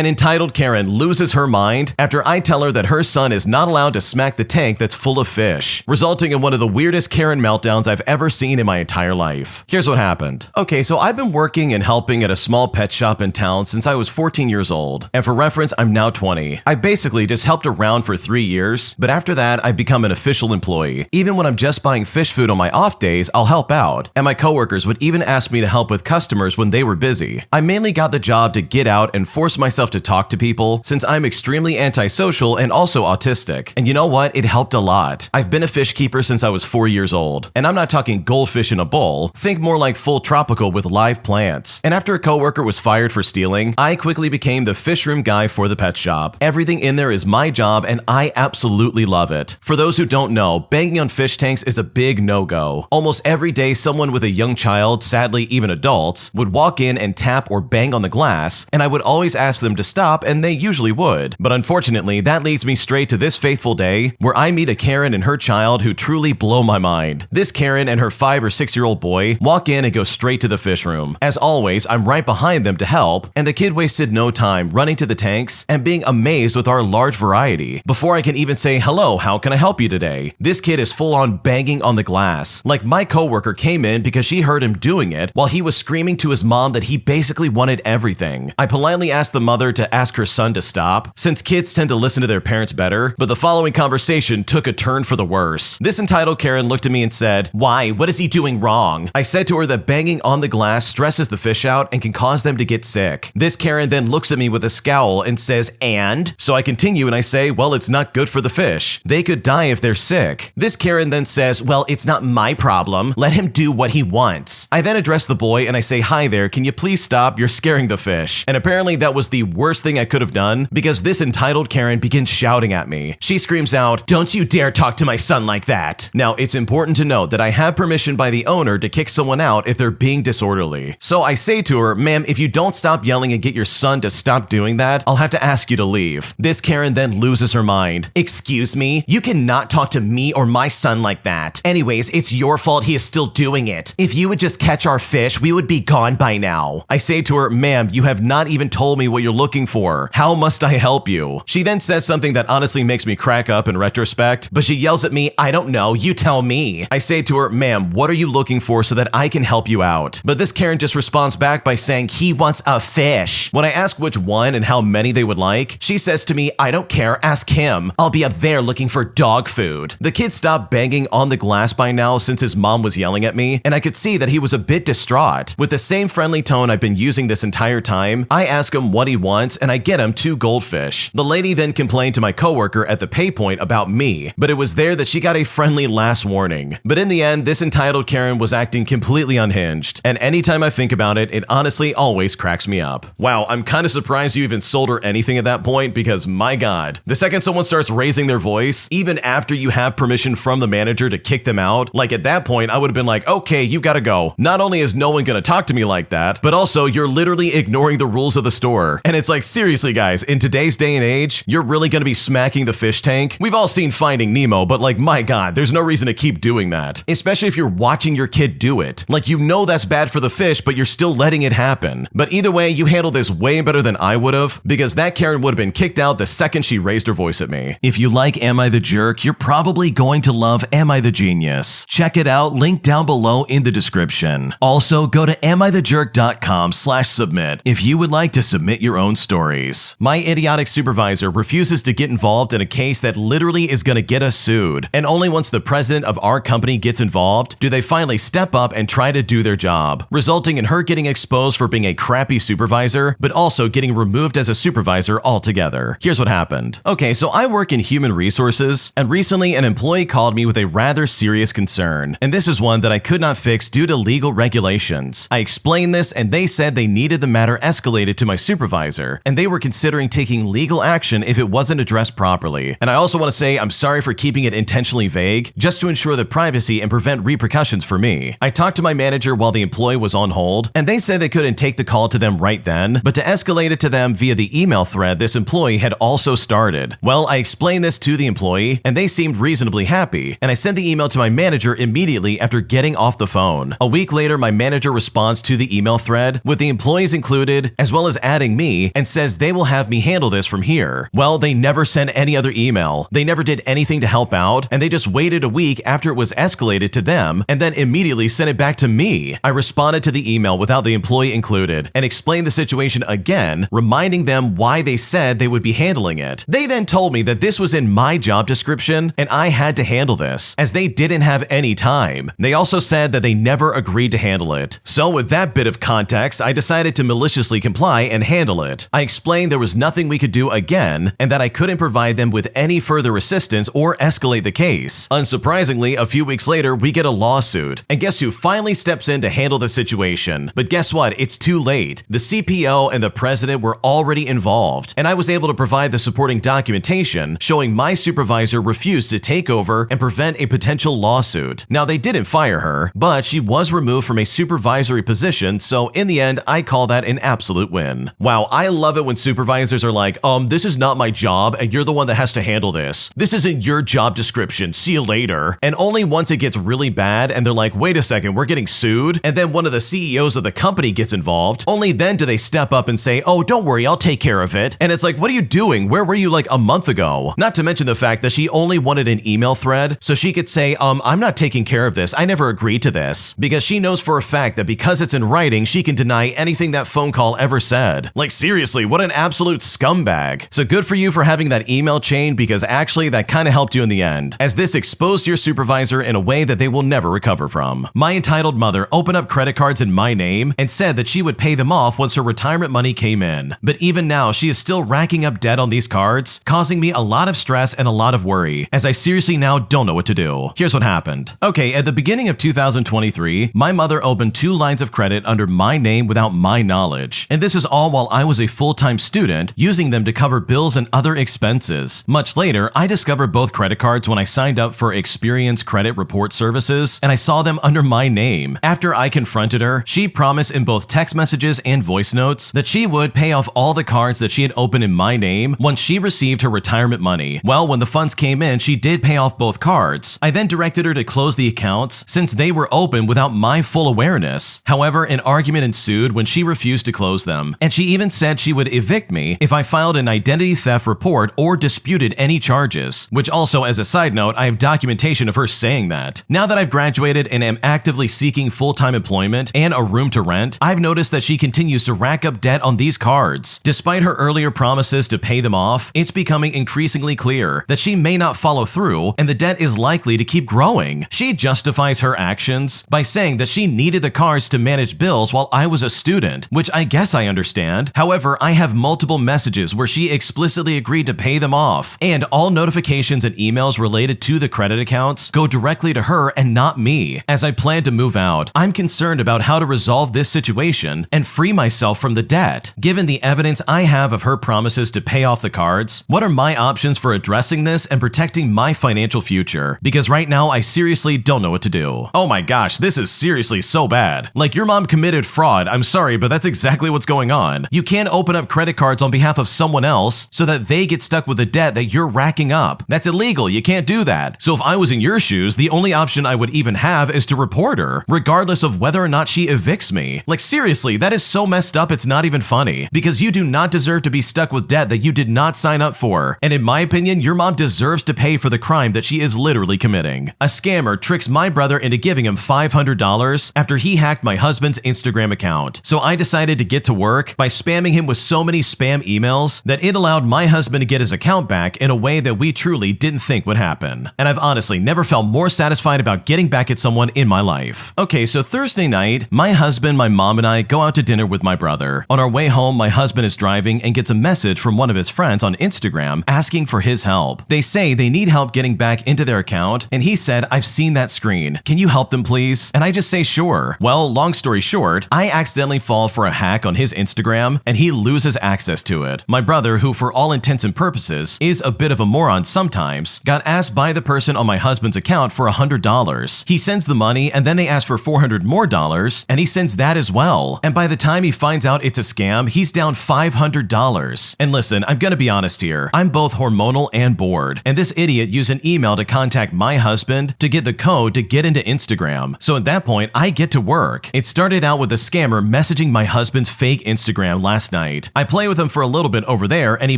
An entitled Karen loses her mind after I tell her that her son is not allowed to smack the tank that's full of fish, resulting in one of the weirdest Karen meltdowns I've ever seen in my entire life. Here's what happened. Okay, so I've been working and helping at a small pet shop in town since I was 14 years old, and for reference, I'm now 20. I basically just helped around for 3 years, but after that, I've become an official employee. Even when I'm just buying fish food on my off days, I'll help out, and my coworkers would even ask me to help with customers when they were busy. I mainly got the job to get out and force myself to talk to people since I'm extremely antisocial and also autistic. And you know what? It helped a lot. I've been a fish keeper since I was 4 years old, and I'm not talking goldfish in a bowl. Think more like full tropical with live plants. And after a coworker was fired for stealing, I quickly became the fish room guy for the pet shop. Everything in there is my job, and I absolutely love it. For those who don't know, banging on fish tanks is a big no-go. Almost every day, someone with a young child, sadly even adults, would walk in and tap or bang on the glass, and I would always ask them to stop, and they usually would. But unfortunately, that leads me straight to this fateful day where I meet a Karen and her child who truly blow my mind. This Karen and her 5 or 6-year-old boy walk in and go straight to the fish room. As always, I'm right behind them to help, and the kid wasted no time running to the tanks and being amazed with our large variety. Before I can even say, "Hello, how can I help you today?" this kid is full on banging on the glass. Like my coworker came in because she heard him doing it while he was screaming to his mom that he basically wanted everything. I politely asked the mother to ask her son to stop, since kids tend to listen to their parents better, but the following conversation took a turn for the worse. This entitled Karen looked at me and said, "Why? What is he doing wrong?" I said to her that banging on the glass stresses the fish out and can cause them to get sick. This Karen then looks at me with a scowl and says, "And?" So I continue and I say, "Well, it's not good for the fish. They could die if they're sick." This Karen then says, "Well, it's not my problem. Let him do what he wants." I then address the boy and I say, "Hi there, can you please stop? You're scaring the fish." And apparently that was the worst thing I could have done because this entitled Karen begins shouting at me. She screams out, "Don't you dare talk to my son like that." Now, it's important to note that I have permission by the owner to kick someone out if they're being disorderly. So I say to her, "Ma'am, if you don't stop yelling and get your son to stop doing that, I'll have to ask you to leave." This Karen then loses her mind. "Excuse me? You cannot talk to me or my son like that. Anyways, it's your fault he is still doing it. If you would just catch our fish, we would be gone by now." I say to her, "Ma'am, you have not even told me what you're looking for. How must I help you?" She then says something that honestly makes me crack up in retrospect, but she yells at me, "I don't know, you tell me." I say to her, "Ma'am, what are you looking for so that I can help you out?" But this Karen just responds back by saying he wants a fish. When I ask which one and how many they would like, she says to me, "I don't care, ask him. I'll be up there looking for dog food." The kid stopped banging on the glass by now since his mom was yelling at me, and I could see that he was a bit distraught. With the same friendly tone I've been using this entire time, I ask him what he wants and I get him 2 goldfish. The lady then complained to my coworker at the pay point about me, but it was there that she got a friendly last warning. But in the end, this entitled Karen was acting completely unhinged, and anytime I think about it, it honestly always cracks me up. Wow, I'm kind of surprised you even sold her anything at that point because my god, the second someone starts raising their voice, even after you have permission from the manager to kick them out, like at that point I would have been like, "Okay, you gotta go. Not only is no one gonna talk to me like that, but also you're literally ignoring the rules of the store." And it's like, seriously guys, in today's day and age, you're really gonna be smacking the fish tank? We've all seen Finding Nemo, but like, my god, there's no reason to keep doing that. Especially if you're watching your kid do it. Like, you know that's bad for the fish, but you're still letting it happen. But either way, you handled this way better than I would have, because that Karen would have been kicked out the second she raised her voice at me. If you like Am I the Jerk, you're probably going to love Am I the Genius. Check it out, link down below in the description. Also, go to amithejerk.com/submit if you would like to submit your own stories. My idiotic supervisor refuses to get involved in a case that literally is going to get us sued, and only once the president of our company gets involved do they finally step up and try to do their job, resulting in her getting exposed for being a crappy supervisor, but also getting removed as a supervisor altogether. Here's what happened. Okay, so I work in human resources, and recently an employee called me with a rather serious concern, and this is one that I could not fix due to legal regulations. I explained this, and they said they needed the matter escalated to my supervisor, and they were considering taking legal action if it wasn't addressed properly. And I also want to say I'm sorry for keeping it intentionally vague, just to ensure the privacy and prevent repercussions for me. I talked to my manager while the employee was on hold, and they said they couldn't take the call to them right then, but to escalate it to them via the email thread this employee had also started. Well, I explained this to the employee, and they seemed reasonably happy, and I sent the email to my manager immediately after getting off the phone. A week later, my manager responds to the email thread, with the employees included, as well as adding me, me and says they will have me handle this from here. Well, they never sent any other email. They never did anything to help out, and they just waited a week after it was escalated to them and then immediately sent it back to me. I responded to the email without the employee included and explained the situation again, reminding them why they said they would be handling it. They then told me that this was in my job description and I had to handle this, as they didn't have any time. They also said that they never agreed to handle it. So with that bit of context, I decided to maliciously comply and handle it. I explained there was nothing we could do again and that I couldn't provide them with any further assistance or escalate the case. Unsurprisingly, a few weeks later, we get a lawsuit. And guess who finally steps in to handle the situation? But guess what? It's too late. The CPO and the president were already involved, and I was able to provide the supporting documentation showing my supervisor refused to take over and prevent a potential lawsuit. Now, they didn't fire her, but she was removed from a supervisory position, so in the end, I call that an absolute win. Wow, I love it when supervisors are like, this is not my job and you're the one that has to handle this. This isn't your job description. See you later. And only once it gets really bad and they're like, wait a second, we're getting sued, and then one of the CEOs of the company gets involved, only then do they step up and say, oh, don't worry, I'll take care of it. And it's like, what are you doing? Where were you like a month ago? Not to mention the fact that she only wanted an email thread so she could say, I'm not taking care of this. I never agreed to this. Because she knows for a fact that because it's in writing, she can deny anything that phone call ever said. Like seriously, what an absolute scumbag. So good for you for having that email chain, because actually that kind of helped you in the end, as this exposed your supervisor in a way that they will never recover from. My entitled mother opened up credit cards in my name and said that she would pay them off once her retirement money came in. But even now, she is still racking up debt on these cards, causing me a lot of stress and a lot of worry, as I seriously now don't know what to do. Here's what happened. Okay, at the beginning of 2023, my mother opened 2 lines of credit under my name without my knowledge. And this is all while I was a full-time student, using them to cover bills and other expenses. Much later, I discovered both credit cards when I signed up for Experience Credit Report Services, and I saw them under my name. After I confronted her, she promised in both text messages and voice notes that she would pay off all the cards that she had opened in my name once she received her retirement money. Well, when the funds came in, she did pay off both cards. I then directed her to close the accounts since they were open without my full awareness. However, an argument ensued when she refused to close them, and she even said she would evict me if I filed an identity theft report or disputed any charges, which also, as a side note, I have documentation of her saying that. Now that I've graduated and am actively seeking full-time employment and a room to rent, I've noticed that she continues to rack up debt on these cards. Despite her earlier promises to pay them off, it's becoming increasingly clear that she may not follow through, and the debt is likely to keep growing. She justifies her actions by saying that she needed the cards to manage bills while I was a student, which I guess I understand. However, I have multiple messages where she explicitly agreed to pay them off, and all notifications and emails related to the credit accounts go directly to her and not me. As I plan to move out, I'm concerned about how to resolve this situation and free myself from the debt. Given the evidence I have of her promises to pay off the cards, what are my options for addressing this and protecting my financial future? Because right now, I seriously don't know what to do. Oh my gosh, this is seriously so bad. Like, your mom committed fraud. I'm sorry, but that's exactly what's going on. You can't open up credit cards on behalf of someone else so that they get stuck with the debt that you're racking up. That's illegal. You can't do that. So if I was in your shoes, the only option I would even have is to report her, regardless of whether or not she evicts me. Like, seriously, that is so messed up, it's not even funny. Because you do not deserve to be stuck with debt that you did not sign up for. And in my opinion, your mom deserves to pay for the crime that she is literally committing. A scammer tricks my brother into giving him $500 after he hacked my husband's Instagram account. So I decided to get to work by spamming him with so many spam emails that it allowed my husband to get his account back in a way that we truly didn't think would happen. And I've honestly never felt more satisfied about getting back at someone in my life. Okay, so Thursday night, my husband, my mom, and I go out to dinner with my brother. On our way home, my husband is driving and gets a message from one of his friends on Instagram asking for his help. They say they need help getting back into their account, and he said, I've seen that screen. Can you help them please? And I just say sure. Well, long story short, I accidentally fall for a hack on his Instagram and he loses access to it. My brother, who for all intents and purposes is a bit of a moron sometimes, got asked by the person on my husband's account for $100. He sends the money and then they ask for $400 more, and he sends that as well. And by the time he finds out it's a scam, he's down $500. And listen, I'm gonna be honest here. I'm both hormonal and bored. And this idiot used an email to contact my husband to get the code to get into Instagram. So at that point, I get to work. It started out with a scammer messaging my husband's fake Instagram last last night. I play with him for a little bit over there and he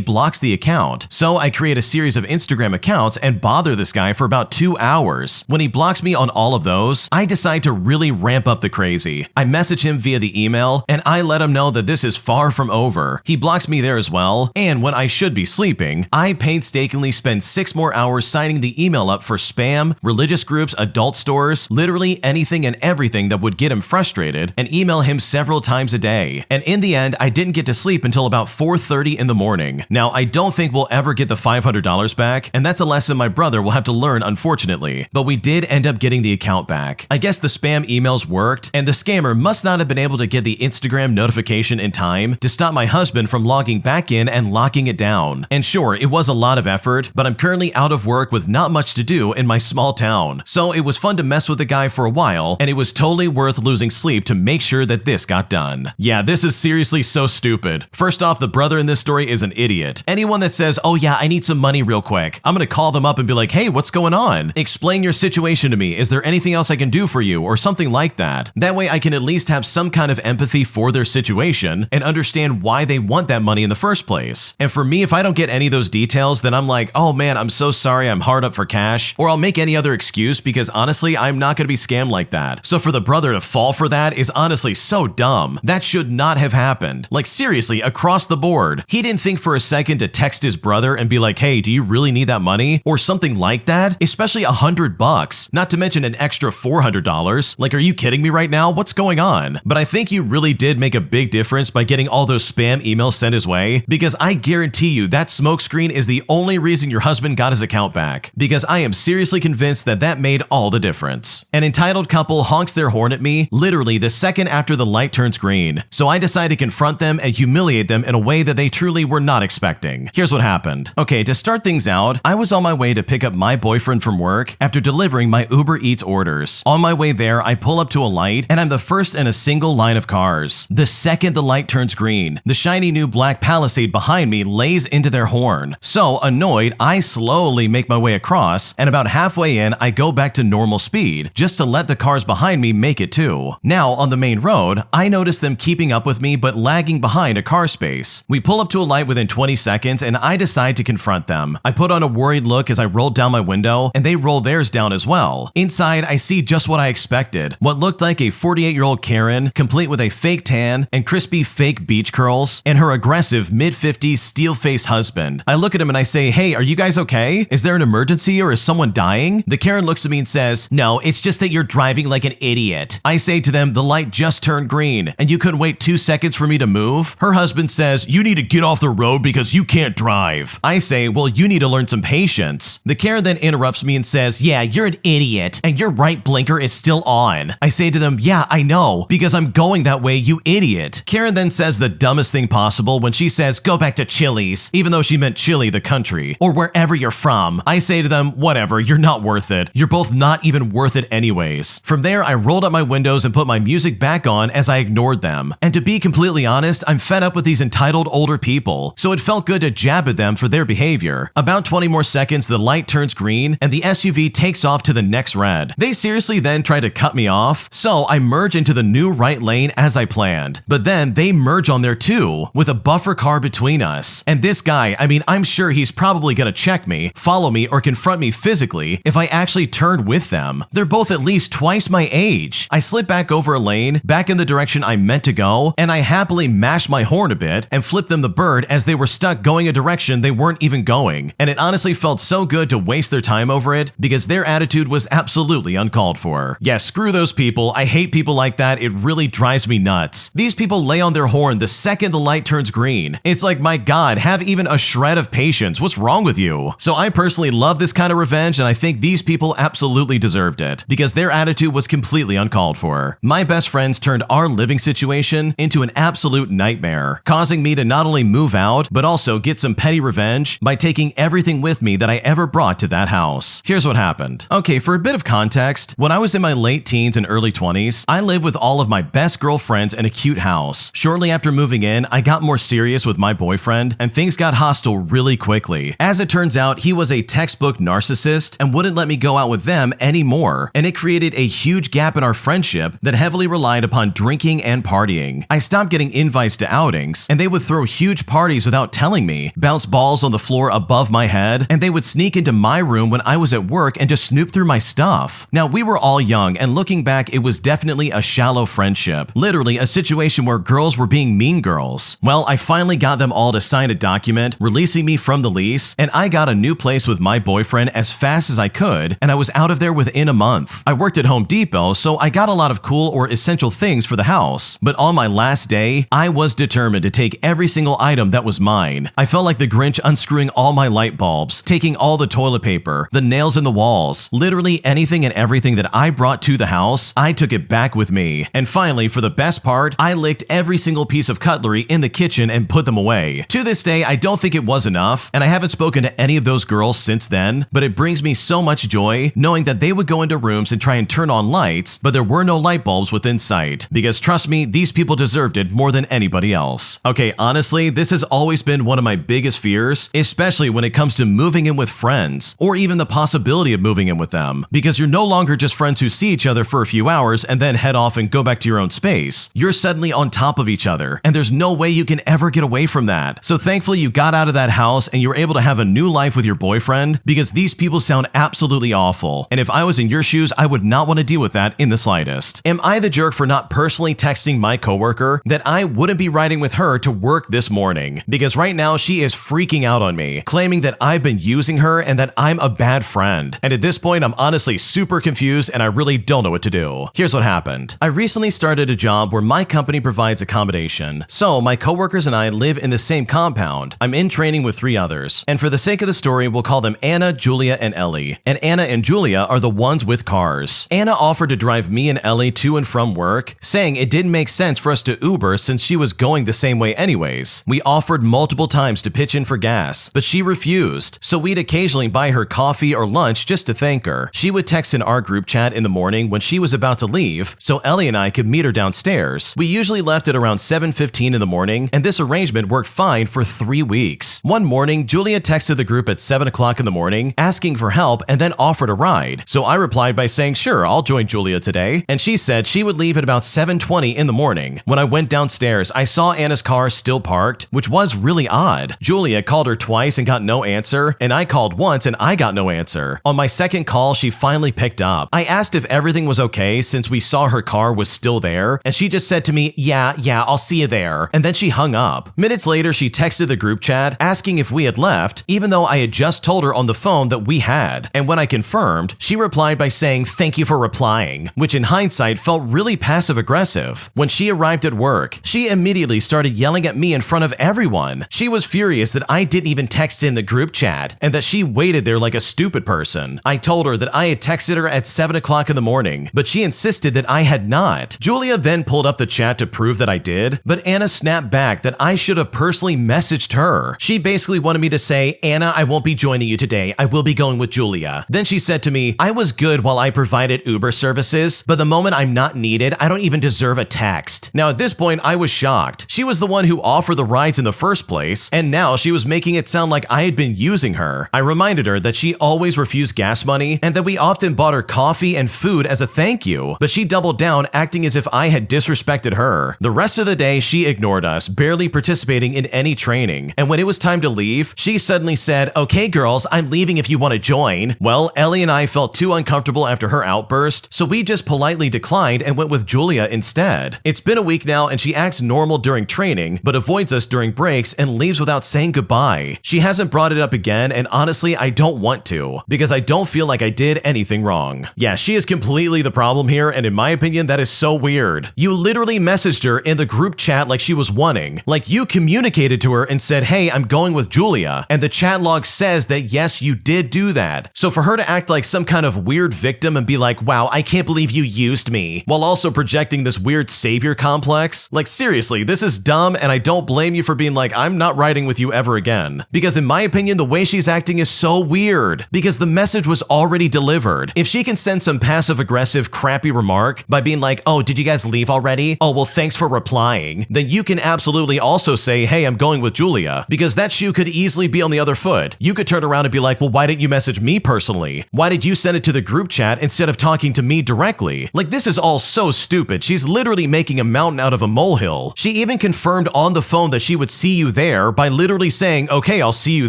blocks the account. So I create a series of Instagram accounts and bother this guy for about 2 hours. When he blocks me on all of those, I decide to really ramp up the crazy. I message him via the email and I let him know that this is far from over. He blocks me there as well, and when I should be sleeping, I painstakingly spend 6 more hours signing the email up for spam, religious groups, adult stores, literally anything and everything that would get him frustrated, and email him several times a day. And in the end, I didn't get to sleep until about 4:30 in the morning. Now, I don't think we'll ever get the $500 back, and that's a lesson my brother will have to learn, unfortunately. But we did end up getting the account back. I guess the spam emails worked, and the scammer must not have been able to get the Instagram notification in time to stop my husband from logging back in and locking it down. And sure, it was a lot of effort, but I'm currently out of work with not much to do in my small town. So it was fun to mess with the guy for a while, and it was totally worth losing sleep to make sure that this got done. Yeah, this is seriously so stupid. First off, the brother in this story is an idiot. Anyone that says, oh yeah, I need some money real quick, I'm gonna call them up and be like, hey, what's going on? Explain your situation to me. Is there anything else I can do for you? Or something like that. That way I can at least have some kind of empathy for their situation and understand why they want that money in the first place. And for me, if I don't get any of those details, then I'm like, oh man, I'm so sorry, I'm hard up for cash, or I'll make any other excuse because honestly, I'm not gonna be scammed like that. So for the brother to fall for that is honestly so dumb. That should not have happened. Like seriously, across the board. He didn't think for a second to text his brother and be like, hey, do you really need that money? Or something like that, especially $100, not to mention an extra $400. Like, are you kidding me right now? What's going on? But I think you really did make a big difference by getting all those spam emails sent his way, because I guarantee you that smokescreen is the only reason your husband got his account back, because I am seriously convinced that that made all the difference. An entitled couple honks their horn at me literally the second after the light turns green, so I decide to confront them and humiliate them in a way that they truly were not expecting. Here's what happened. Okay, to start things out, I was on my way to pick up my boyfriend from work after delivering my Uber Eats orders. On my way there, I pull up to a light and I'm the first in a single line of cars. The second the light turns green, the shiny new black Palisade behind me lays into their horn. So annoyed, I slowly make my way across, and about halfway in, I go back to normal speed just to let the cars behind me make it too. Now on the main road, I notice them keeping up with me but lagging behind a car space. We pull up to a light within 20 seconds and I decide to confront them. I put on a worried look as I roll down my window and they roll theirs down as well. Inside, I see just what I expected. What looked like a 48-year-old Karen, complete with a fake tan and crispy fake beach curls, and her aggressive mid-50s steel-faced husband. I look at him and I say, hey, are you guys okay? Is there an emergency or is someone dying? The Karen looks at me and says, no, it's just that you're driving like an idiot. I say to them, the light just turned green and you couldn't wait 2 seconds for me to move? Her husband says, you need to get off the road because you can't drive. I say, well, you need to learn some patience. The Karen then interrupts me and says, yeah, you're an idiot and your right blinker is still on. I say to them, yeah, I know, because I'm going that way, you idiot. Karen then says the dumbest thing possible when she says, go back to Chili's, even though she meant Chile, the country, or wherever you're from. I say to them, whatever, you're not worth it. You're both not even worth it anyways. From there, I rolled up my windows and put my music back on as I ignored them. And to be completely honest, I'm fed up with these entitled older people, so it felt good to jab at them for their behavior. About 20 more seconds, the light turns green and the SUV takes off to the next red. They seriously then try to cut me off, so I merge into the new right lane as I planned. But then they merge on there too, with a buffer car between us. And this guy, I mean, I'm sure he's probably gonna check me, follow me, or confront me physically if I actually turned with them. They're both at least twice my age. I slid back over a lane, back in the direction I meant to go, and I happily mashed my horn a bit and flipped them the bird as they were stuck going a direction they weren't even going. And it honestly felt so good to waste their time over it because their attitude was absolutely uncalled for. Yeah, screw those people. I hate people like that. It really drives me nuts. These people lay on their horn the second the light turns green. It's like, my God, have even a shred of patience. What's wrong with you? So I personally love this kind of revenge, and I think these people absolutely deserved it because their attitude was completely uncalled for. My best friends turned our living situation into an absolute nightmare, causing me to not only move out, but also get some petty revenge by taking everything with me that I ever brought to that house. Here's what happened. Okay, for a bit of context, when I was in my late teens and early 20s, I lived with all of my best girlfriends in a cute house. Shortly after moving in, I got more serious with my boyfriend, and things got hostile really quickly. As it turns out, he was a textbook narcissist and wouldn't let me go out with them anymore, and it created a huge gap in our friendship that heavily relied upon drinking and partying. I stopped getting invites to to outings, and they would throw huge parties without telling me, bounce balls on the floor above my head, and they would sneak into my room when I was at work and just snoop through my stuff. Now, we were all young, and looking back, it was definitely a shallow friendship. Literally a situation where girls were being mean girls. Well, I finally got them all to sign a document releasing me from the lease, and I got a new place with my boyfriend as fast as I could, and I was out of there within a month. I worked at Home Depot, so I got a lot of cool or essential things for the house. But on my last day, I was determined to take every single item that was mine. I felt like the Grinch unscrewing all my light bulbs, taking all the toilet paper, the nails in the walls, literally anything and everything that I brought to the house, I took it back with me. And finally, for the best part, I licked every single piece of cutlery in the kitchen and put them away. To this day, I don't think it was enough, and I haven't spoken to any of those girls since then, but it brings me so much joy knowing that they would go into rooms and try and turn on lights, but there were no light bulbs within sight. Because trust me, these people deserved it more than anybody else. Okay, honestly, this has always been one of my biggest fears, especially when it comes to moving in with friends, or even the possibility of moving in with them, because you're no longer just friends who see each other for a few hours and then head off and go back to your own space. You're suddenly on top of each other, and there's no way you can ever get away from that. So thankfully you got out of that house and you were able to have a new life with your boyfriend, because these people sound absolutely awful, and if I was in your shoes, I would not want to deal with that in the slightest. Am I the jerk for not personally texting my coworker that I wouldn't be riding with her to work this morning? Because right now she is freaking out on me, claiming that I've been using her and that I'm a bad friend. And at this point, I'm honestly super confused and I really don't know what to do. Here's what happened. I recently started a job where my company provides accommodation. So my coworkers and I live in the same compound. I'm in training with 3 others. And for the sake of the story, we'll call them Anna, Julia, and Ellie. And Anna and Julia are the ones with cars. Anna offered to drive me and Ellie to and from work, saying it didn't make sense for us to Uber since she was going the same way anyways. We offered multiple times to pitch in for gas, but she refused. So we'd occasionally buy her coffee or lunch just to thank her. She would text in our group chat in the morning when she was about to leave, so Ellie and I could meet her downstairs. We usually left at around 7:15 in the morning, and this arrangement worked fine for 3 weeks. One morning, Julia texted the group at 7 o'clock in the morning, asking for help and then offered a ride. So I replied by saying, sure, I'll join Julia today. And she said she would leave at about 7:20 in the morning. When I went downstairs, I saw Anna's car still parked, which was really odd. Julia called her twice and got no answer, and I called once and I got no answer. On my second call, she finally picked up. I asked if everything was okay since we saw her car was still there, and she just said to me, yeah, I'll see you there. And then she hung up. Minutes later, she texted the group chat asking if we had left, even though I had just told her on the phone that we had. And when I confirmed, she replied by saying, thank you for replying, which in hindsight felt really passive-aggressive. When she arrived at work, she immediately started yelling at me in front of everyone. She was furious that I didn't even text in the group chat, and that she waited there like a stupid person. I told her that I had texted her at 7 o'clock in the morning, but she insisted that I had not. Julia then pulled up the chat to prove that I did, but Anna snapped back that I should have personally messaged her. She basically wanted me to say, Anna, I won't be joining you today. I will be going with Julia. Then she said to me, I was good while I provided Uber services, but the moment I'm not needed, I don't even deserve a text. Now at this point, I was shocked. She was the one who offered the rides in the first place, and now she was making it sound like I had been using her. I reminded her that she always refused gas money and that we often bought her coffee and food as a thank you, but she doubled down, acting as if I had disrespected her. The rest of the day, she ignored us, barely participating in any training, and when it was time to leave, she suddenly said, okay girls, I'm leaving if you want to join. Well, Ellie and I felt too uncomfortable after her outburst, so we just politely declined and went with Julia instead. It's been a week now and she acts normal during training, but avoids us during breaks and leaves without saying goodbye. She hasn't brought it up again, and honestly, I don't want to, because I don't feel like I did anything wrong. Yeah, she is completely the problem here, and in my opinion, that is so weird. You literally messaged her in the group chat like she was wanting. Like you communicated to her and said, hey, I'm going with Julia, and the chat log says that yes, you did do that. So for her to act like some kind of weird victim and be like, wow, I can't believe you used me, while also projecting this weird savior complex, like seriously, this is dumb, and I don't blame you for being like, I'm not riding with you ever again. Because in my opinion, the way she's acting is so weird, because the message was already delivered. If she can send some passive-aggressive, crappy remark by being like, oh, did you guys leave already? Oh, well, thanks for replying. Then you can absolutely also say, hey, I'm going with Julia, because that shoe could easily be on the other foot. You could turn around and be like, well, why didn't you message me personally? Why did you send it to the group chat instead of talking to me directly? Like, this is all so stupid. She's literally making a mountain out of a molehill. She even confirmed on the phone that she would see you there by literally saying, okay, I'll see you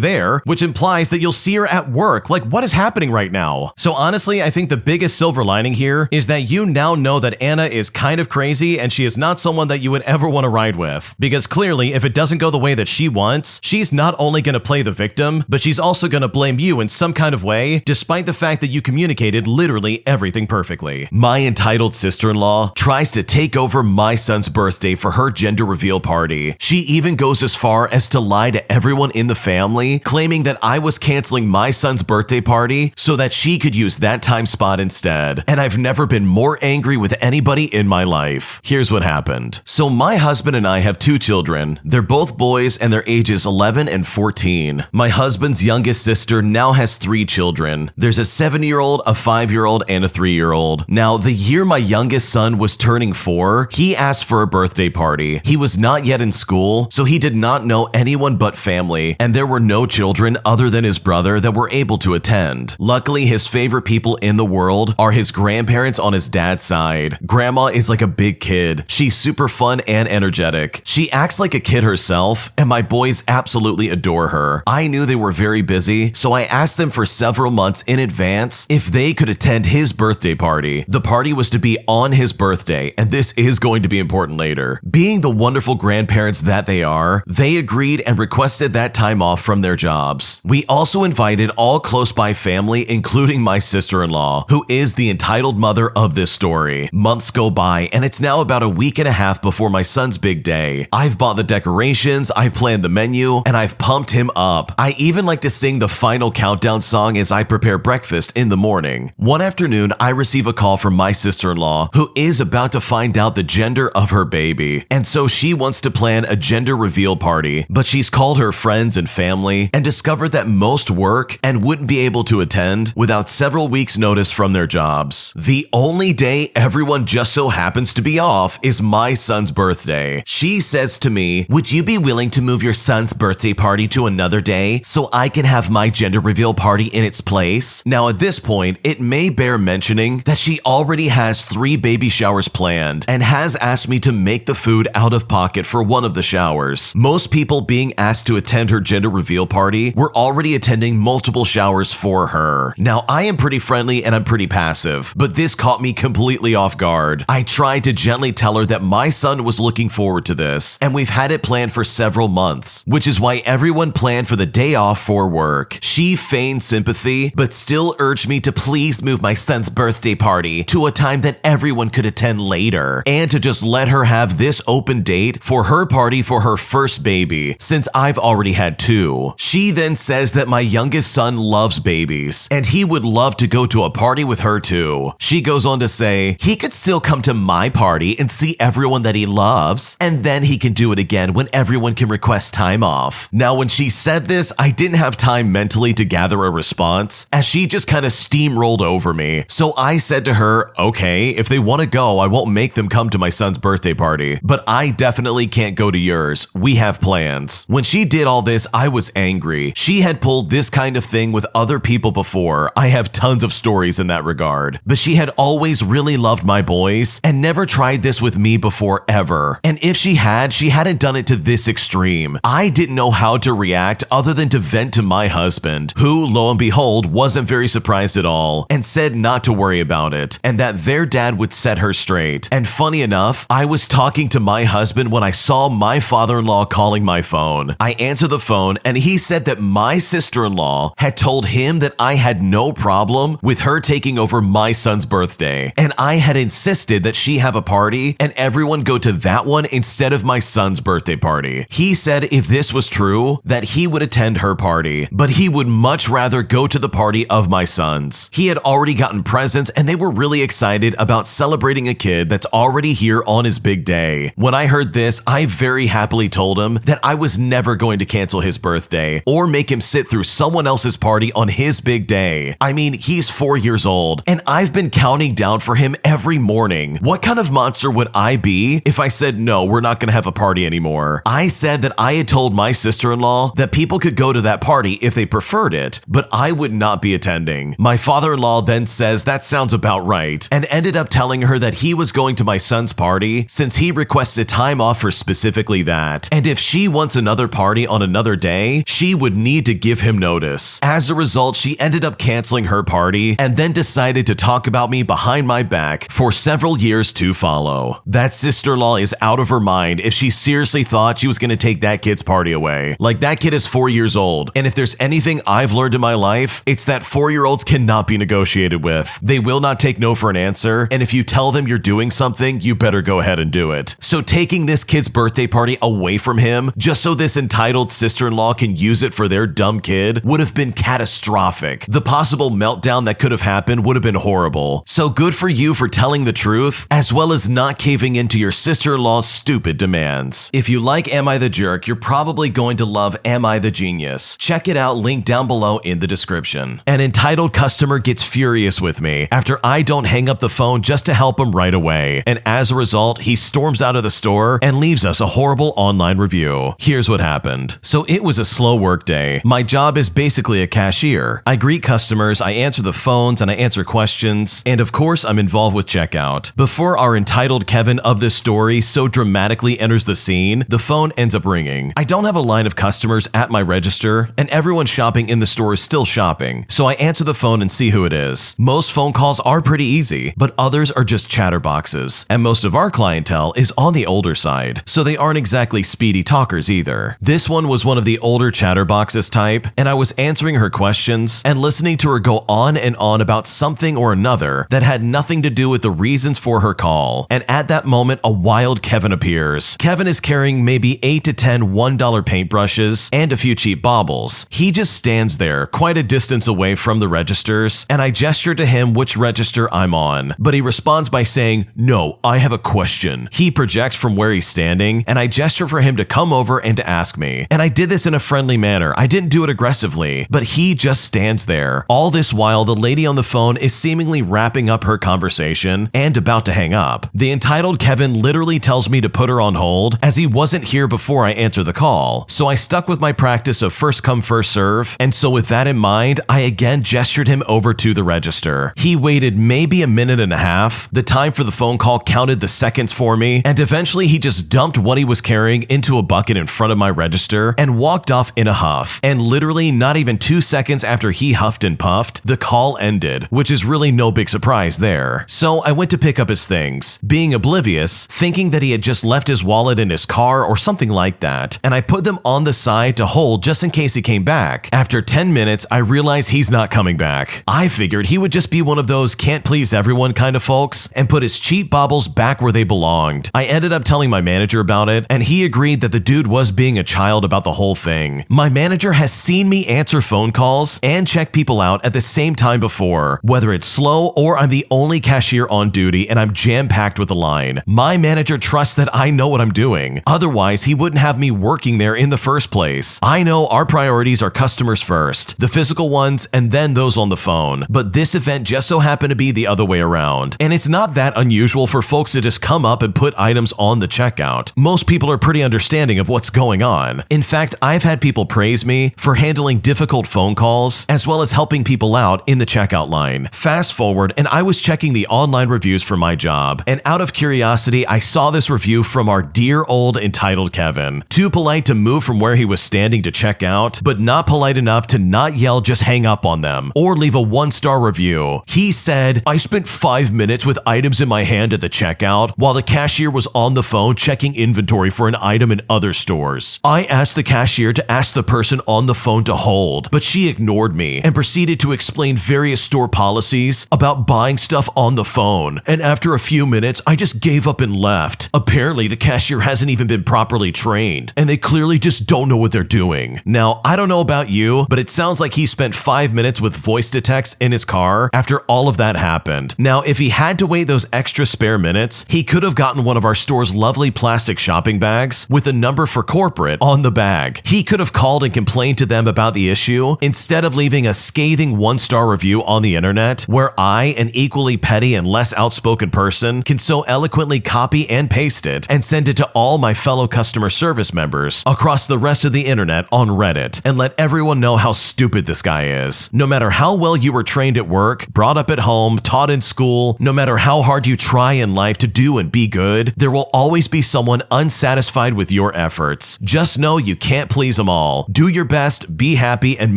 there, which implies that you'll see her at work. Like, what is happening right now? So honestly, I think the biggest silver lining here is that you now know that Anna is kind of crazy and she is not someone that you would ever want to ride with. Because clearly, if it doesn't go the way that she wants, she's not only going to play the victim, but she's also going to blame you in some kind of way, despite the fact that you communicated literally everything perfectly. My entitled sister-in-law tries to take over my son's birthday for her gender reveal party. She even goes as far as to lie to everyone in the family, claiming that I was canceling my son's birthday party so that she could use that time spot instead. And I've never been more angry with anybody in my life. Here's what happened. So my husband and I have 2 children. They're both boys and their ages 11 and 14. My husband's youngest sister now has 3 children. There's a 7-year-old, a 5-year-old, and a 3-year-old. Now, the year my youngest son was turning 4, he asked for a birthday party. He was not yet in school, so he did not know anyone but family, and there were no children other than his brother that were able to attend. Luckily, his favorite people in the world are his grandparents on his dad's side. Grandma is like a big kid. She's super fun and energetic. She acts like a kid herself, and my boys absolutely adore her. I knew they were very busy, so I asked them for several months in advance if they could attend his birthday party. The party was to be on his birthday, and this is going to be important later. Being the wonderful grandparents that they are, they agreed and requested that time off from their jobs. We also invited all close by family, including my sister-in-law, who is the entitled mother of this story. Months go by, and it's now about a week and a half before my son's big day. I've bought the decorations, I've planned the menu, and I've pumped him up. I even like to sing the final countdown song as I prepare breakfast in the morning. One afternoon, I receive a call from my sister-in-law, who is about to find out the gender of her baby. And so she wants to plan a gender reveal party, but she's called her friends and family and discovered that most work and wouldn't be able to attend without several weeks' notice from their jobs. The only day everyone just so happens to be off is my son's birthday. She says to me, "Would you be willing to move your son's birthday party to another day so I can have my gender reveal party in its place?" Now at this point, it may bear mentioning that she already has 3 baby showers planned and has asked me to make the food out of pocket for one of the showers. Most people being asked to attend her gender reveal party were already attending multiple showers for her. Now I am pretty friendly and I'm pretty passive, but this caught me completely off guard. I tried to gently tell her that my son was looking forward to this, and we've had it planned for several months, which is why everyone planned for the day off for work. She feigned sympathy, but still urged me to please move my son's birthday party to a time that everyone could attend later, and to just let her have this open date for her party for her first baby, since I've already had 2. She then says that my youngest son loves babies, and he would love to go to a party with her too. She goes on to say, he could still come to my party and see everyone that he loves, and then he can do it again when everyone can request time off. Now when she said this, I didn't have time mentally to gather a response, as she just kind of steamrolled over me. So I said to her, okay, if they want to go, I won't make them come to my son's birthday party, but I definitely can't go to yours. We have plans. When she did all this, I was angry. She had pulled this kind of thing with other people before. I have tons of stories in that regard, but she had always really loved my boys and never tried this with me before ever. And if she hadn't done it to this extreme. I didn't know how to react other than to vent to my husband, who, lo and behold, wasn't very surprised at all and said not to worry about it and that their dad would set her straight. And funny enough, I was talking to my husband when I saw my father-in-law calling my phone. I answered the phone and he said that my sister-in-law had told him that I had no problem with her taking over my son's birthday, and I had insisted that she have a party and everyone go to that one instead of my son's birthday party. He said if this was true, that he would attend her party, but he would much rather go to the party of my son's. He had already gotten presents and they were really excited about celebrating a kid that's already here on his big day. When I heard this, I very happily told him that I was never going to cancel his birthday or make him sit through someone else's party on his big day. I mean, he's 4 years old and I've been counting down for him every morning. What kind of monster would I be if I said, no, we're not going to have a party anymore? I said that I had told my sister-in-law that people could go to that party if they preferred it, but I would not be attending. My father-in-law then says that sounds about right and ended up telling her that he was going to my son's party since he requested time off for specifically that. And if she wants another party on another day, she would need to give him notice. As a result, she ended up canceling her party and then decided to talk about me behind my back for several years to follow. That sister-in-law is out of her mind if she seriously thought she was going to take that kid's party away. Like, that kid is 4 years old, and if there's anything I've learned in my life, it's that 4-year-olds cannot be negotiated with. They will not take no for an answer, and if you tell them you're doing something, you better go ahead and do it. So taking this kid's birthday party away from him just so this entitled sister-in-law can use it for their dumb kid would have been catastrophic. The possible meltdown that could have happened would have been horrible. So good for you for telling the truth, as well as not caving into your sister-in-law's stupid demands. If you like Am I the Jerk, you're probably going to love Am I the Genius. Check it out, link down below in the description. An entitled customer gets furious with me after I don't hang up the phone just to help him right away, and as a result, he storms out of the store and leaves us a horrible online review. Here's what happened. So it was a slow work day. My job is basically a cashier. I greet customers, I answer the phones, and I answer questions, and of course I'm involved with checkout. Before our entitled Kevin of this story so dramatically enters the scene, the phone ends up ringing. I don't have a line of customers at my register, and everyone shopping in the store is still shopping, so I answer the phone and see who it is. Most phone calls are pretty easy, but others are just chatterboxes, and most of our clientele is on the older side, so they aren't exactly speedy talkers either. This one was one of the older chatterboxes type, and I was answering her questions and listening to her go on and on about something or another that had nothing to do with the reasons for her call, and at that moment a wild Kevin appears. Kevin is carrying maybe 8 to 10 $1 paintbrushes and a few cheap baubles. He just stands there, quite a distance away from the registers, and I gesture to him which register I'm on, but he responds by saying, "No, I have a question." He projects from where he's standing, and I gesture for him to come over and to ask me. And I did this in a friendly manner. I didn't do it aggressively, but he just stands there. All this while, the lady on the phone is seemingly wrapping up her conversation and about to hang up. The entitled Kevin literally tells me to put her on hold, as he wasn't here before I answer the call. So I stuck with my practice of first come, first serve, and so with that in mind, I again gestured him over to the register. He waited maybe a minute and a half. The time for the phone call counted the seconds for me, and eventually he just dumped what he was carrying into a bucket in front of my register and walked off in a huff. And literally not even 2 seconds after he huffed and puffed, the call ended, which is really no big surprise there. So I went to pick up his things, being oblivious, thinking that he had just left his wallet in his car or something like that, and I put them on the side to hold just in case he came back. After 10 minutes, I realized he's not coming back. I figured he would just be one of those can't please everyone kind of folks and put his cheap baubles back where they belonged. I ended up telling my manager about it, and he agreed that the dude was being a child about the whole thing. My manager has seen me answer phone calls and check people out at the same time before, whether it's slow or I'm the only cashier on duty and I'm jam-packed with a line. My manager trusts that I know what I'm doing. Otherwise, he wouldn't have me working there in the first place. I know our priorities are customers first, the physical ones, and then those on the phone. But this event just so happened to be the other way around. And it's not that unusual for folks to just come up and put items on the checkout. Most people are pretty understanding of what's going on. In fact, I've had people praise me for handling difficult phone calls, as well as helping people out in the checkout line. Fast forward, and I was checking the online reviews for my job, and out of curiosity, I saw this review from our dear old entitled Kevin. Too polite to move from where he was standing to check out, but not polite enough to not yell just hang up on them, or leave a 1-star review. He said, "I spent 5 minutes with items in my hand at the checkout while the cashier was on the phone checking inventory for an item in other stores. I asked the cashier to ask the person on the phone to hold, but she ignored me and proceeded to explain various store policies about buying stuff on the phone. And after a few minutes, I just gave up and left. Apparently, the cashier hasn't even been properly trained, and they clearly just don't know what they're doing." Now, I don't know about you, but it sounds like he spent 5 minutes with voice to text in his car after all of that happened. Now, if he had to wait those extra spare minutes, he could have gotten one of our store's lovely plastic shopping bags with a number for corporate on the bag. He could have called and complained to them about the issue instead of leaving a scathing 1-star review on the internet where I, an equally petty and less outspoken person, can so eloquently copy and paste it and send it to all my fellow customer service members across the rest of the internet on Reddit and let everyone know how stupid this guy is. No matter how well you were trained at work, brought up at home, taught in school, no matter how hard you try in life to do and be good, there will always always be someone unsatisfied with your efforts. Just know you can't please them all. Do your best, be happy, and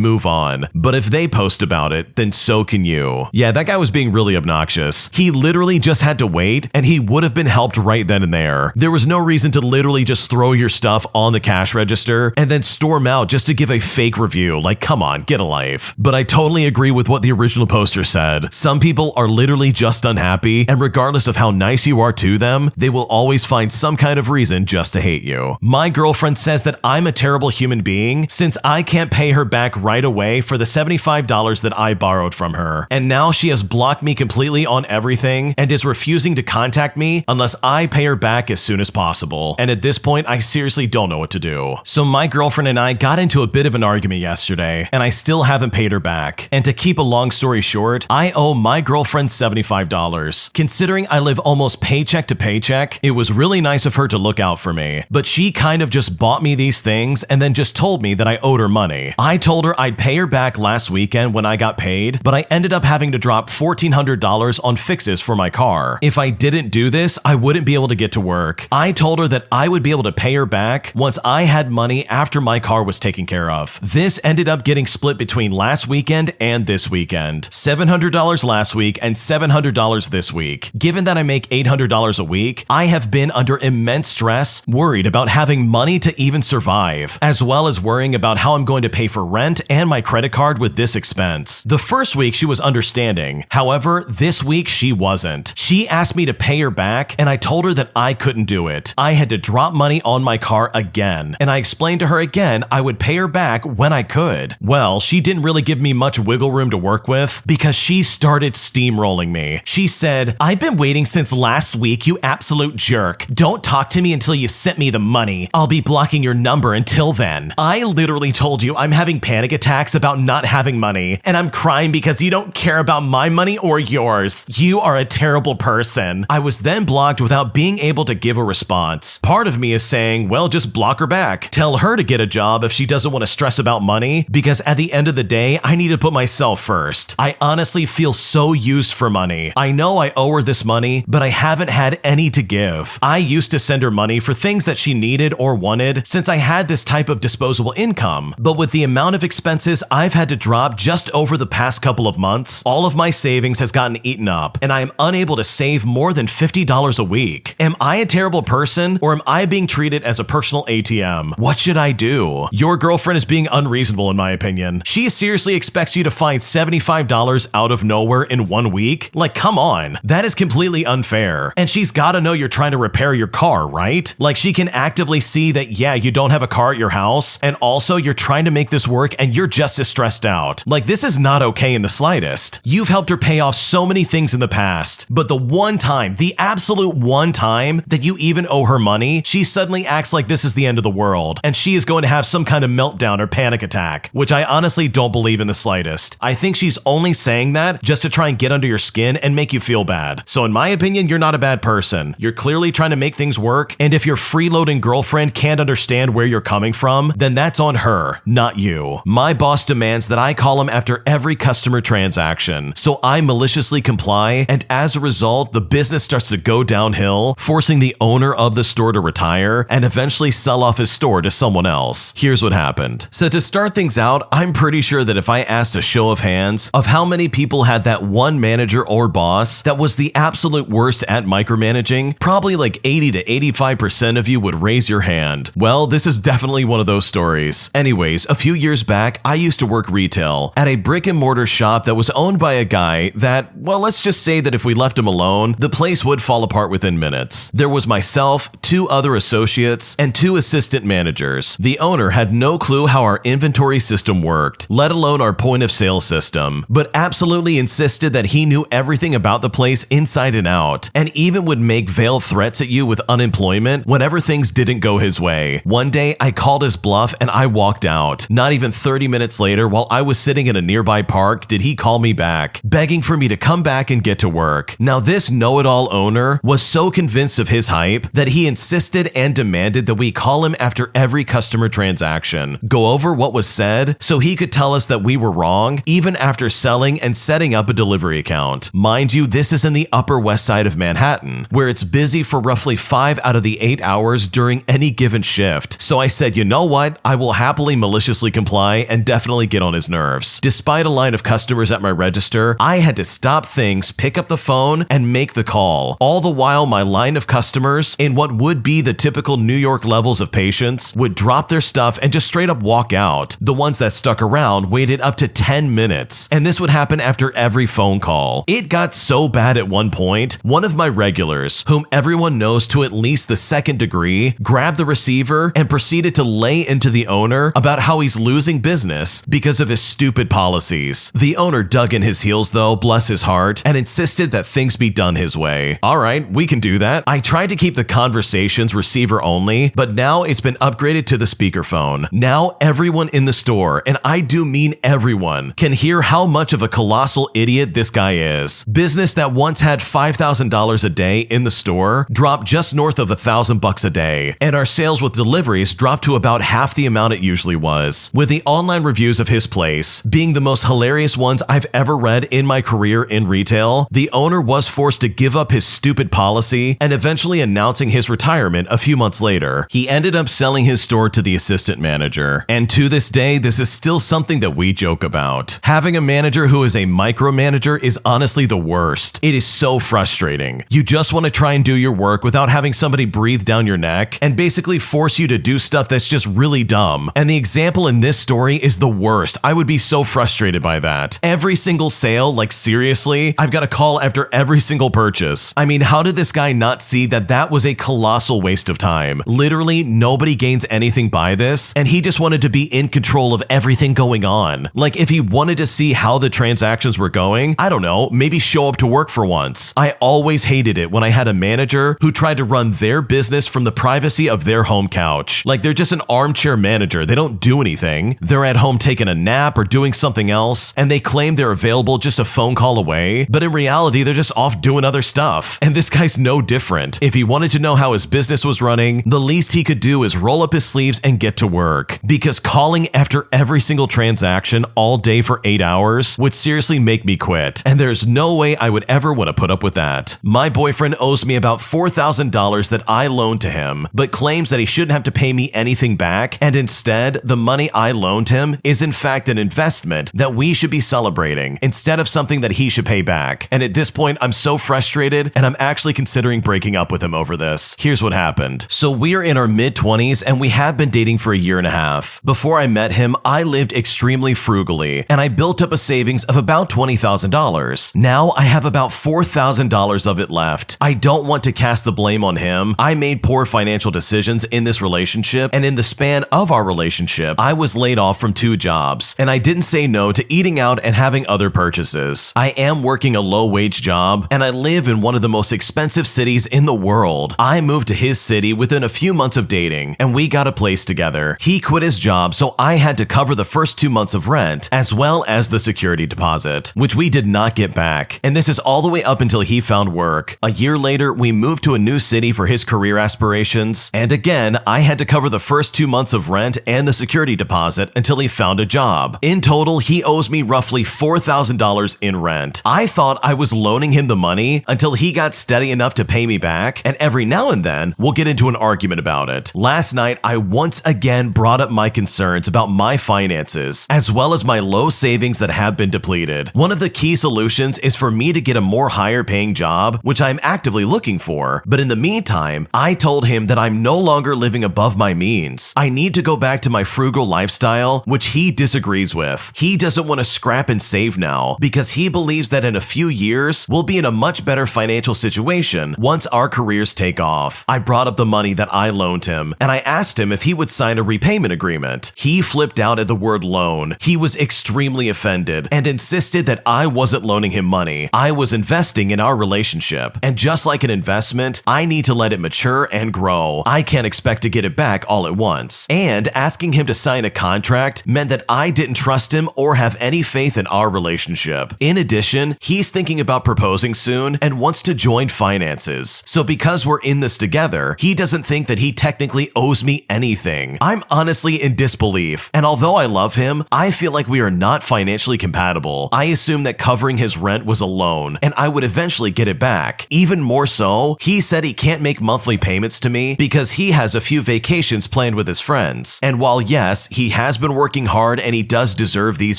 move on. But if they post about it, then so can you. Yeah, that guy was being really obnoxious. He literally just had to wait, and he would have been helped right then and there. There was no reason to literally just throw your stuff on the cash register and then storm out just to give a fake review. Like, come on, get a life. But I totally agree with what the original poster said. Some people are literally just unhappy, and regardless of how nice you are to them, they will always find some kind of reason just to hate you. My girlfriend says that I'm a terrible human being since I can't pay her back right away for the $75 that I borrowed from her. And now she has blocked me completely on everything and is refusing to contact me unless I pay her back as soon as possible. And at this point, I seriously don't know what to do. So my girlfriend and I got into a bit of an argument yesterday, and I still haven't paid her back. And to keep a long story short, I owe my girlfriend $75. Considering I live almost paycheck to paycheck, it was really nice of her to look out for me. But she kind of just bought me these things and then just told me that I owed her money. I told her I'd pay her back last weekend when I got paid, but I ended up having to drop $1,400 on fixes for my car. If I didn't do this, I wouldn't be able to get to work. I told her that I would be able to pay her back once I had money after my car was taken care of. This ended up getting split between last weekend and this weekend. $700 last week and $700 this week. Given that I make $800 a week, I have been under immense stress, worried about having money to even survive, as well as worrying about how I'm going to pay for rent and my credit card with this expense. The first week she was understanding. However, this week she wasn't. She asked me to pay her back, and I told her that I couldn't do it. I had to drop money on my car again, and I explained to her again I would pay her back when I could. Well, she didn't really give me much wiggle room to work with because she started steamrolling me. She said, "I've been waiting since last week, you absolute jerk. Don't talk to me until you sent me the money. I'll be blocking your number until then." I literally told you I'm having panic attacks about not having money, and I'm crying because you don't care about my money or yours. You are a terrible person. I was then blocked without being able to give a response. Part of me is saying, well, just block her back. Tell her to get a job if she doesn't want to stress about money, because at the end of the day, I need to put myself first. I honestly feel so used for money. I know I owe her this money, but I haven't had any to give. I used to send her money for things that she needed or wanted since I had this type of disposable income. But with the amount of expenses I've had to drop just over the past couple of months, all of my savings has gotten eaten up, and I am unable to save more than $50 a week. Am I a terrible person, or am I being treated as a personal ATM? What should I do? Your girlfriend is being unreasonable in my opinion. She seriously expects you to find $75 out of nowhere in 1 week? Like, come on. That is completely unfair. And she's gotta know you're trying to repair your car, right? Like, she can actively see that, yeah, you don't have a car at your house, and also you're trying to make this work and you're just as stressed out. Like, this is not okay in the slightest. You've helped her pay off so many things in the past, but the one time, the absolute one time that you even owe her money, she suddenly acts like this is the end of the world, and she is going to have some kind of meltdown or panic attack, which I honestly don't believe in the slightest. I think she's only saying that just to try and get under your skin and make you feel bad. So in my opinion, you're not a bad person. You're clearly trying to make things work, and if your freeloading girlfriend can't understand where you're coming from, then that's on her, not you. My boss demands that I call him after every customer transaction, so I maliciously comply, and as a result, the business starts to go downhill, forcing the owner of the store to retire and eventually sell off his store to someone else. Here's what happened. So to start things out, I'm pretty sure that if I asked a show of hands of how many people had that one manager or boss that was the absolute worst at micromanaging, probably like 80 to 85% of you would raise your hand. Well, this is definitely one of those stories. Anyways, a few years back, I used to work retail at a brick and mortar shop that was owned by a guy that, well, let's just say that if we left him alone, the place would fall apart within minutes. There was myself, 2 other associates, and 2 assistant managers. The owner had no clue how our inventory system worked, let alone our point of sale system, but absolutely insisted that he knew everything about the place inside and out, and even would make veiled threats at you with unemployment whenever things didn't go his way. One day, I called his bluff and I walked out. Not even 30 minutes later, while I was sitting in a nearby park, did he call me back, begging for me to come back and get to work. Now, this know-it-all owner was so convinced of his hype that he insisted and demanded that we call him after every customer transaction, go over what was said so he could tell us that we were wrong, even after selling and setting up a delivery account. Mind you, this is in the Upper West Side of Manhattan, where it's busy for roughly 5 out of the 8 hours during any given shift. So I said, you know what? I will happily maliciously comply and definitely get on his nerves. Despite a line of customers at my register, I had to stop things, pick up the phone, and make the call. All the while, my line of customers, in what would be the typical New York levels of patience, would drop their stuff and just straight up walk out. The ones that stuck around waited up to 10 minutes, and this would happen after every phone call. It got so bad at one point, one of my regulars, whom everyone knows to at least the second degree, grabbed the receiver and proceeded to lay into the owner about how he's losing business because of his stupid policies. The owner dug in his heels though, bless his heart, and insisted that things be done his way. Alright, we can do that. I tried to keep the conversations receiver only, but now it's been upgraded to the speakerphone. Now everyone in the store, and I do mean everyone, can hear how much of a colossal idiot this guy is. Business that once had $5,000 a day in the store dropped just north of $1,000 a day, and our sales with deliveries dropped to about half the amount it usually was. With the online reviews of his place being the most hilarious ones I've ever read in my career in retail, the owner was forced to give up his stupid policy and eventually announcing his retirement a few months later. He ended up selling his store to the assistant manager, and to this day, this is still something that we joke about. Having a manager who is a micromanager is honestly the worst. It is so frustrating. You just want to try and do your work without having somebody breathe down your neck and basically force you to do stuff that's just really dumb. And the example in this story is the worst. I would be so frustrated by that. Every single sale, like seriously, I've got a call after every single purchase. I mean, how did this guy not see that that was a colossal waste of time? Literally, nobody gains anything by this, and he just wanted to be in control of everything going on. Like, if he wanted to see how the transactions were going, I don't know, maybe show up to work for once. I always hated it when I had a manager who tried to run their business from the privacy of their home couch. Like, they're just an armchair manager. They don't do anything. They're at home taking a nap or doing something else, and they claim they're available just a phone call away, but in reality, they're just off doing other stuff. And this guy's no different. If he wanted to know how his business was running, the least he could do is roll up his sleeves and get to work. Because calling after every single transaction all day for 8 hours would seriously make me quit. And there's no way I would ever want to put up with that. My boyfriend owes me about $4,000 that I loaned to him, but claims that he shouldn't have to pay me anything back, and instead, the money I loaned him is in fact an investment that we should be celebrating instead of something that he should pay back. And at this point, I'm so frustrated, and I'm actually considering breaking up with him over this. Here's what happened. So we're in our mid-20s, and we have been dating for a year and a half. Before I met him, I lived extremely frugally, and I built up a savings of about $20,000. Now I have about $4,000 of it left. I don't want to cast the blame on him. I made poor financial decisions in this relationship, and in the span of our relationship, I was laid off from 2 jobs, and I didn't say no to eating out and having other purchases. I am working a low-wage job, and I live in one of the most expensive cities in the world. I moved to his city within a few months of dating, and we got a place together. He quit his job, so I had to cover the first 2 months of rent, as well as the security deposit, which we did not get back. And this is all the way up until he found work. A year later, we moved to a new city for his career aspirations, and again, I had to cover the first 2 months of rent and the security deposit until he found a job. In total, he owes me roughly $4,000 in rent. I thought I was loaning him the money until he got steady enough to pay me back, and every now and then, we'll get into an argument about it. Last night, I once again brought up my concerns about my finances, as well as my low savings that have been depleted. One of the key solutions is for me to get a more higher paying job, which I'm actively looking for. But in the meantime, I told him that I'm no longer living above my means. I need to go back to my frugal lifestyle, which he disagrees with. He doesn't want to scrap and save now because he believes that in a few years, we'll be in a much better financial situation once our careers take off. I brought up the money that I loaned him, and I asked him if he would sign a repayment agreement. He flipped out at the word loan. He was extremely offended and insisted that I wasn't loaning him money. I was investing in our relationship. And just like an investment, I need to let it mature and grow. I can't expect to get it back all at once. And asking him to sign a contract meant that I didn't trust him or have any faith in our relationship. In addition, he's thinking about proposing soon and wants to join finances. So because we're in this together, he doesn't think that he technically owes me anything. I'm honestly in disbelief, and although I love him, I feel like we are not financially compatible. I assume that covering his rent was a loan, and I would eventually get it back. Even more so, he he said he can't make monthly payments to me because he has a few vacations planned with his friends. And while yes, he has been working hard and he does deserve these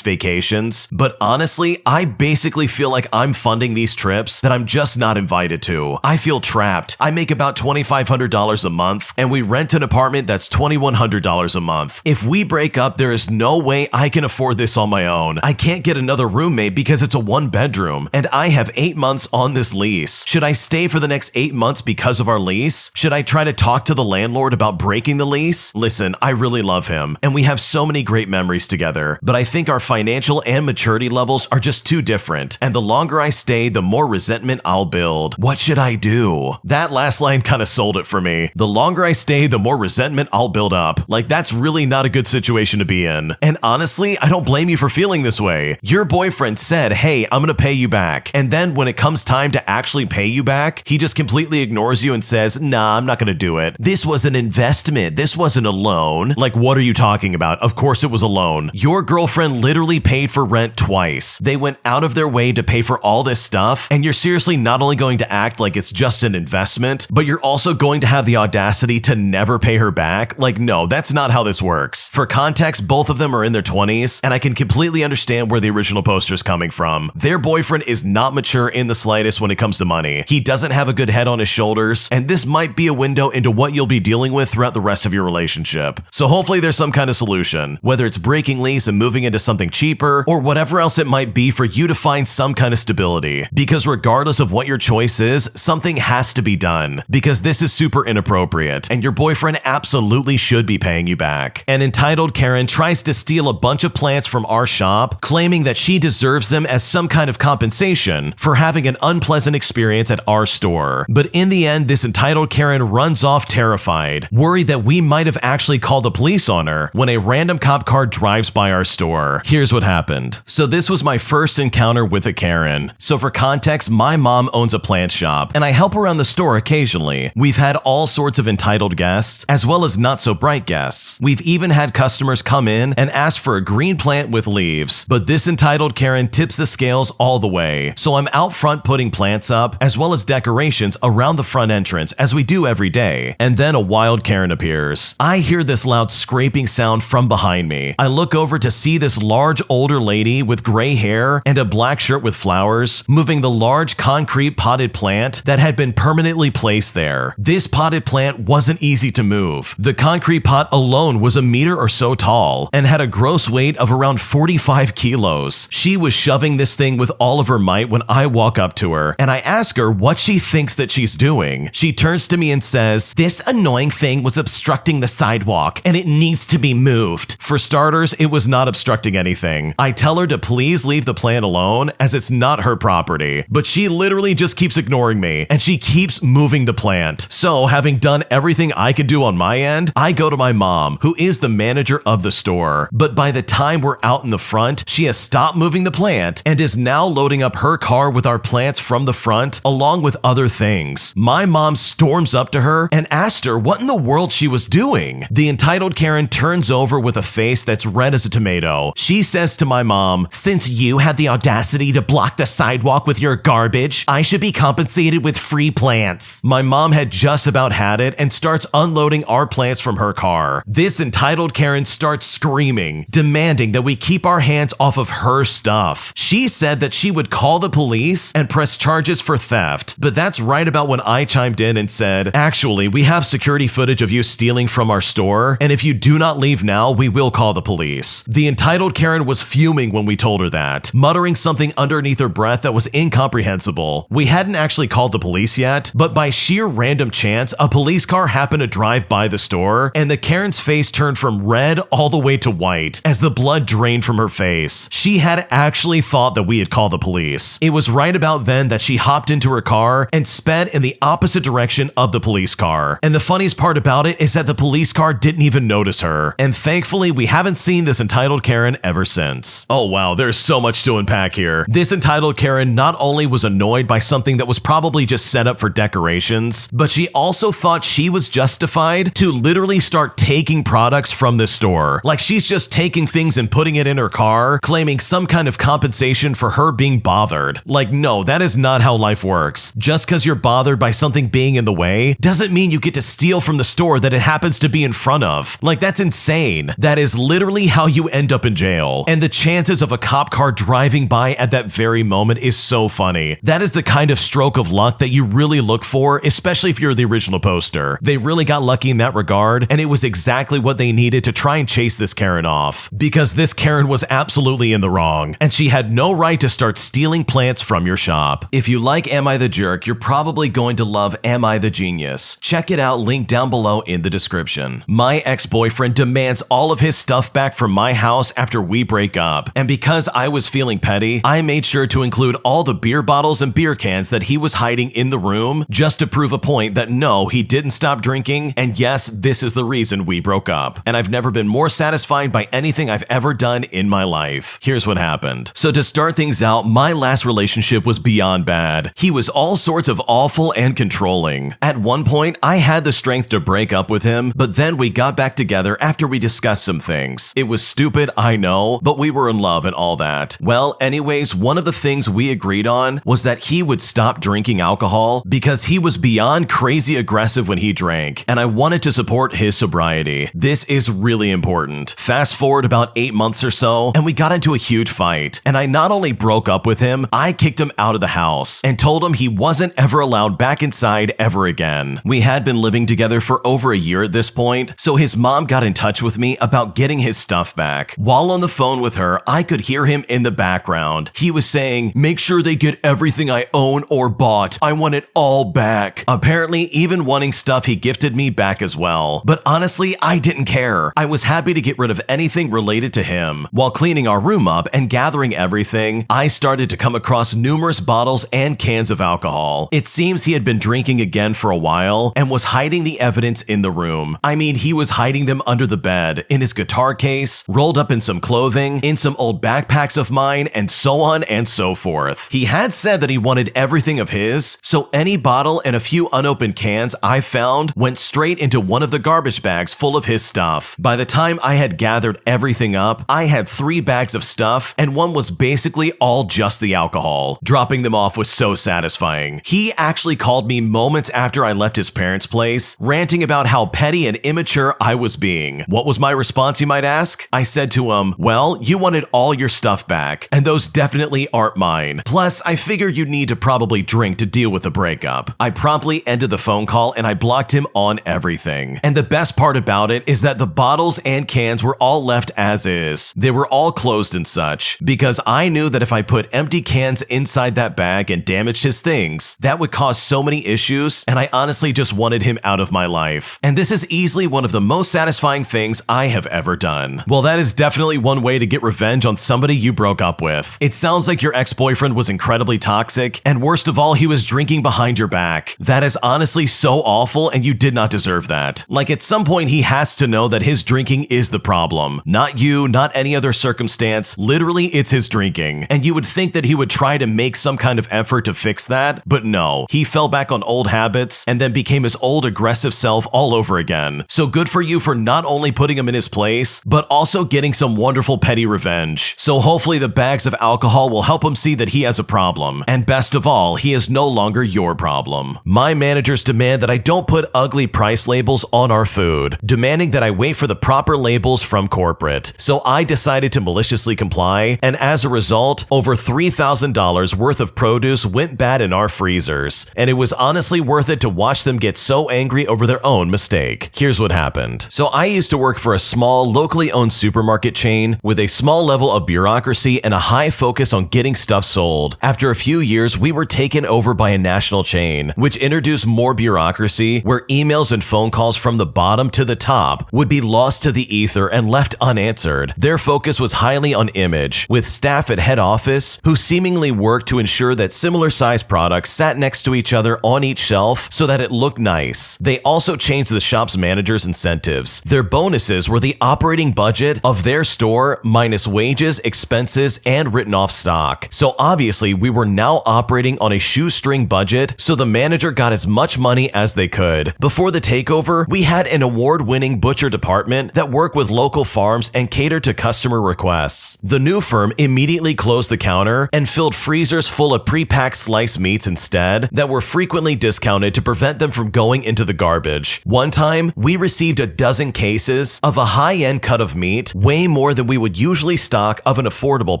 vacations, but honestly, I basically feel like I'm funding these trips that I'm just not invited to. I feel trapped. I make about $2,500 a month and we rent an apartment that's $2,100 a month. If we break up, there is no way I can afford this on my own. I can't get another roommate because it's a 1-bedroom and I have 8 months on this lease. Should I stay for the next 8 months because of our lease? Should I try to talk to the landlord about breaking the lease? Listen, I really love him and we have so many great memories together, but I think our financial and maturity levels are just too different, and the longer I stay, the more resentment I'll build. What should I do? That last line kind of sold it for me. The longer I stay, the more resentment I'll build up. Like, that's really not a good situation to be in. And honestly, I don't blame you for feeling this way. Your boyfriend said, hey, I'm gonna pay you back. And then when it comes time to actually pay you back, he just completely ignores you and says, nah, I'm not gonna do it. This was an investment. This wasn't a loan. Like, what are you talking about? Of course it was a loan. Your girlfriend literally paid for rent twice. They went out of their way to pay for all this stuff, and you're seriously not only going to act like it's just an investment, but you're also going to have the audacity to never pay her back? Like, no, that's not how this works. For context, both of them are in their 20s, and I can completely understand where the original poster is coming from. Their boyfriend is not mature in the slightest when it comes to money. He doesn't have a good head on his shoulders, and this might be a window into what you'll be dealing with throughout the rest of your relationship. So hopefully there's some kind of solution, whether it's breaking lease and moving into something cheaper, or whatever else it might be for you to find some kind of stability. Because regardless of what your choice is, something has to be done, because this is super inappropriate, and your boyfriend absolutely should be paying you back. An entitled Karen tries to steal a bunch of plants from our shop, claiming that she deserves them as some kind of compensation for having an unpleasant experience at our store. But in the end, this entitled Karen runs off terrified, worried that we might have actually called the police on her when a random cop car drives by our store. Here's what happened. So this was my first encounter with a Karen. So for context, my mom owns a plant shop, and I help around the store occasionally. We've had all sorts of entitled guests, as well as not so bright guests. We've even had customers come in and ask for a green plant with leaves, but this entitled Karen tips the scales all the way. So I'm out front putting plants up, as well as decorations around the front entrance, as we do every day. And then a wild Karen appears. I hear this loud scraping sound from behind me. I look over to see this large older lady with gray hair and a black shirt with flowers moving the large concrete potted plant that had been permanently placed there. This potted plant wasn't easy to move. The concrete pot alone was a meter or so tall and had a gross weight of around 45 kilos. She was shoving this thing with all of her might when I walk up to her, and I ask her what she thinks that she's doing. She turns to me and says, "This annoying thing was obstructing the sidewalk and it needs to be moved." For starters, it was not obstructing anything. I tell her to please leave the plant alone as it's not her property, but she literally just keeps ignoring me and she keeps moving the plant. So having done everything I could do on my end, I go to my mom, who is the manager of the store. But by the time we're out in the front, she has stopped moving the plant and is now loading up her car with our plants from the front, along with other things. My mom storms up to her and asked her what in the world she was doing. The entitled Karen turns over with a face that's red as a tomato. She says to my mom, "Since you had the audacity to block the sidewalk with your garbage, I should be compensated with free plants." My mom had just about had it and starts unloading our plants from her car. This entitled Karen starts screaming, demanding that we keep our hands off of her stuff. She said that she would call the police and press charges for theft, but that's right about when I chimed in and said, "Actually, we have security footage of you stealing from our store, and if you do not leave now, we will call the police." The entitled Karen was fuming when we told her that, muttering something underneath her breath that was incomprehensible. We hadn't actually called the police yet, but by sheer random chance, a police car happened to drive by the store, and the Karen's face turned from red all the way to white as the blood drained from her face. She had actually thought that we had called the police. It was right about then that she hopped into her car and sped in the opposite direction of the police car. And the funniest part about it is that the police car didn't even notice her. And thankfully, we haven't seen this entitled Karen ever since. Oh wow, there's so much to unpack here. This entitled Karen not only was annoyed by something that was probably just set up for decorations, but she also thought she was justified to literally start taking products from this store. Like she's just taking things and putting it in her car, claiming some kind of compensation for her being bothered. Like, no, that is not how life works. Just because you're bothered bothered by something being in the way doesn't mean you get to steal from the store that it happens to be in front of. Like, that's insane. That is literally how you end up in jail. And the chances of a cop car driving by at that very moment is so funny. That is the kind of stroke of luck that you really look for, especially if you're the original poster. They really got lucky in that regard, and it was exactly what they needed to try and chase this Karen off. Because this Karen was absolutely in the wrong, and she had no right to start stealing plants from your shop. If you like Am I the Jerk, you're probably going to love Am I the Genius. Check it out, link down below in the description. My ex-boyfriend demands all of his stuff back from my house after we break up, and because I was feeling petty, I made sure to include all the beer bottles and beer cans that he was hiding in the room just to prove a point that no, he didn't stop drinking, and yes, this is the reason we broke up. And I've never been more satisfied by anything I've ever done in my life. Here's what happened. So to start things out, my last relationship was beyond bad. He was all sorts of awful and controlling. At one point, I had the strength to break up with him, but then we got back together after we discussed some things. It was stupid, I know, but we were in love and all that. Well, anyways, one of the things we agreed on was that he would stop drinking alcohol because he was beyond crazy aggressive when he drank, and I wanted to support his sobriety. This is really important. Fast forward about 8 months or so, and we got into a huge fight, and I not only broke up with him, I kicked him out of the house and told him he wasn't ever allowed back inside ever again. We had been living together for over a year at this point, so his mom got in touch with me about getting his stuff back. While on the phone with her, I could hear him in the background. He was saying, "Make sure they get everything I own or bought. I want it all back." Apparently, even wanting stuff he gifted me back as well. But honestly, I didn't care. I was happy to get rid of anything related to him. While cleaning our room up and gathering everything, I started to come across numerous bottles and cans of alcohol. It seems he had been drinking again for a while and was hiding the evidence in the room. I mean, he was hiding them under the bed, in his guitar case, rolled up in some clothing, in some old backpacks of mine, and so on and so forth. He had said that he wanted everything of his, so any bottle and a few unopened cans I found went straight into one of the garbage bags full of his stuff. By the time I had gathered everything up, I had 3 bags of stuff, and one was basically all just the alcohol. Dropping them off was so satisfying. He actually called me moments after I left his parents' place, ranting about how petty and immature I was being. What was my response, you might ask? I said to him, "Well, you wanted all your stuff back, and those definitely aren't mine. Plus, I figured you'd need to probably drink to deal with the breakup." I promptly ended the phone call and I blocked him on everything. And the best part about it is that the bottles and cans were all left as is. They were all closed and such, because I knew that if I put empty cans inside that bag and damaged his things, that would cause so many issues, and I honestly just wanted him out of my life. And this is easily one of the most satisfying things I have ever done. Well, that is definitely one way to get revenge on somebody you broke up with. It sounds like your ex-boyfriend was incredibly toxic, and worst of all, he was drinking behind your back. That is honestly so awful, and you did not deserve that. Like, at some point, he has to know that his drinking is the problem. Not you, not any other circumstance. Literally, it's his drinking. And you would think that he would try to make some kind of effort to fix that, but no. He fell back on old habits and then became his old aggressive self all over again. So good for you for not only putting him in his place, but also getting some wonderful petty revenge. So hopefully the bags of alcohol will help him see that he has a problem. And best of all, he is no longer your problem. My managers demand that I don't put ugly price labels on our food, demanding that I wait for the proper labels from corporate. So I decided to maliciously comply, and as a result, over $3,000 worth of produce went bad in our freezers, and it was honestly worth it to watch them get so angry over their own mistake. Here's what happened. So I used to work for a small, locally owned supermarket chain with a small level of bureaucracy and a high focus on getting stuff sold. After a few years, we were taken over by a national chain, which introduced more bureaucracy, where emails and phone calls from the bottom to the top would be lost to the ether and left unanswered. Their focus was highly on image, with staff at head office who seemingly worked to ensure that similar sized products sat next to each other on each shelf so that it looked nice. They also changed the shop's managers' incentives. Their bonuses were the operating budget of their store minus wages, expenses, and written off stock. So obviously we were now operating on a shoestring budget, so the manager got as much money as they could. Before the takeover, we had an award-winning butcher department that worked with local farms and catered to customer requests. The new firm immediately closed the counter and filled freezers full of pre-packed sliced meats instead that were frequently discounted to prevent them from going into the garbage. One time, we received a dozen cases of a high-end cut of meat, way more than we would usually stock of an affordable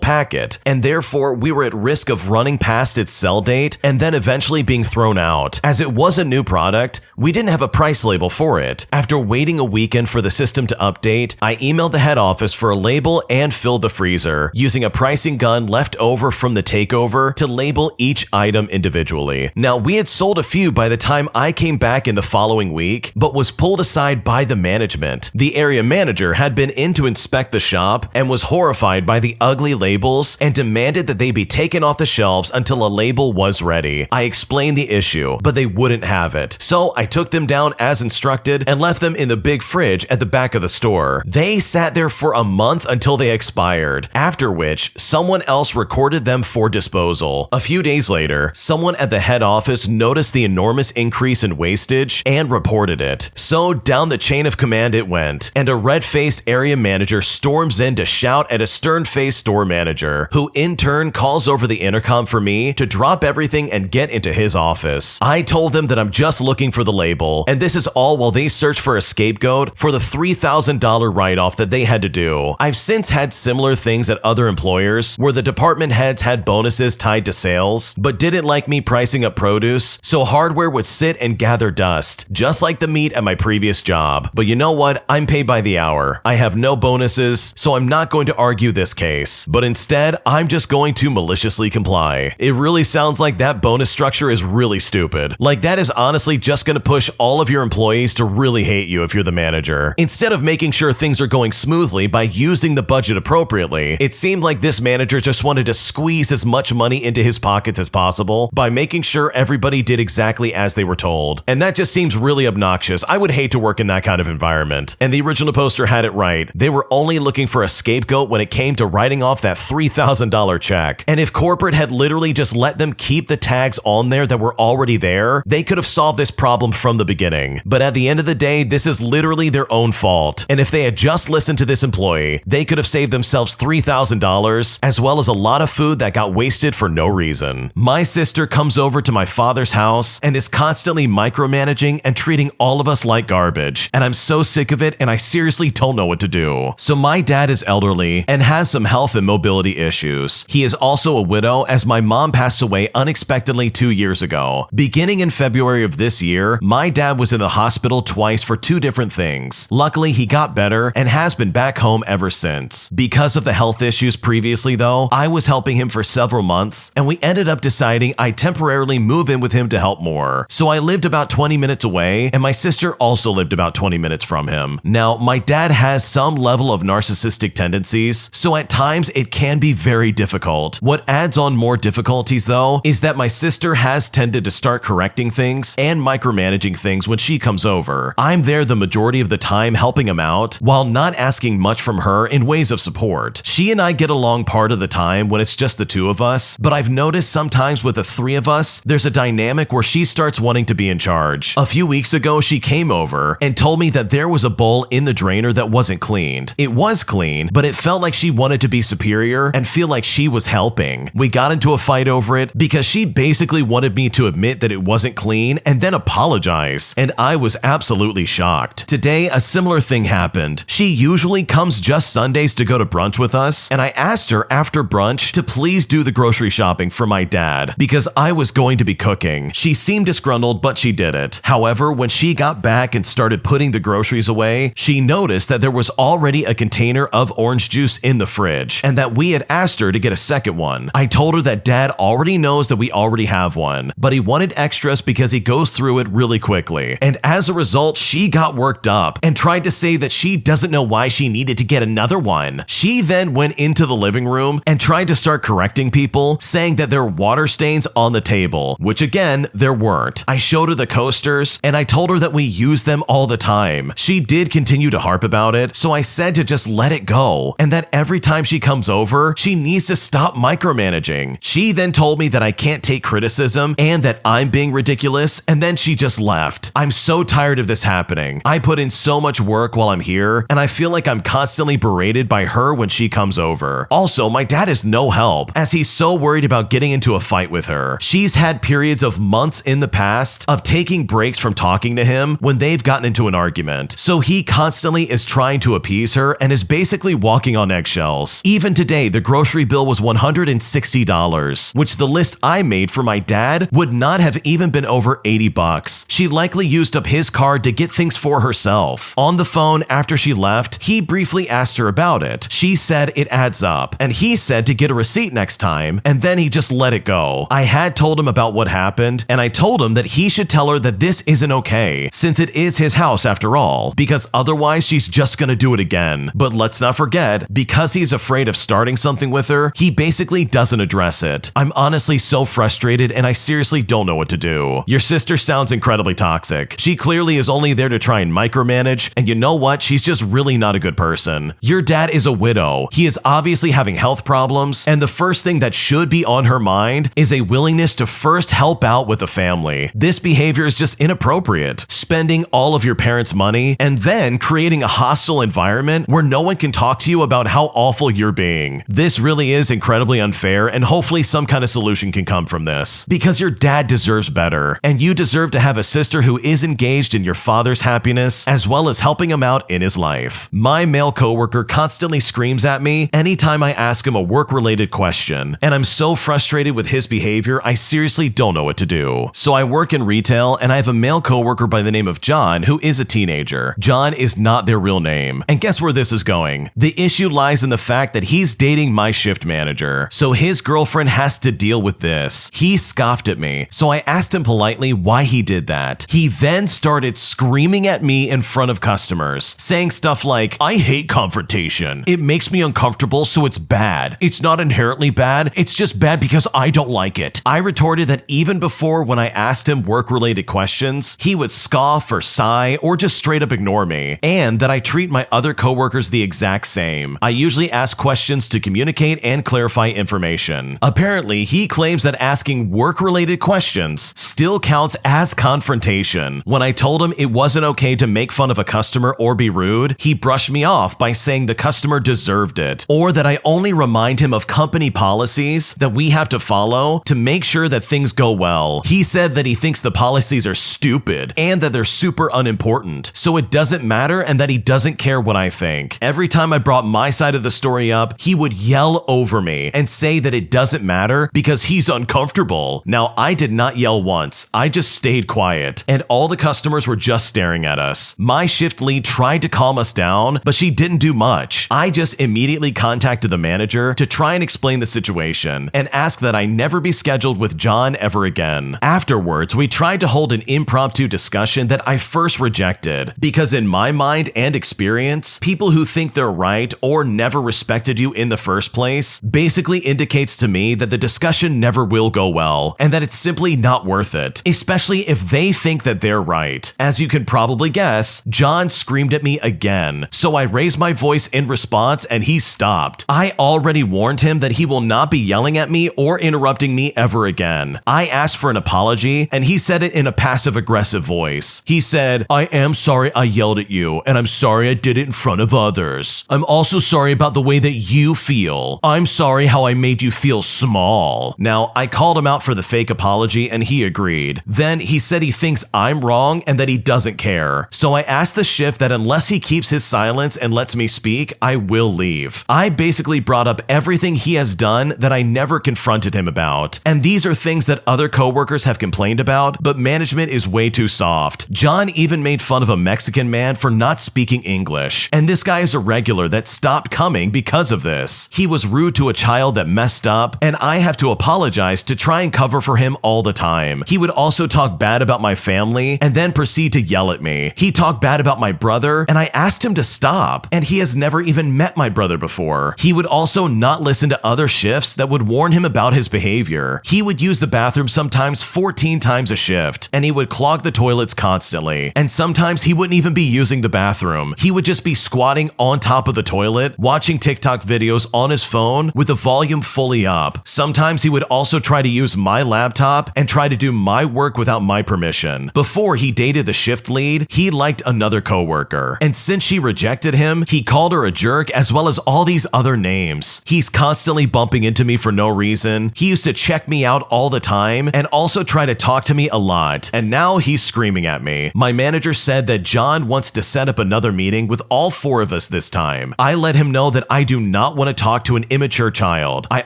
packet, and therefore we were at risk of running past its sell date and then eventually being thrown out. As it was a new product, we didn't have a price label for it. After waiting a weekend for the system to update, I emailed the head office for a label and filled the freezer, using a pricing gun left over from the takeover to label each item individually. Now, we had sold a few by the time I came back in the following week, but was pulled aside by the management. The area manager had been in to inspect the shop and was horrified by the ugly labels and demanded that they be taken off the shelves until a label was ready. I explained the issue, but they wouldn't have it. So I took them down as instructed and left them in the big fridge at the back of the store. They sat there for a month until they expired, after which someone else recorded them for disposal. A few days later, someone at the head office noticed the enormous increase in wastage and reported it. So down the chain of command it went, and a red-faced area manager storms in to shout at a stern-faced store manager, who in turn calls over the intercom for me to drop everything and get into his office. I told them that I'm just looking for the label, and this is all while they search for a scapegoat for the $3,000 write-off that they had to do. I've since had similar things at other employers where the department heads had bonuses tied to sales, but didn't like me pricing up produce, so hardware would sit and gather dust, just like the meat at my previous job. But you know what? I'm paid by the hour. I have no bonuses, so I'm not going to argue this case, but instead, I'm just going to maliciously comply. It really sounds like that bonus structure is really stupid. Like, that is honestly just going to push all of your employees to really hate you if you're the manager. Instead of making sure things are going smoothly by using the budget appropriately, it seemed like this manager just wanted to squeeze as much money into his pockets as possible by making sure everybody did exactly as they were told. And that just seems really obnoxious. I would hate to work in that kind of environment. And the original poster had it right. They were only looking for a scapegoat when it came to writing off that $3,000 check. And if corporate had literally just let them keep the tags on there that were already there, they could have solved this problem from the beginning. But at the end of the day, this is literally their own fault. And if they had just listened to this employee, they could have saved themselves $3,000, as well as a lot of food that got wasted for no reason. My sister comes over to my father's house and is constantly micromanaging and treating all of us like garbage. And I'm so sick of it, and I seriously don't know what to do. So my dad is elderly and has some health and mobility issues. He is also a widow, as my mom passed away unexpectedly 2 years ago. Beginning in February of this year, my dad was in the hospital twice for 2 different things. Luckily, he got better and has been back home ever since. Because of the health issues previously though, I was helping him for several months, and we ended up deciding I'd temporarily move in with him to help more. So I lived about 20 minutes away, and my sister also lived about 20 minutes from him. Now, my dad has some level of narcissistic tendencies, so at times it can be very difficult. What adds on more difficulties though is that my sister has tended to start correcting things and micromanaging things when she comes over. I'm there the majority of the time helping him out, while not asking much from her in ways of support. She and I get along part of the time when it's just the 2 of us, but I've noticed sometimes with the 3 of us, there's a dynamic where she starts wanting to be in charge. A few weeks ago, she came over and told me that there was a bowl in the drainer that wasn't cleaned. It was clean, but it felt like she wanted to be superior and feel like she was helping. We got into a fight over it because she basically wanted me to admit that it wasn't clean and then apologize, and I was absolutely shocked. Today, a similar thing happened. She usually comes just Sundays to go to brunch with us, and I asked her after brunch to please do the grocery shopping for my dad because I was going to be cooking. She seemed disgruntled, but she did it. However, when she got back and started putting the groceries away, she noticed that there was already a container of orange juice in the fridge and that we had asked her to get a second one. I told her that dad already knows that we already have one, but he wanted extras because he goes through it really quickly. And as a result, she got worked up and tried to say that she doesn't know why she needed to get another one. She then went into the living room and tried to start correcting people, saying that there were water stains on the table, which again, there weren't. I showed her the coasters and I told her that we use them all the time. She did continue to harp about it, so I said to just let it go and that every time she comes over, she needs to stop micromanaging. She then told me that I can't take criticism and that I'm being ridiculous, and then she just left. I'm so tired of this happening. I put in so much work while I'm here, and I feel like I'm constantly berated by her when she comes over. Also, my dad is no help, as he's so worried about getting into a fight with her. She's had periods periods of months in the past of taking breaks from talking to him when they've gotten into an argument. So he constantly is trying to appease her and is basically walking on eggshells. Even today, the grocery bill was $160, which the list I made for my dad would not have even been over $80. She likely used up his card to get things for herself. On the phone after she left, he briefly asked her about it. She said it adds up, and he said to get a receipt next time, and then he just let it go. I had told him about what happened, and I told him that he should tell her that this isn't okay, since it is his house after all, because otherwise she's just gonna do it again. But let's not forget, because he's afraid of starting something with her, he basically doesn't address it. I'm honestly so frustrated, and I seriously don't know what to do. Your sister sounds incredibly toxic. She clearly is only there to try and micromanage, and you know what? She's just really not a good person. Your dad is a widow. He is obviously having health problems, and the first thing that should be on her mind is a willingness to first help out with the family. This behavior is just inappropriate. Spending all of your parents' money and then creating a hostile environment where no one can talk to you about how awful you're being. This really is incredibly unfair, and hopefully some kind of solution can come from this, because your dad deserves better, and you deserve to have a sister who is engaged in your father's happiness as well as helping him out in his life. My male coworker constantly screams at me anytime I ask him a work-related question, and I'm so frustrated with his behavior, I seriously don't know what to do. So I work in retail, and I have a male coworker by the name of John who is a teenager. John is not their real name, and guess where this is going? The issue lies in the fact that he's dating my shift manager, so his girlfriend has to deal with this. He scoffed at me, so I asked him politely why he did that. He then started screaming at me in front of customers, saying stuff like, "I hate confrontation. It makes me uncomfortable, so it's bad. It's not inherently bad, it's just bad because I don't like it." I retorted that even before, when I asked him work-related questions, he would scoff or sigh or just straight up ignore me, and that I treat my other coworkers the exact same. I usually ask questions to communicate and clarify information. Apparently, he claims that asking work-related questions still counts as confrontation. When I told him it wasn't okay to make fun of a customer or be rude, he brushed me off by saying the customer deserved it, or that I only remind him of company policies that we have to follow to make sure that things go well. He said that he thinks the policies are stupid and that they're super unimportant, so it doesn't matter, and that he doesn't care what I think. Every time I brought my side of the story up, he would yell over me and say that it doesn't matter because he's uncomfortable. Now, I did not yell once. I just stayed quiet, and all the customers were just staring at us. My shift lead tried to calm us down, but she didn't do much. I just immediately contacted the manager to try and explain the situation and ask that I never be scheduled with John ever again. Afterwards, we tried to hold an impromptu discussion that I first rejected, because in my mind and experience, people who think they're right or never respected you in the first place basically indicates to me that the discussion never will go well, and that it's simply not worth it, especially if they think that they're right. As you can probably guess, John screamed at me again, so I raised my voice in response and he stopped. I already warned him that he will not be yelling at me or interrupting me ever again. I asked for an apology, and he said it in a passive-aggressive voice. He said, "I am sorry I yelled at you, and I'm sorry I did it in front of others. I'm also sorry about the way that you feel. I'm sorry how I made you feel small." Now, I called him out for the fake apology, and he agreed. Then he said he thinks I'm wrong and that he doesn't care. So I asked the shift that unless he keeps his silence and lets me speak, I will leave. I basically brought up everything he has done that I never confronted him about. And these are things that other coworkers have complained about, but management is way too soft. John even made fun of a Mexican man for not speaking English, and this guy is a regular that stopped coming because of this. He was rude to a child that messed up, and I have to apologize to try and cover for him all the time. He would also talk bad about my family and then proceed to yell at me. He talked bad about my brother, and I asked him to stop, and he has never even met my brother before. He would also not listen to other shifts that would warn him about his behavior. He would use the bathroom sometimes 14 times a shift, and he would clog the toilets constantly. And sometimes he wouldn't even be using the bathroom. He would just be squatting on top of the toilet, watching TikTok videos on his phone with the volume fully up. Sometimes he would also try to use my laptop and try to do my work without my permission. Before he dated the shift lead, he liked another coworker, and since she rejected him, he called her a jerk as well as all these other names. He's constantly bumping into me for no reason. He used to check me out all the time time and also try to talk to me a lot, and now he's screaming at me. My manager said that John wants to set up another meeting with all 4 of us this time. I let him know that I do not want to talk to an immature child. I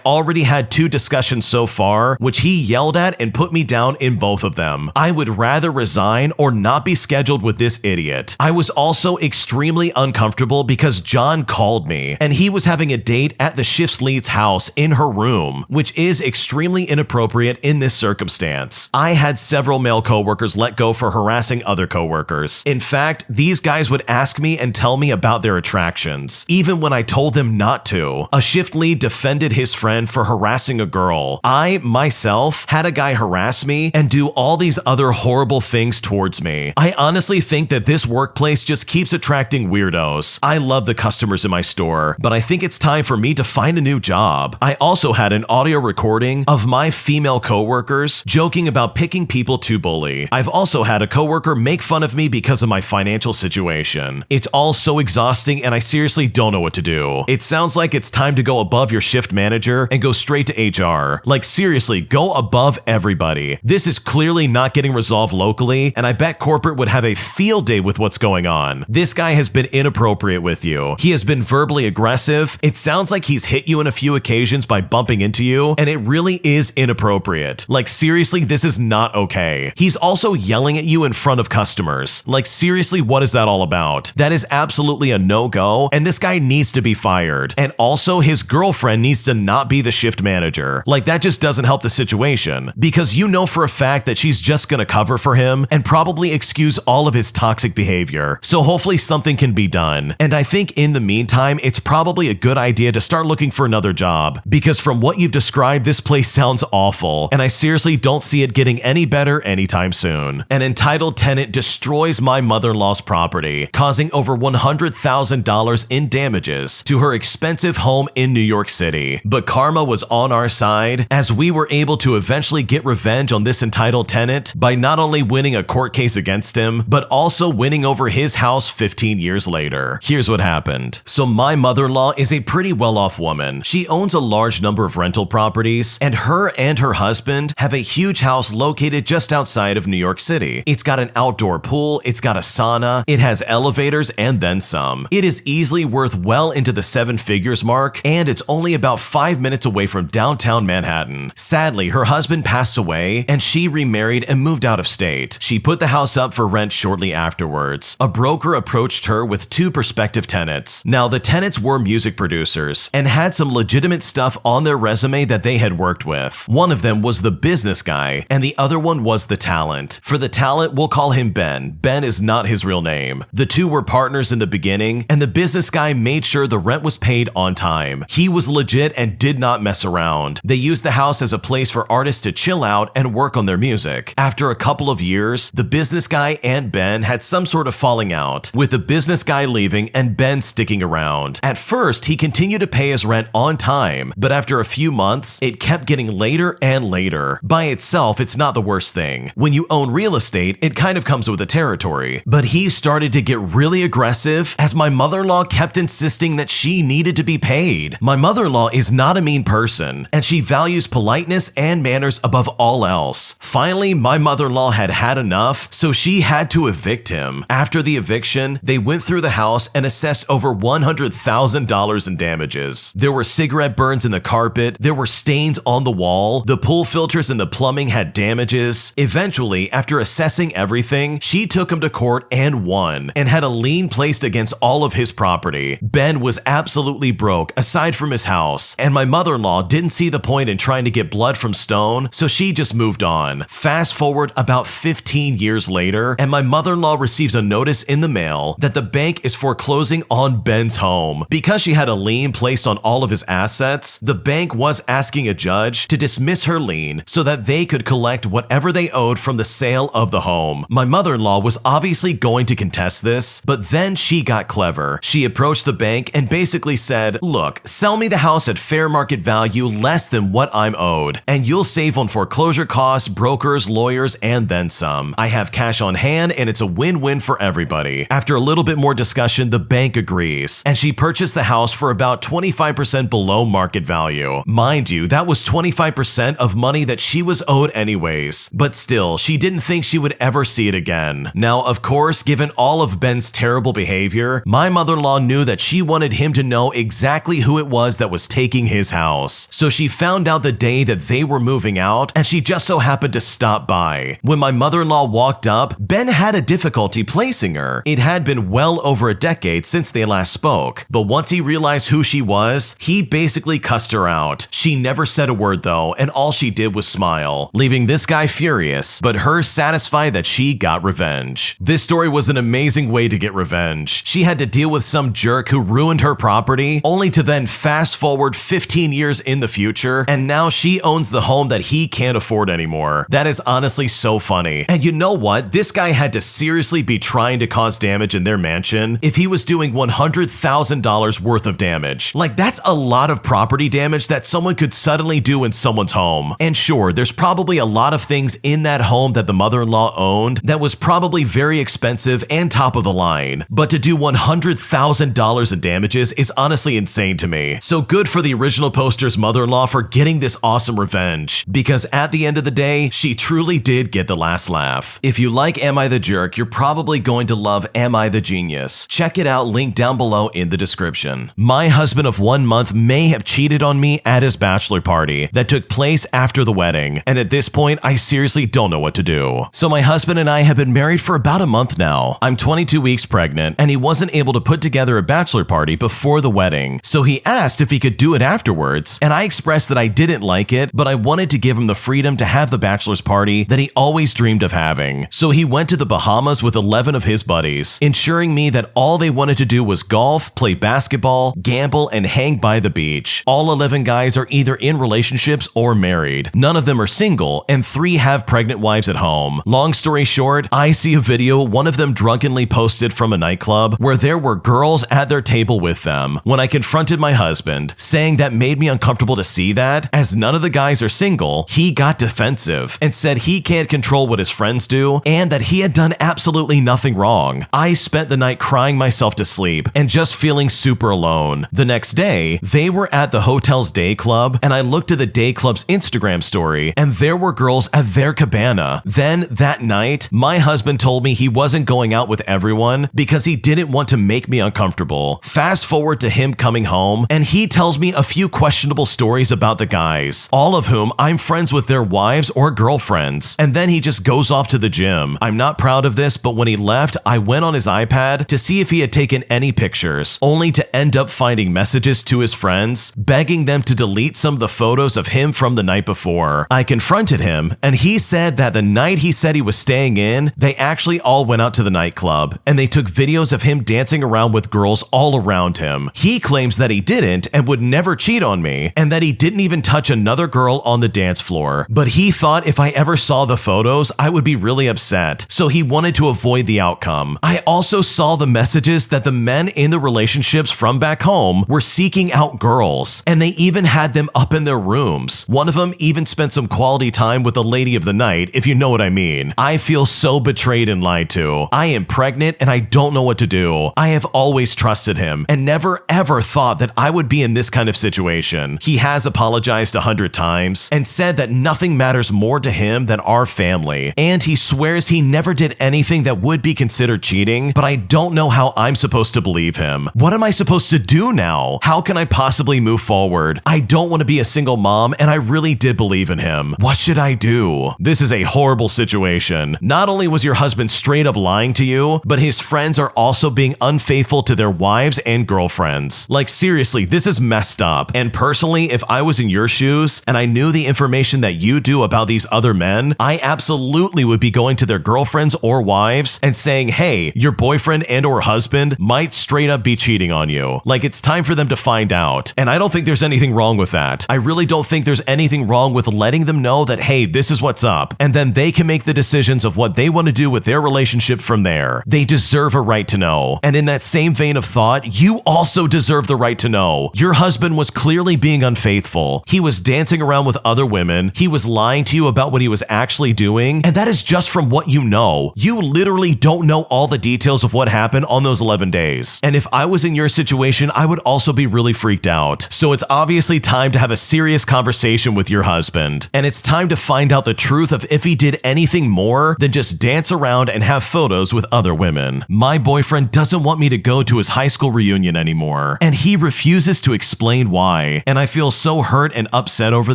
already had 2 discussions so far, which he yelled at and put me down in both of them. I would rather resign or not be scheduled with this idiot. I was also extremely uncomfortable because John called me, and he was having a date at the shift's lead's house in her room, which is extremely inappropriate in this circumstance. I had several male coworkers let go for harassing other coworkers. In fact, these guys would ask me and tell me about their attractions, even when I told them not to. A shift lead defended his friend for harassing a girl. I, myself, had a guy harass me and do all these other horrible things towards me. I honestly think that this workplace just keeps attracting weirdos. I love the customers in my store, but I think it's time for me to find a new job. I also had an audio recording of my female coworkers joking about picking people to bully. I've also had a coworker make fun of me because of my financial situation. It's all so exhausting and I seriously don't know what to do. It sounds like it's time to go above your shift manager and go straight to HR. Like seriously, go above everybody. This is clearly not getting resolved locally, and I bet corporate would have a field day with what's going on. This guy has been inappropriate with you. He has been verbally aggressive. It sounds like he's hit you on a few occasions by bumping into you, and it really is inappropriate. Like seriously, this is not okay. He's also yelling at you in front of customers. Like seriously, what is that all about? That is absolutely a no-go, and this guy needs to be fired. And also, his girlfriend needs to not be the shift manager. Like that just doesn't help the situation, because you know for a fact that she's just gonna cover for him and probably excuse all of his toxic behavior. So hopefully something can be done. And I think in the meantime, it's probably a good idea to start looking for another job, because from what you've described, this place sounds awful, and I seriously don't see it getting any better anytime soon. An entitled tenant destroys my mother-in-law's property, causing over $100,000 in damages to her expensive home in New York City. But karma was on our side, as we were able to eventually get revenge on this entitled tenant by not only winning a court case against him, but also winning over his house 15 years later. Here's what happened. So my mother-in-law is a pretty well-off woman. She owns a large number of rental properties, and her husband have a huge house located just outside of New York City. It's got an outdoor pool, it's got a sauna, it has elevators, and then some. It is easily worth well into the 7 figures mark, and it's only about 5 minutes away from downtown Manhattan. Sadly, her husband passed away, and she remarried and moved out of state. She put the house up for rent shortly afterwards. A broker approached her with 2 prospective tenants. Now, the tenants were music producers and had some legitimate stuff on their resume that they had worked with. One of them was the business guy, and the other one was the talent. For the talent, we'll call him Ben. Ben is not his real name. The 2 were partners in the beginning, and the business guy made sure the rent was paid on time. He was legit and did not mess around. They used the house as a place for artists to chill out and work on their music. After a couple of years, the business guy and Ben had some sort of falling out, with the business guy leaving and Ben sticking around. At first, he continued to pay his rent on time, but after a few months, it kept getting later and later. By itself, it's not the worst thing. When you own real estate, it kind of comes with the territory. But he started to get really aggressive as my mother-in-law kept insisting that she needed to be paid. My mother-in-law is not a mean person, and she values politeness and manners above all else. Finally, my mother-in-law had had enough, so she had to evict him. After the eviction, they went through the house and assessed over $100,000 in damages. There were cigarette burns in the carpet, there were stains on the wall, the pool filters and the plumbing had damages. Eventually, after assessing everything, she took him to court and won, and had a lien placed against all of his property. Ben was absolutely broke, aside from his house, and my mother-in-law didn't see the point in trying to get blood from stone, so she just moved on. Fast forward about 15 years later, and my mother-in-law receives a notice in the mail that the bank is foreclosing on Ben's home. Because she had a lien placed on all of his assets, the bank was asking a judge to dismiss her lien so that they could collect whatever they owed from the sale of the home. My mother-in-law was obviously going to contest this, but then she got clever. She approached the bank and basically said, "Look, sell me the house at fair market value less than what I'm owed, and you'll save on foreclosure costs, brokers, lawyers, and then some. I have cash on hand and it's a win-win for everybody." After a little bit more discussion, the bank agrees, and she purchased the house for about 25% below market value. Mind you, that was 25% of money that that she was owed anyways, but still, she didn't think she would ever see it again. Now, of course, given all of Ben's terrible behavior, my mother-in-law knew that she wanted him to know exactly who it was that was taking his house. So she found out the day that they were moving out, and she just so happened to stop by. When my mother-in-law walked up, Ben had a difficulty placing her. It had been well over a decade since they last spoke, but once he realized who she was, he basically cussed her out. She never said a word though, and all she did was smile, leaving this guy furious, but her satisfied that she got revenge. This story was an amazing way to get revenge. She had to deal with some jerk who ruined her property, only to then fast forward 15 years in the future, and now she owns the home that he can't afford anymore. That is honestly so funny. And you know what? This guy had to seriously be trying to cause damage in their mansion if he was doing $100,000 worth of damage. Like, that's a lot of property damage that someone could suddenly do in someone's home. And sure, there's probably a lot of things in that home that the mother-in-law owned that was probably very expensive and top of the line, but to do $100,000 in damages is honestly insane to me. So good for the original poster's mother-in-law for getting this awesome revenge, because at the end of the day, she truly did get the last laugh. If you like Am I the Jerk, you're probably going to love Am I the Genius. Check it out, link down below in the description. My husband of 1 month may have cheated on me at his bachelor party that took place after the wedding, and at this point, I seriously don't know what to do. So my husband and I have been married for about a month now. I'm 22 weeks pregnant, and he wasn't able to put together a bachelor party before the wedding, so he asked if he could do it afterwards, and I expressed that I didn't like it, but I wanted to give him the freedom to have the bachelor's party that he always dreamed of having. So he went to the Bahamas with 11 of his buddies, ensuring me that all they wanted to do was golf, play basketball, gamble, and hang by the beach. All 11 guys are either in relationships or married. None of them are single, and 3 have pregnant wives at home. Long story short, I see a video one of them drunkenly posted from a nightclub where there were girls at their table with them. When I confronted my husband, saying that made me uncomfortable to see that, as none of the guys are single, he got defensive and said he can't control what his friends do and that he had done absolutely nothing wrong. I spent the night crying myself to sleep and just feeling super alone. The next day, they were at the hotel's day club, and I looked at the day club's Instagram story, and there were girls at their cabana. Then that night, my husband told me he wasn't going out with everyone because he didn't want to make me uncomfortable. Fast forward to him coming home, and he tells me a few questionable stories about the guys, all of whom I'm friends with their wives or girlfriends, and then he just goes off to the gym. I'm not proud of this, but when he left, I went on his iPad to see if he had taken any pictures, only to end up finding messages to his friends, begging them to delete some of the photos of him from the night before. I confronted him, and he said that the night he said he was staying in, they actually all went out to the nightclub, and they took videos of him dancing around with girls all around him. He claims that he didn't and would never cheat on me, and that he didn't even touch another girl on the dance floor, but he thought if I ever saw the photos, I would be really upset, so he wanted to avoid the outcome. I also saw the messages that the men in the relationships from back home were seeking out girls, and they even had them up in their rooms. One of them even spent some quality time with the lady of the night, if you know what I mean. I feel so betrayed and lied to. I am pregnant and I don't know what to do. I have always trusted him and never ever thought that I would be in this kind of situation. He has apologized 100 times and said that nothing matters more to him than our family, and he swears he never did anything that would be considered cheating, but I don't know how I'm supposed to believe him. What am I supposed to do now? How can I possibly move forward? I don't want to be a single mom, and I really did believe in him. What should I do? This is a horrible situation. Not only was your husband straight up lying to you, but his friends are also being unfaithful to their wives and girlfriends. Like, seriously, this is messed up. And personally, if I was in your shoes and I knew the information that you do about these other men, I absolutely would be going to their girlfriends or wives and saying, hey, your boyfriend and or husband might straight up be cheating on you. Like, it's time for them to find out. And I don't think there's anything wrong with that. I really don't think there's anything wrong with letting them know that, hey, this is what's up. And then they can make the decisions of what they want to do with their relationship from there. They deserve a right to know. And in that same vein of thought, you also deserve the right to know. Your husband was clearly being unfaithful. He was dancing around with other women. He was lying to you about what he was actually doing. And that is just from what you know. You literally don't know all the details of what happened on those 11 days. And if I was in your situation, I would also be really freaked out. So it's obviously time to have a serious conversation with your husband. happened, and it's time to find out the truth of if he did anything more than just dance around and have photos with other women. My boyfriend doesn't want me to go to his high school reunion anymore, and he refuses to explain why, and I feel so hurt and upset over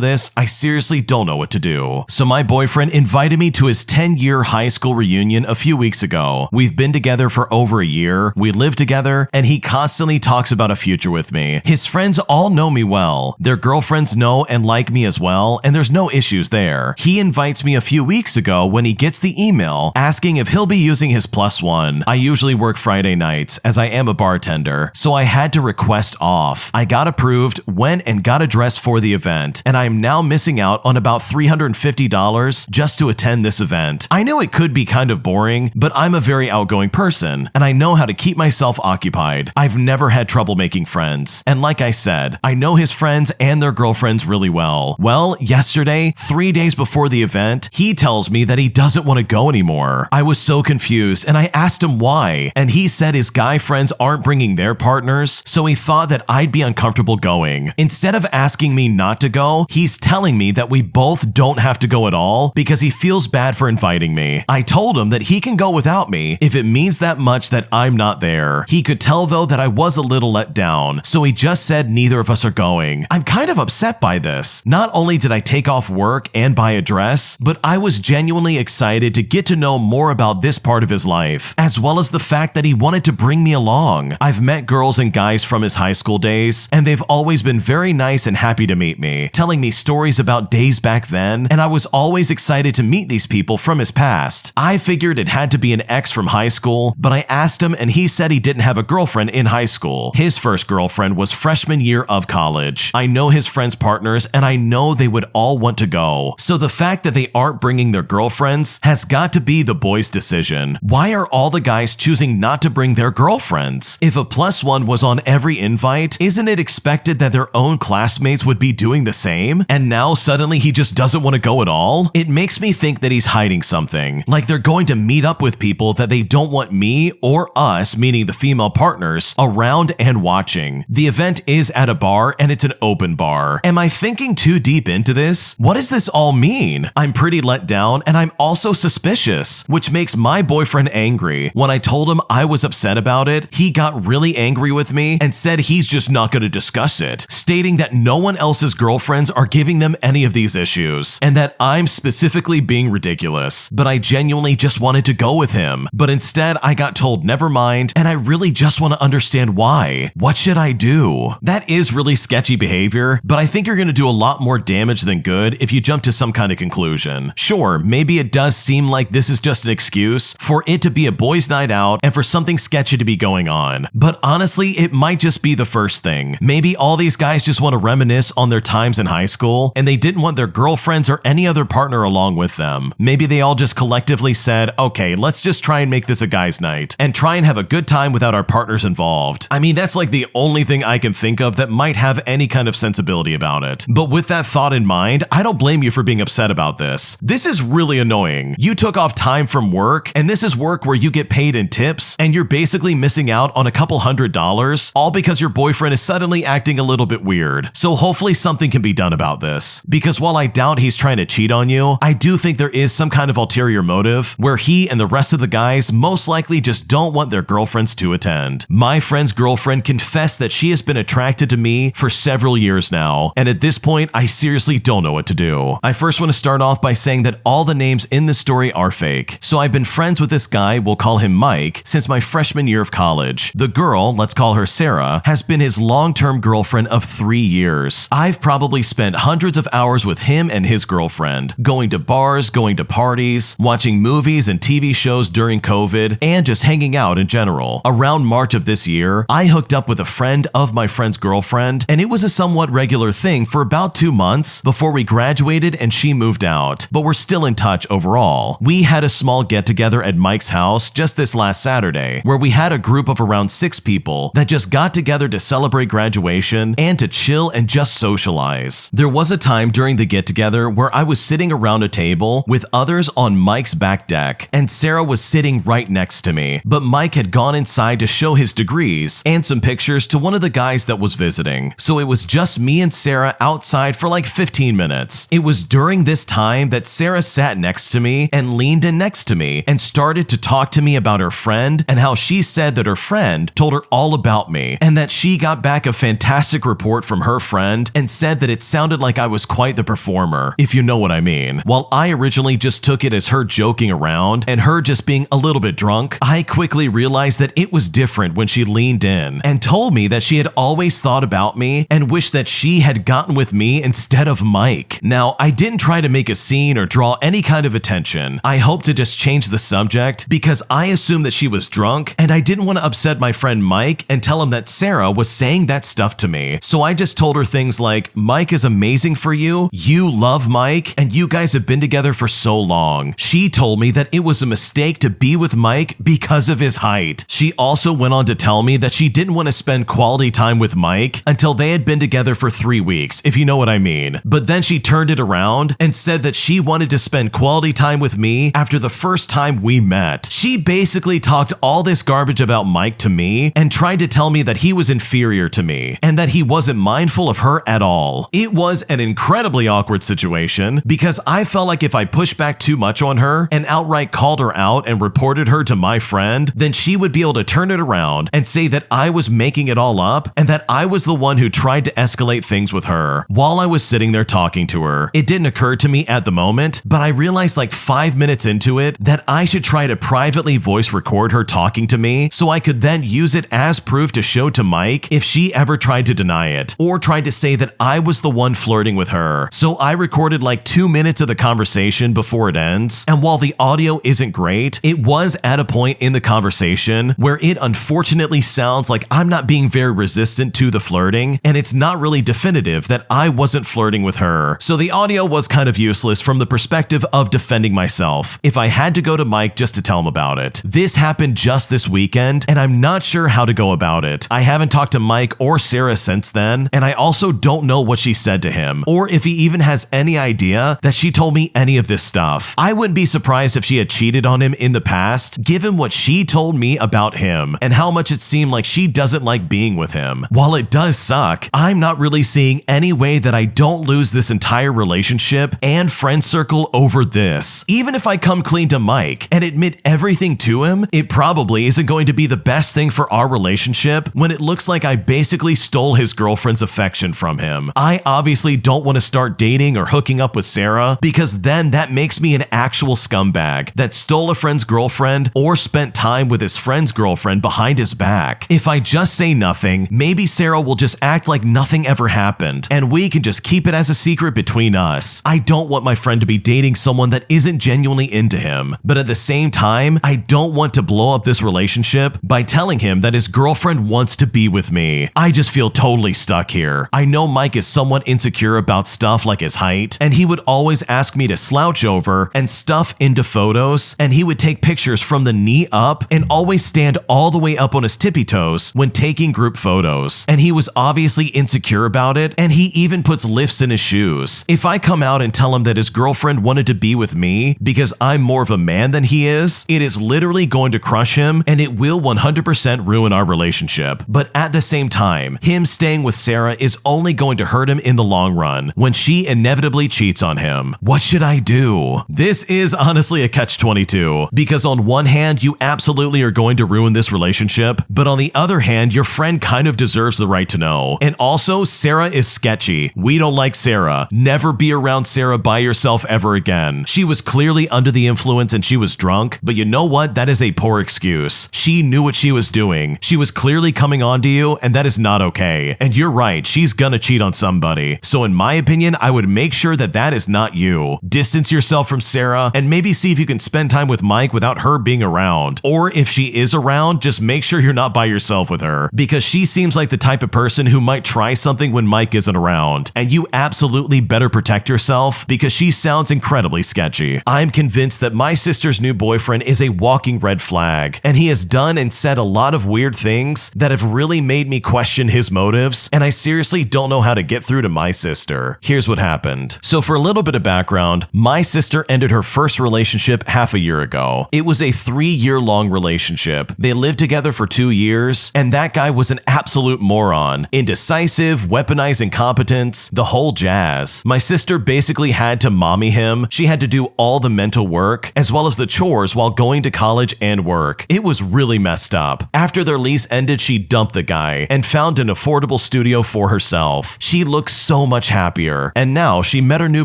this, I seriously don't know what to do. So my boyfriend invited me to his 10-year high school reunion a few weeks ago. We've been together for over a year, we live together, and he constantly talks about a future with me. His friends all know me well. Their girlfriends know and like me as well, and there's no issues there. He invites me a few weeks ago when he gets the email asking if he'll be using his +1. I usually work Friday nights as I am a bartender, so I had to request off. I got approved, went and got a dress for the event, and I am now missing out on about $350 just to attend this event. I know it could be kind of boring, but I'm a very outgoing person, and I know how to keep myself occupied. I've never had trouble making friends, and like I said, I know his friends and their girlfriends really well. Well, yesterday, 3 days before the event, he tells me that he doesn't want to go anymore. I was so confused, and I asked him why, and he said his guy friends aren't bringing their partners, so he thought that I'd be uncomfortable going. Instead of asking me not to go, he's telling me that we both don't have to go at all because he feels bad for inviting me. I told him that he can go without me if it means that much that I'm not there. He could tell though that I was a little let down, so he just said neither of us are going. I'm kind of upset by this. Not only did I take off work and buy a dress, but I was genuinely excited to get to know more about this part of his life, as well as the fact that he wanted to bring me along. I've met girls and guys from his high school days, and they've always been very nice and happy to meet me, telling me stories about days back then, and I was always excited to meet these people from his past. I figured it had to be an ex from high school, but I asked him and he said he didn't have a girlfriend in high school. His first girlfriend was freshman year of college. I know his friends' partners, and I know they would all want to go. So the fact that they aren't bringing their girlfriends has got to be the boys' decision. Why are all the guys choosing not to bring their girlfriends? If a +1 was on every invite, isn't it expected that their own classmates would be doing the same? And now suddenly he just doesn't want to go at all? It makes me think that he's hiding something. Like they're going to meet up with people that they don't want me or us, meaning the female partners, around and watching. The event is at a bar and it's an open bar. Am I thinking too deep into this? What does this all mean? I'm pretty let down and I'm also suspicious, which makes my boyfriend angry. When I told him I was upset about it, he got really angry with me and said he's just not going to discuss it, stating that no one else's girlfriends are giving them any of these issues, and that I'm specifically being ridiculous. But I genuinely just wanted to go with him. But instead, I got told never mind, and I really just want to understand why. What should I do? That is really sketchy behavior, but I think you're going to do a lot more damage than good if you jump to some kind of conclusion. Sure, maybe it does seem like this is just an excuse for it to be a boys' night out and for something sketchy to be going on. But honestly, it might just be the first thing. Maybe all these guys just want to reminisce on their times in high school, and they didn't want their girlfriends or any other partner along with them. Maybe they all just collectively said, okay, let's just try and make this a guy's night and try and have a good time without our partners involved. I mean, that's like the only thing I can think of that might have any kind of sensibility about it. But with that thought in mind, I don't blame you for being upset about this. This is really annoying. You took off time from work, and this is work where you get paid in tips, and you're basically missing out on a couple $100, all because your boyfriend is suddenly acting a little bit weird. So hopefully something can be done about this. Because while I doubt he's trying to cheat on you, I do think there is some kind of ulterior motive where he and the rest of the guys most likely just don't want their girlfriends to attend. My friend's girlfriend confessed that she has been attracted to me for several years now, and at this point, I seriously don't know what to do. I first want to start off by saying that all the names in this story are fake. So I've been friends with this guy, we'll call him Mike, since my freshman year of college. The girl, let's call her Sarah, has been his long-term girlfriend of 3 years. I've probably spent hundreds of hours with him and his girlfriend, going to bars, going to parties, watching movies and TV shows during COVID, and just hanging out in general. Around March of this year, I hooked up with a friend of my friend's girlfriend, and it was a somewhat regular thing for about 2 months before we graduated and she moved out, but we're still in touch overall. We had a small get-together at Mike's house just this last Saturday, where we had a group of around 6 people that just got together to celebrate graduation and to chill and just socialize. There was a time during the get-together where I was sitting around a table with others on Mike's back deck, and Sarah was sitting right next to me, but Mike had gone inside to show his degrees and some pictures to one of the guys that was visiting, so it was just me and Sarah outside for like 15 minutes. It was during this time that Sarah sat next to me and leaned in next to me and started to talk to me about her friend and how she said that her friend told her all about me and that she got back a fantastic report from her friend and said that it sounded like I was quite the performer, if you know what I mean. While I originally just took it as her joking around and her just being a little bit drunk, I quickly realized that it was different when she leaned in and told me that she had always thought about me and wished that she had gotten with me instead of Mike. Now, I didn't try to make a scene or draw any kind of attention. I hoped to just change the subject because I assumed that she was drunk and I didn't want to upset my friend Mike and tell him that Sarah was saying that stuff to me. So I just told her things like, Mike is amazing for you, you love Mike, and you guys have been together for so long. She told me that it was a mistake to be with Mike because of his height. She also went on to tell me that she didn't want to spend quality time with Mike until they had been together for 3 weeks, if you know what I mean. But then she turned it around and said that she wanted to spend quality time with me after the first time we met. She basically talked all this garbage about Mike to me and tried to tell me that he was inferior to me and that he wasn't mindful of her at all. It was an incredibly awkward situation because I felt like if I pushed back too much on her and outright called her out and reported her to my friend, then she would be able to turn it around and say that I was making it all up and that I was the one who tried to escalate things with her. While I was sitting there talking to her, it didn't occur to me at the moment, but I realized like 5 minutes into it that I should try to privately voice record her talking to me so I could then use it as proof to show to Mike if she ever tried to deny it or tried to say that I was the one flirting with her. So I recorded like 2 minutes of the conversation before it ends, and while the audio isn't great, it was at a point in the conversation where it unfortunately sounds like I'm not being very resistant to the flirting, and it's not really definitive that I wasn't flirting with her. So the audio was kind of useless from the perspective of defending myself if I had to go to Mike just to tell him about it. This happened just this weekend, and I'm not sure how to go about it. I haven't talked to Mike or Sarah since then, and I also don't know what she said to him, or if he even has any idea that she told me any of this stuff. I wouldn't be surprised if she had cheated on him in the past, given what she told me about him and how much it seemed like she doesn't like being with him. While it does suck, I'm not really seeing any way that I don't lose this entire relationship and friend circle over this. Even if I come clean to Mike and admit everything to him, it probably isn't going to be the best thing for our relationship when it looks like I basically stole his girlfriend's affection from him. I obviously don't want to start dating or hooking up with Sarah because then that makes me an actual scumbag that stole a friend's girlfriend or spent time with his friend's girlfriend behind his back. If I just say nothing, maybe Sarah will just act like nothing ever happened and we can just keep it as a secret between us. I don't want my friend to be dating someone that isn't genuinely into him, but at the same time, I don't want to blow up this relationship by telling him that his girlfriend wants to be with me. I just feel totally stuck here. I know Mike is somewhat insecure about stuff like his height, and he would always ask me to slouch over and stuff into photos, and he would take pictures from the knee up and always stand all the way up on his tippy toes when taking group photos. And he was obviously insecure about it, and he even puts lifts in his shoes. If I come out and tell him that his girlfriend wanted to be with me because I'm more of a man than he is, it is literally going to crush him and it will 100% ruin our relationship. But at the same time, him staying with Sarah is only going to hurt him in the long run when she inevitably cheats on him. What should I do? This is honestly a catch-22 because on one hand, you absolutely are going to ruin this relationship, but on the other hand, your friend kind of deserves the right to know. And also, Sarah is sketchy. We don't like Sarah. Never be around Sarah by yourself ever again. She was clearly under the influence and she was drunk, but you know what? That is a poor excuse. She knew what she was doing. She was clearly coming on to you, and that is not okay. And you're right, she's gonna cheat on somebody. So in my opinion, I would make sure that that is not you. Distance yourself from Sarah and maybe see if you can spend time with Mike without her being around. Or if she is around, just make sure you're not by yourself with her, because she seems like the type of person who might try something when Mike isn't around. And you absolutely better protect yourself because she sounds incredibly sketchy. I'm convinced that my sister's new boyfriend is a walking red flag, and he has done and said a lot of weird things that have really made me question his motives, and I seriously don't know how to get through to my sister. Here's what happened. So for a little bit of background, my sister ended her first relationship half a year ago. It was a 3-year-long relationship. They lived together for 2 years, and that guy was an absolute moron. Indecisive, weaponized incompetence, the whole jazz. has. My sister basically had to mommy him. She had to do all the mental work as well as the chores while going to college and work. It was really messed up. After their lease ended, she dumped the guy and found an affordable studio for herself. She looks so much happier, and now she met her new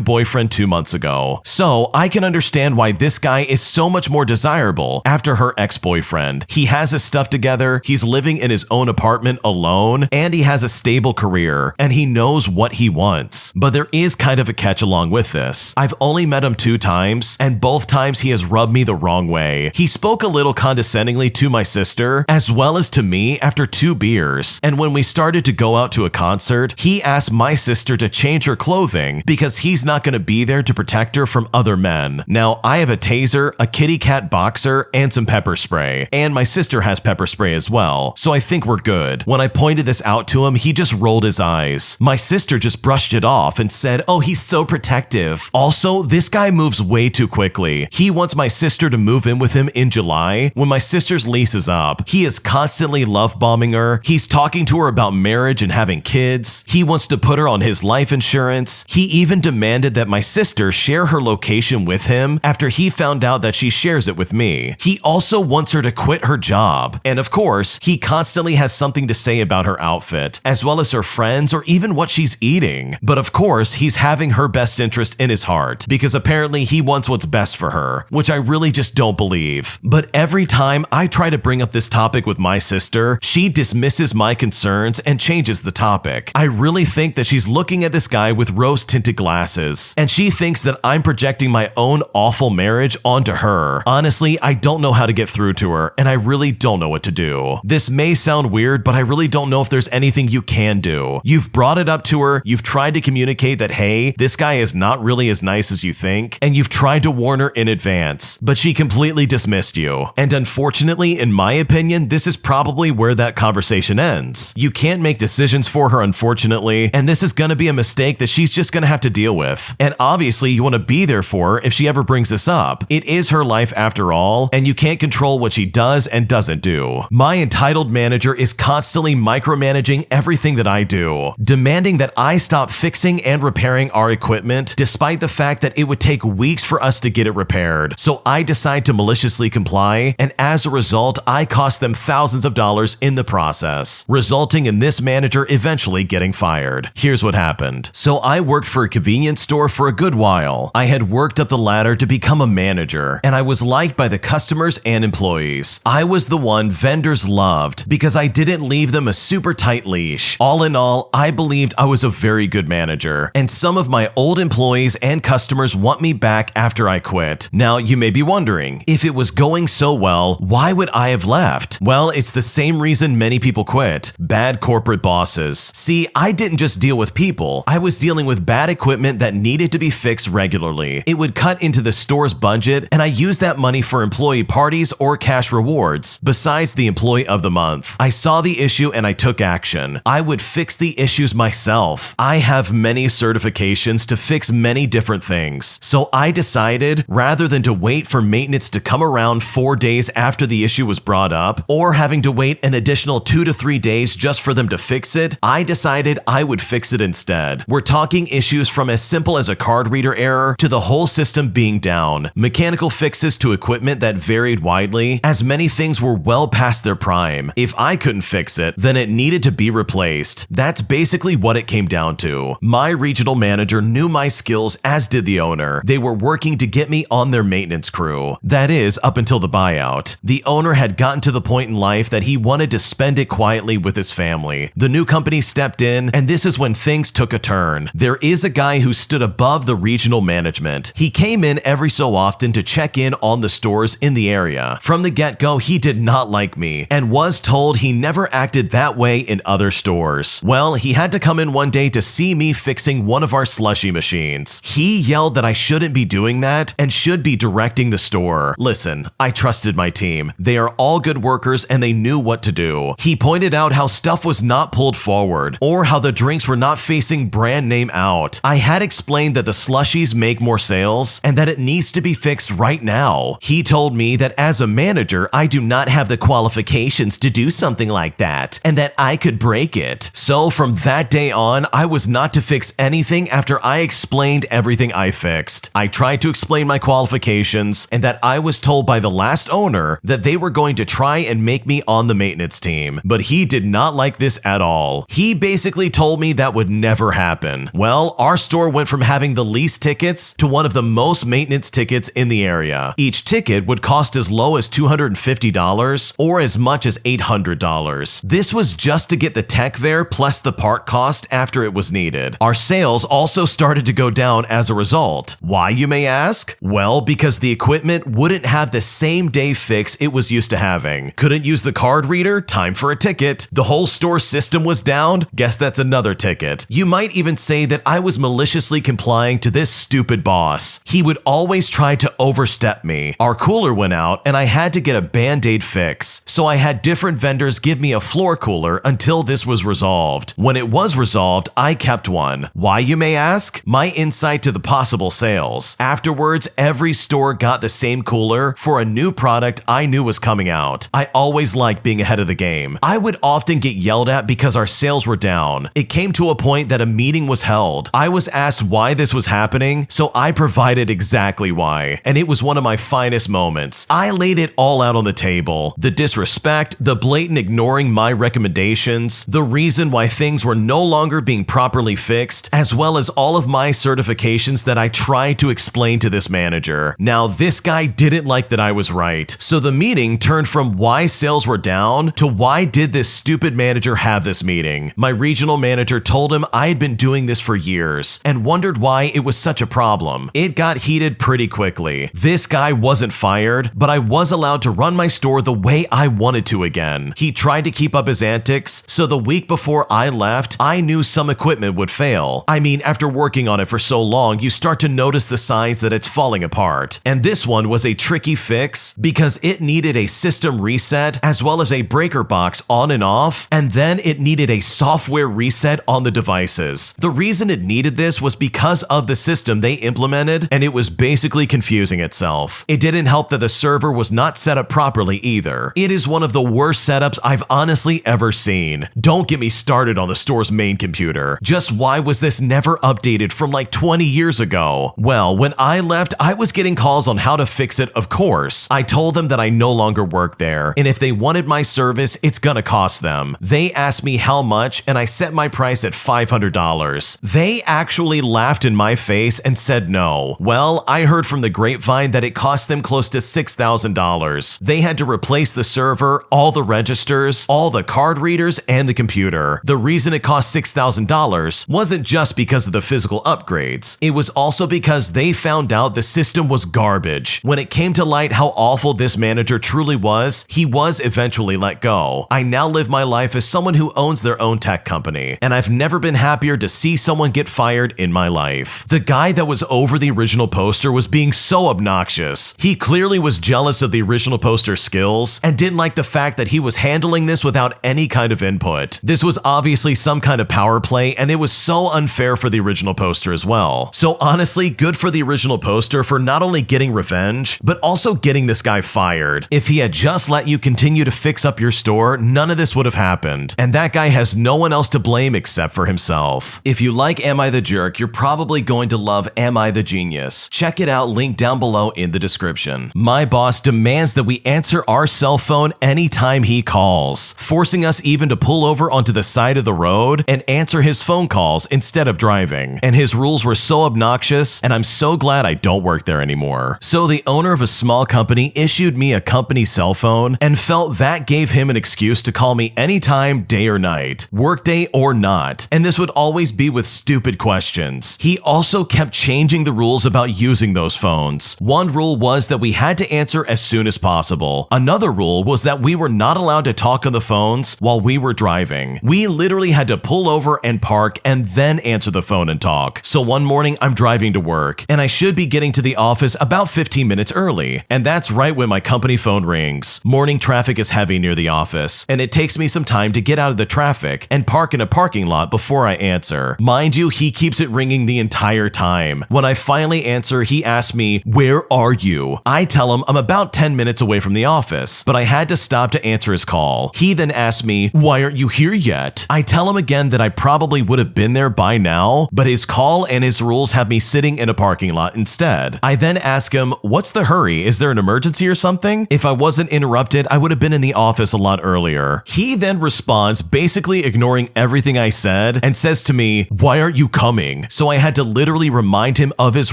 boyfriend 2 months ago. So I can understand why this guy is so much more desirable after her ex-boyfriend. He has his stuff together, he's living in his own apartment alone, and he has a stable career, and he knows what he wants. But there is kind of a catch along with this. I've only met him 2 times, and both times he has rubbed me the wrong way. He spoke a little condescendingly to my sister, as well as to me after 2 beers, and when we started to go out to a concert, he asked my sister to change her clothing because he's not going to be there to protect her from other men. Now, I have a taser, a kitty cat boxer, and some pepper spray, and my sister has pepper spray as well, so I think we're good. When I pointed this out to him, he just rolled his eyes. My sister just brushed it off and said, "Oh, he's so protective." Also, this guy moves way too quickly. He wants my sister to move in with him in July when my sister's lease is up. He is constantly love bombing her. He's talking to her about marriage and having kids. He wants to put her on his life insurance. He even demanded that my sister share her location with him after he found out that she shares it with me. He also wants her to quit her job. And of course, he constantly has something to say about her outfit, as well as her friends or even what she's eating. But of course, he's having her best interest in his heart because apparently he wants what's best for her, which I really just don't believe. But every time I try to bring up this topic with my sister, she dismisses my concerns and changes the topic. I really think that she's looking at this guy with rose-tinted glasses, and she thinks that I'm projecting my own awful marriage onto her. Honestly, I don't know how to get through to her, and I really don't know what to do. This may sound weird, but I really don't know if there's anything you can do. You've brought it up to her, you've tried to communicate that, hey, this guy is not really as nice as you think, and you've tried to warn her in advance, but she completely dismissed you. And unfortunately, in my opinion, this is probably where that conversation ends. You can't make decisions for her, unfortunately, and this is gonna be a mistake that she's just gonna have to deal with. And obviously, you wanna be there for her if she ever brings this up. It is her life after all, and you can't control what she does and doesn't do. My entitled manager is constantly micromanaging everything that I do, demanding that I stop fixing and repairing our equipment, despite the fact that it would take weeks for us to get it repaired. So I decide to maliciously comply, and as a result, I cost them thousands of dollars in the process, resulting in this manager eventually getting fired. Here's what happened. So I worked for a convenience store for a good while. I had worked up the ladder to become a manager, and I was liked by the customers and employees. I was the one vendors loved because I didn't leave them a super tight leash. All in all, I believed I was a very good manager, and some of my old employees and customers want me back after I quit. Now, you may be wondering, if it was going so well, why would I have left? Well, it's the same reason many people quit: bad corporate bosses. See, I didn't just deal with people, I was dealing with bad equipment that needed to be fixed regularly. It would cut into the store's budget, and I used that money for employee parties or cash rewards, besides the employee of the month. I saw the issue and I took action. I would fix the issues myself. I have many certifications to fix many different things. So I decided, rather than to wait for maintenance to come around 4 days after the issue was brought up, or having to wait an additional 2 to 3 days just for them to fix it, I decided I would fix it instead. We're talking issues from as simple as a card reader error to the whole system being down, mechanical fixes to equipment that varied widely, as many things were well past their prime. If I couldn't fix it, then it needed to be replaced. That's basically what it came down to. My regional manager knew my skills, as did the owner. They were working to get me on their maintenance crew. That is, up until the buyout. The owner had gotten to the point in life that he wanted to spend it quietly with his family. The new company stepped in, and this is when things took a turn. There is a guy who stood above the regional management. He came in every so often to check in on the stores in the area. From the get-go, he did not like me, and was told he never acted that way in other stores. Well, he had to come in one day to see me fixing one of our slushy machines. He yelled that I shouldn't be doing that and should be directing the store. Listen, I trusted my team. They are all good workers and they knew what to do. He pointed out how stuff was not pulled forward, or how the drinks were not facing brand name out. I had explained that the slushies make more sales and that it needs to be fixed right now. He told me that as a manager, I do not have the qualifications to do something like that, and that I could break it. So from that day on, I was not to fix fix anything after I explained everything I fixed. I tried to explain my qualifications and that I was told by the last owner that they were going to try and make me on the maintenance team, but he did not like this at all. He basically told me that would never happen. Well, our store went from having the least tickets to one of the most maintenance tickets in the area. Each ticket would cost as low as $250 or as much as $800. This was just to get the tech there plus the part cost after it was needed. Our sales also started to go down as a result. Why, you may ask? Well, because the equipment wouldn't have the same day fix it was used to having. Couldn't use the card reader? Time for a ticket. The whole store system was down? Guess that's another ticket. You might even say that I was maliciously complying to this stupid boss. He would always try to overstep me. Our cooler went out and I had to get a band-aid fix. So I had different vendors give me a floor cooler until this was resolved. When it was resolved, I kept one. Why, you may ask? My insight to the possible sales. Afterwards, every store got the same cooler for a new product I knew was coming out. I always liked being ahead of the game. I would often get yelled at because our sales were down. It came to a point that a meeting was held. I was asked why this was happening, so I provided exactly why. And it was one of my finest moments. I laid it all out on the table. The disrespect, the blatant ignoring my recommendations, the reason why things were no longer being properly fixed, as well as all of my certifications that I tried to explain to this manager. Now, this guy didn't like that I was right. So the meeting turned from why sales were down to why did this stupid manager have this meeting. My regional manager told him I had been doing this for years and wondered why it was such a problem. It got heated pretty quickly. This guy wasn't fired, but I was allowed to run my store the way I wanted to again. He tried to keep up his antics, so the week before I left, I knew some equipment would fail. I mean, after working on it for so long, you start to notice the signs that it's falling apart. And this one was a tricky fix because it needed a system reset as well as a breaker box on and off, and then it needed a software reset on the devices. The reason it needed this was because of the system they implemented, and it was basically confusing itself. It didn't help that the server was not set up properly either. It is one of the worst setups I've honestly ever seen. Don't get me started on the store's main computer. Just why was this never updated from like 20 years ago? Well, when I left, I was getting calls on how to fix it, of course. I told them that I no longer work there, and if they wanted my service, it's gonna cost them. They asked me how much, and I set my price at $500. They actually laughed in my face and said no. Well, I heard from the grapevine that it cost them close to $6,000. They had to replace the server, all the registers, all the card readers, and the computer. The reason it cost $6,000 wasn't just because of the physical upgrades. It was also because they found out the system was garbage. When it came to light how awful this manager truly was, he was eventually let go. I now live my life as someone who owns their own tech company, and I've never been happier to see someone get fired in my life. The guy that was over the original poster was being so obnoxious. He clearly was jealous of the original poster's skills and didn't like the fact that he was handling this without any kind of input. This was obviously some kind of power play, and it was so unfair for the original poster as well. So honestly, good for the original poster for not only getting revenge, but also getting this guy fired. If he had just let you continue to fix up your store, none of this would have happened. And that guy has no one else to blame except for himself. If you like Am I the Jerk, you're probably going to love Am I the Genius. Check it out, link down below in the description. My boss demands that we answer our cell phone anytime he calls, forcing us even to pull over onto the side of the road and answer his phone calls instead of driving. And his rules were so obnoxious, and I'm so glad I don't work there anymore. So the owner of a small company issued me a company cell phone and felt that gave him an excuse to call me anytime, day or night, workday or not. And this would always be with stupid questions. He also kept changing the rules about using those phones. One rule was that we had to answer as soon as possible. Another rule was that we were not allowed to talk on the phones while we were driving. We literally had to pull over and park and then answer the phone and talk. So one morning I'm driving to work and I should be getting to the office about 15 minutes early. And that's right when my company phone rings. Morning traffic is heavy near the office, and it takes me some time to get out of the traffic and park in a parking lot before I answer. Mind you, he keeps it ringing the entire time. When I finally answer, he asks me, "Where are you?" I tell him I'm about 10 minutes away from the office, but I had to stop to answer his call. He then asks me, "Why aren't you here yet?" I tell him again that I probably would have been there by now, but his call and his rules have me sitting in a parking lot instead. I then ask him, what's the hurry? Is there an emergency or something? If I wasn't interrupted, I would have been in the office a lot earlier. He then responds, basically ignoring everything I said, and says to me, why aren't you coming? So I had to literally remind him of his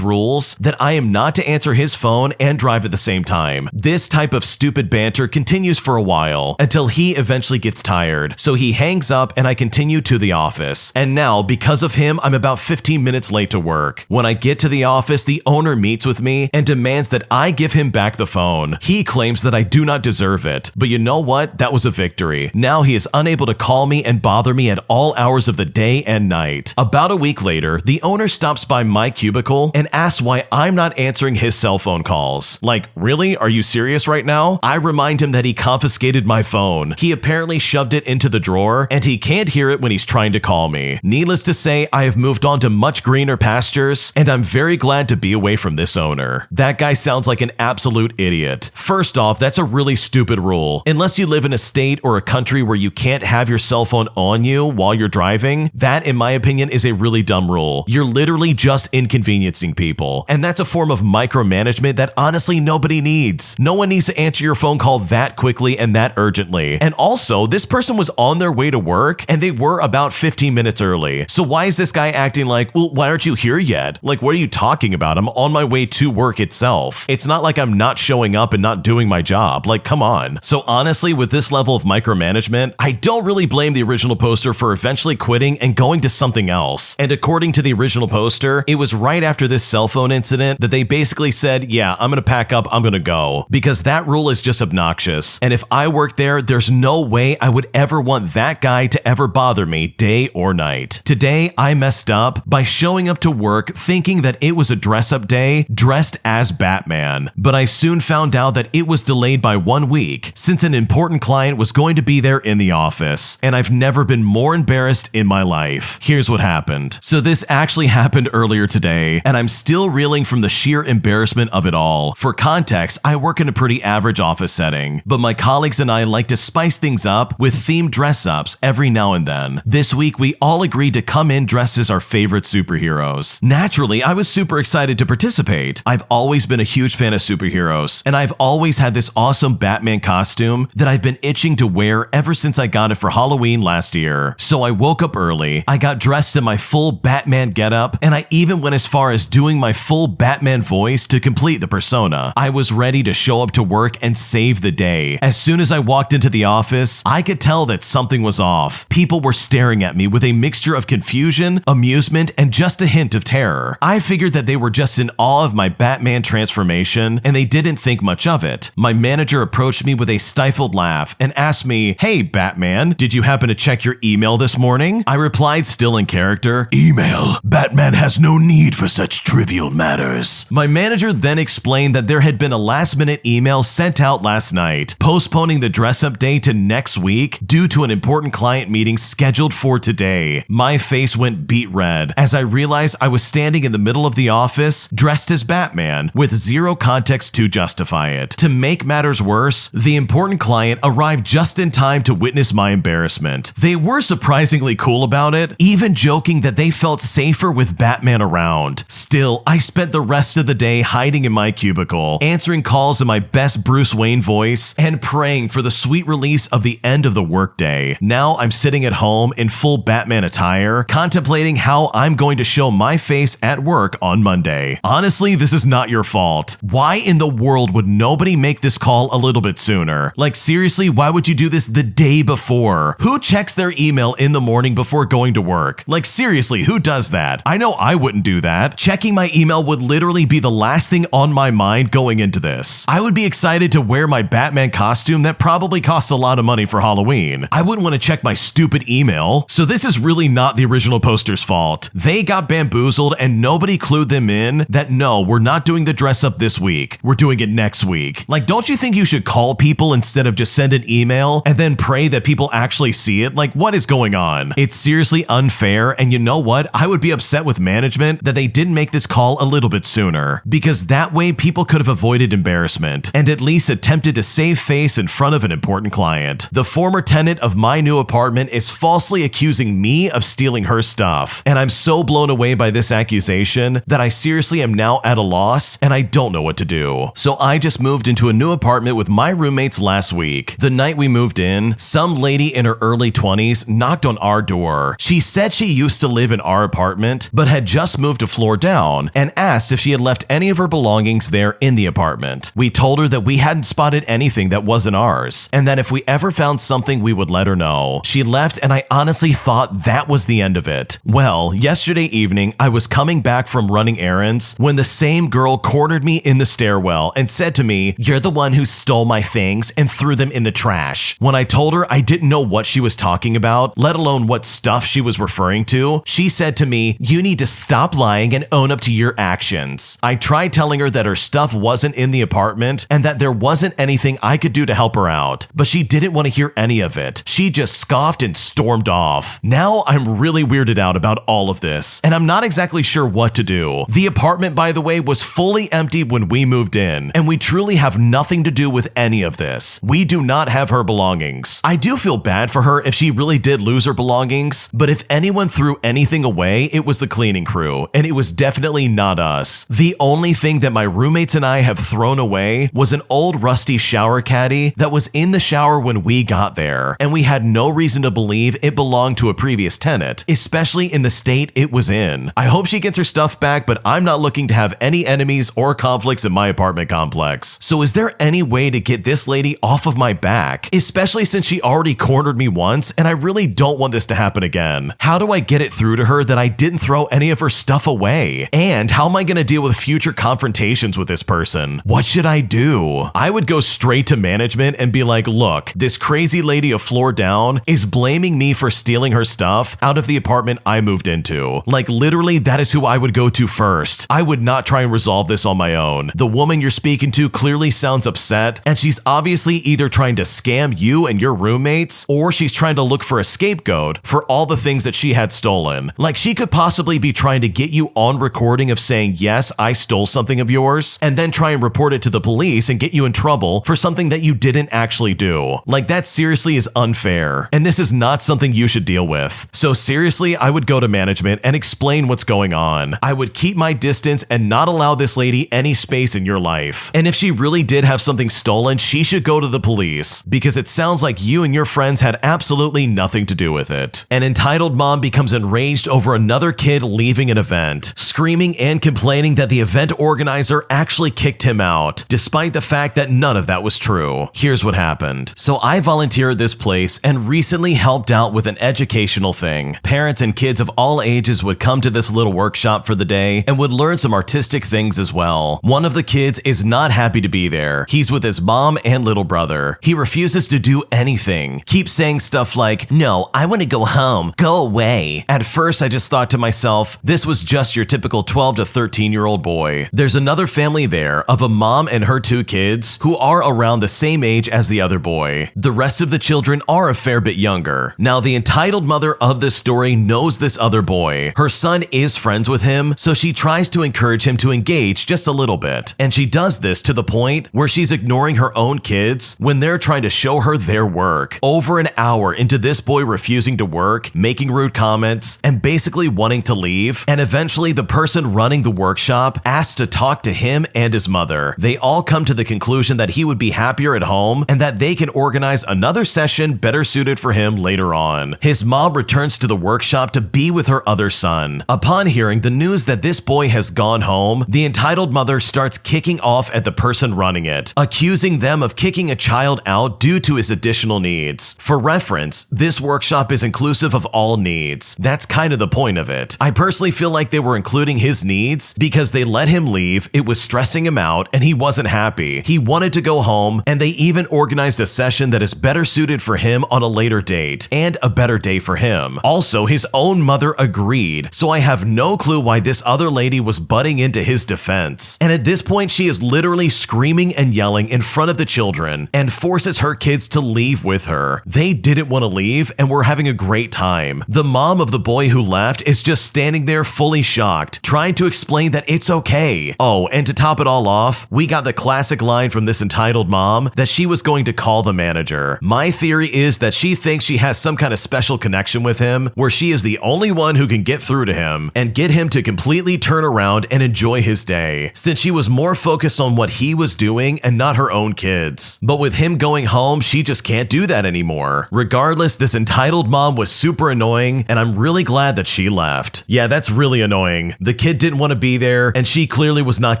rules, that I am not to answer his phone and drive at the same time. This type of stupid banter continues for a while, until he eventually gets tired. So he hangs up and I continue to the office. And now, because of him, I'm about 15 minutes late to work. When I get to the office, the owner meets with me and demands that I give him back the phone. He claims that I do not deserve it. But you know what? That was a victory. Now he is unable to call me and bother me at all hours of the day and night. About a week later, the owner stops by my cubicle and asks why I'm not answering his cell phone calls. Like, really? Are you serious right now? I remind him that he confiscated my phone. He apparently shoved it into the drawer and he can't hear it when he's trying to call me. Needless to say, I have moved on to much greener pastures and I'm very glad to be away from this owner. That guy sounds like an absolute idiot. First off, that's a really stupid rule. Unless you live in a state or a country where you can't have your cell phone on you while you're driving, that, in my opinion, is a really dumb rule. You're literally just inconveniencing people. And that's a form of micromanagement that honestly nobody needs. No one needs to answer your phone call that quickly and that urgently. And also, this person was on their way to work and they were about 15 minutes early. So why is this guy acting like, well, why aren't you here yet? Like, what are you talking about? I'm on my way to work itself. It's not like I'm not showing up and not doing my job. Like, come on. So honestly, with this level of micromanagement, I don't really blame the original poster for eventually quitting and going to something else. And according to the original poster, it was right after this cell phone incident that they basically said, yeah, I'm gonna pack up, I'm gonna go. Because that rule is just obnoxious. And if I worked there, there's no way I would ever want that guy to ever bother me day or night. Today, I messed up by showing up to work thinking that it was a dress-up day, dressed as Batman. But I soon found out that it was delayed by 1 week, since an important client was going to be there in the office. And I've never been more embarrassed in my life. Here's what happened. So this actually happened earlier today, and I'm still reeling from the sheer embarrassment of it all. For context, I work in a pretty average office setting, but my colleagues and I like to spice things up with themed dress-ups every now and then. This week, we all agreed to come in dressed as our favorite superheroes. Naturally, I was super excited to participate. I've always been a huge fan of superheroes, and I've always had this awesome Batman costume that I've been itching to wear ever since I got it for Halloween last year. So I woke up early, I got dressed in my full Batman getup, and I even went as far as doing my full Batman voice to complete the persona. I was ready to show up to work and save the day. As soon as I walked into the office, I could tell that something was off. People were staring at me with a mixture of confusion, amusement, and just a hint of terror. I figured that they were just in awe of my Batman transformation, and they didn't think much of it. My manager approached me with a stifled laugh and asked me, "Hey, Batman, did you happen to check your email this morning?" I replied, still in character, "Email? Batman has no need for such trivial matters." My manager then explained that there had been a last-minute email sent out last night, postponing the dress-up day to next week due to an important client meeting scheduled for today. My face went beet red as I realized I was standing in the middle of the office dressed as Batman with zero context to justify it. To make matters worse, the important client arrived just in time to witness my embarrassment. They were surprisingly cool about it, even joking that they felt safer with Batman around. Still, I spent the rest of the day hiding in my cubicle, answering calls in my best Bruce Wayne voice, and praying for the sweet release of the end of the workday. Now I'm sitting at home in full Batman attire, contemplating how I'm going to show my face at work on Monday. Honestly, this is not your fault. Why in the world would nobody make this call a little bit sooner? Like, seriously, why would you do this the day before? Who checks their email in the morning before going to work? Like, seriously, who does that? I know I wouldn't do that. Checking my email would literally be the last thing on my mind going into this. I would be excited to wear my Batman costume that probably costs a lot of money for Halloween. I wouldn't want to check my stupid email. So this is really not the original poster's fault. They got bamboozled and nobody clued them in that no, we're not doing the dress up this week. We're doing it next week. Like, don't you think you should call people instead of just send an email and then pray that people actually see it? Like, what is going on? It's seriously unfair, and you know what? I would be upset with management that they didn't make this call a little bit sooner, because that way people could have avoided embarrassment and at least attempted to save face in front of an important client. The former tenant of my new apartment is falsely accusing me of stealing her her stuff. And I'm so blown away by this accusation that I seriously am now at a loss and I don't know what to do. So I just moved into a new apartment with my roommates last week. The night we moved in, some lady in her early 20s knocked on our door. She said she used to live in our apartment, but had just moved a floor down and asked if she had left any of her belongings there in the apartment. We told her that we hadn't spotted anything that wasn't ours, and that if we ever found something, we would let her know. She left, and I honestly thought that was the end of it. Well, yesterday evening, I was coming back from running errands when the same girl cornered me in the stairwell and said to me, "You're the one who stole my things and threw them in the trash." When I told her I didn't know what she was talking about, let alone what stuff she was referring to, she said to me, "You need to stop lying and own up to your actions." I tried telling her that her stuff wasn't in the apartment and that there wasn't anything I could do to help her out, but she didn't want to hear any of it. She just scoffed and stormed off. Now I'm really weirded out about all of this, and I'm not exactly sure what to do. The apartment, by the way, was fully empty when we moved in, and we truly have nothing to do with any of this. We do not have her belongings. I do feel bad for her if she really did lose her belongings, but if anyone threw anything away, it was the cleaning crew, and it was definitely not us. The only thing that my roommates and I have thrown away was an old rusty shower caddy that was in the shower when we got there, and we had no reason to believe it belonged to a previous tenant, especially in the state it was in. I hope she gets her stuff back, but I'm not looking to have any enemies or conflicts in my apartment complex. So is there any way to get this lady off of my back, especially since she already cornered me once and I really don't want this to happen again? How do I get it through to her that I didn't throw any of her stuff away? And how am I going to deal with future confrontations with this person? What should I do? I would go straight to management and be like, "Look, this crazy lady a floor down is blaming me for stealing her stuff out of the apartment I moved into." Like, literally, that is who I would go to first. I would not try and resolve this on my own. The woman you're speaking to clearly sounds upset, and she's obviously either trying to scam you and your roommates, or she's trying to look for a scapegoat for all the things that she had stolen. Like, she could possibly be trying to get you on recording of saying, "Yes, I stole something of yours," and then try and report it to the police and get you in trouble for something that you didn't actually do. Like, that seriously is unfair, and this is not something you should deal with. So seriously, I would go to management and explain what's going on. I would keep my distance and not allow this lady any space in your life. And if she really did have something stolen, she should go to the police, because it sounds like you and your friends had absolutely nothing to do with it. An entitled mom becomes enraged over another kid leaving an event, screaming and complaining that the event organizer actually kicked him out, despite the fact that none of that was true. Here's what happened. So I volunteer at this place and recently helped out with an educational thing. Parents and kids of all ages would come to this little workshop for the day and would learn some artistic things as well. One of the kids is not happy to be there. He's with his mom and little brother. He refuses to do anything. Keeps saying stuff like, "No, I want to go home. Go away." At first, I just thought to myself, this was just your typical 12 to 13-year-old boy. There's another family there of a mom and her two kids who are around the same age as the other boy. The rest of the children are a fair bit younger. Now, the entitled mother of this story knows this other boy. Her son is friends with him, so she tries to encourage him to engage just a little bit. And she does this to the point where she's ignoring her own kids when they're trying to show her their work. Over an hour into this boy refusing to work, making rude comments, and basically wanting to leave, and eventually the person running the workshop asks to talk to him and his mother. They all come to the conclusion that he would be happier at home and that they can organize another session better suited for him later on. His mom returns to the workshop to be with her other son. Upon hearing the news that this boy has gone home, the entitled mother starts kicking off at the person running it, accusing them of kicking a child out due to his additional needs. For reference, this workshop is inclusive of all needs. That's kind of the point of it. I personally feel like they were including his needs because they let him leave, it was stressing him out, and he wasn't happy. He wanted to go home, and they even organized a session that is better suited for him on a later date, and a better day for him. Also, his own mother agreed, so I have no clue why this other lady was butting into his defense. And at this point, she is literally screaming and yelling in front of the children, and forces her kids to leave with her. They didn't want to leave, and were having a great time. The mom of the boy who left is just standing there fully shocked, trying to explain that it's okay. Oh, and to top it all off, we got the classic line from this entitled mom that she was going to call the manager. My theory is that she thinks she has some kind of special connection with him, where she she is the only one who can get through to him and get him to completely turn around and enjoy his day, since she was more focused on what he was doing and not her own kids. But with him going home, she just can't do that anymore. Regardless, this entitled mom was super annoying, and I'm really glad that she left. Yeah, that's really annoying. The kid didn't want to be there, and she clearly was not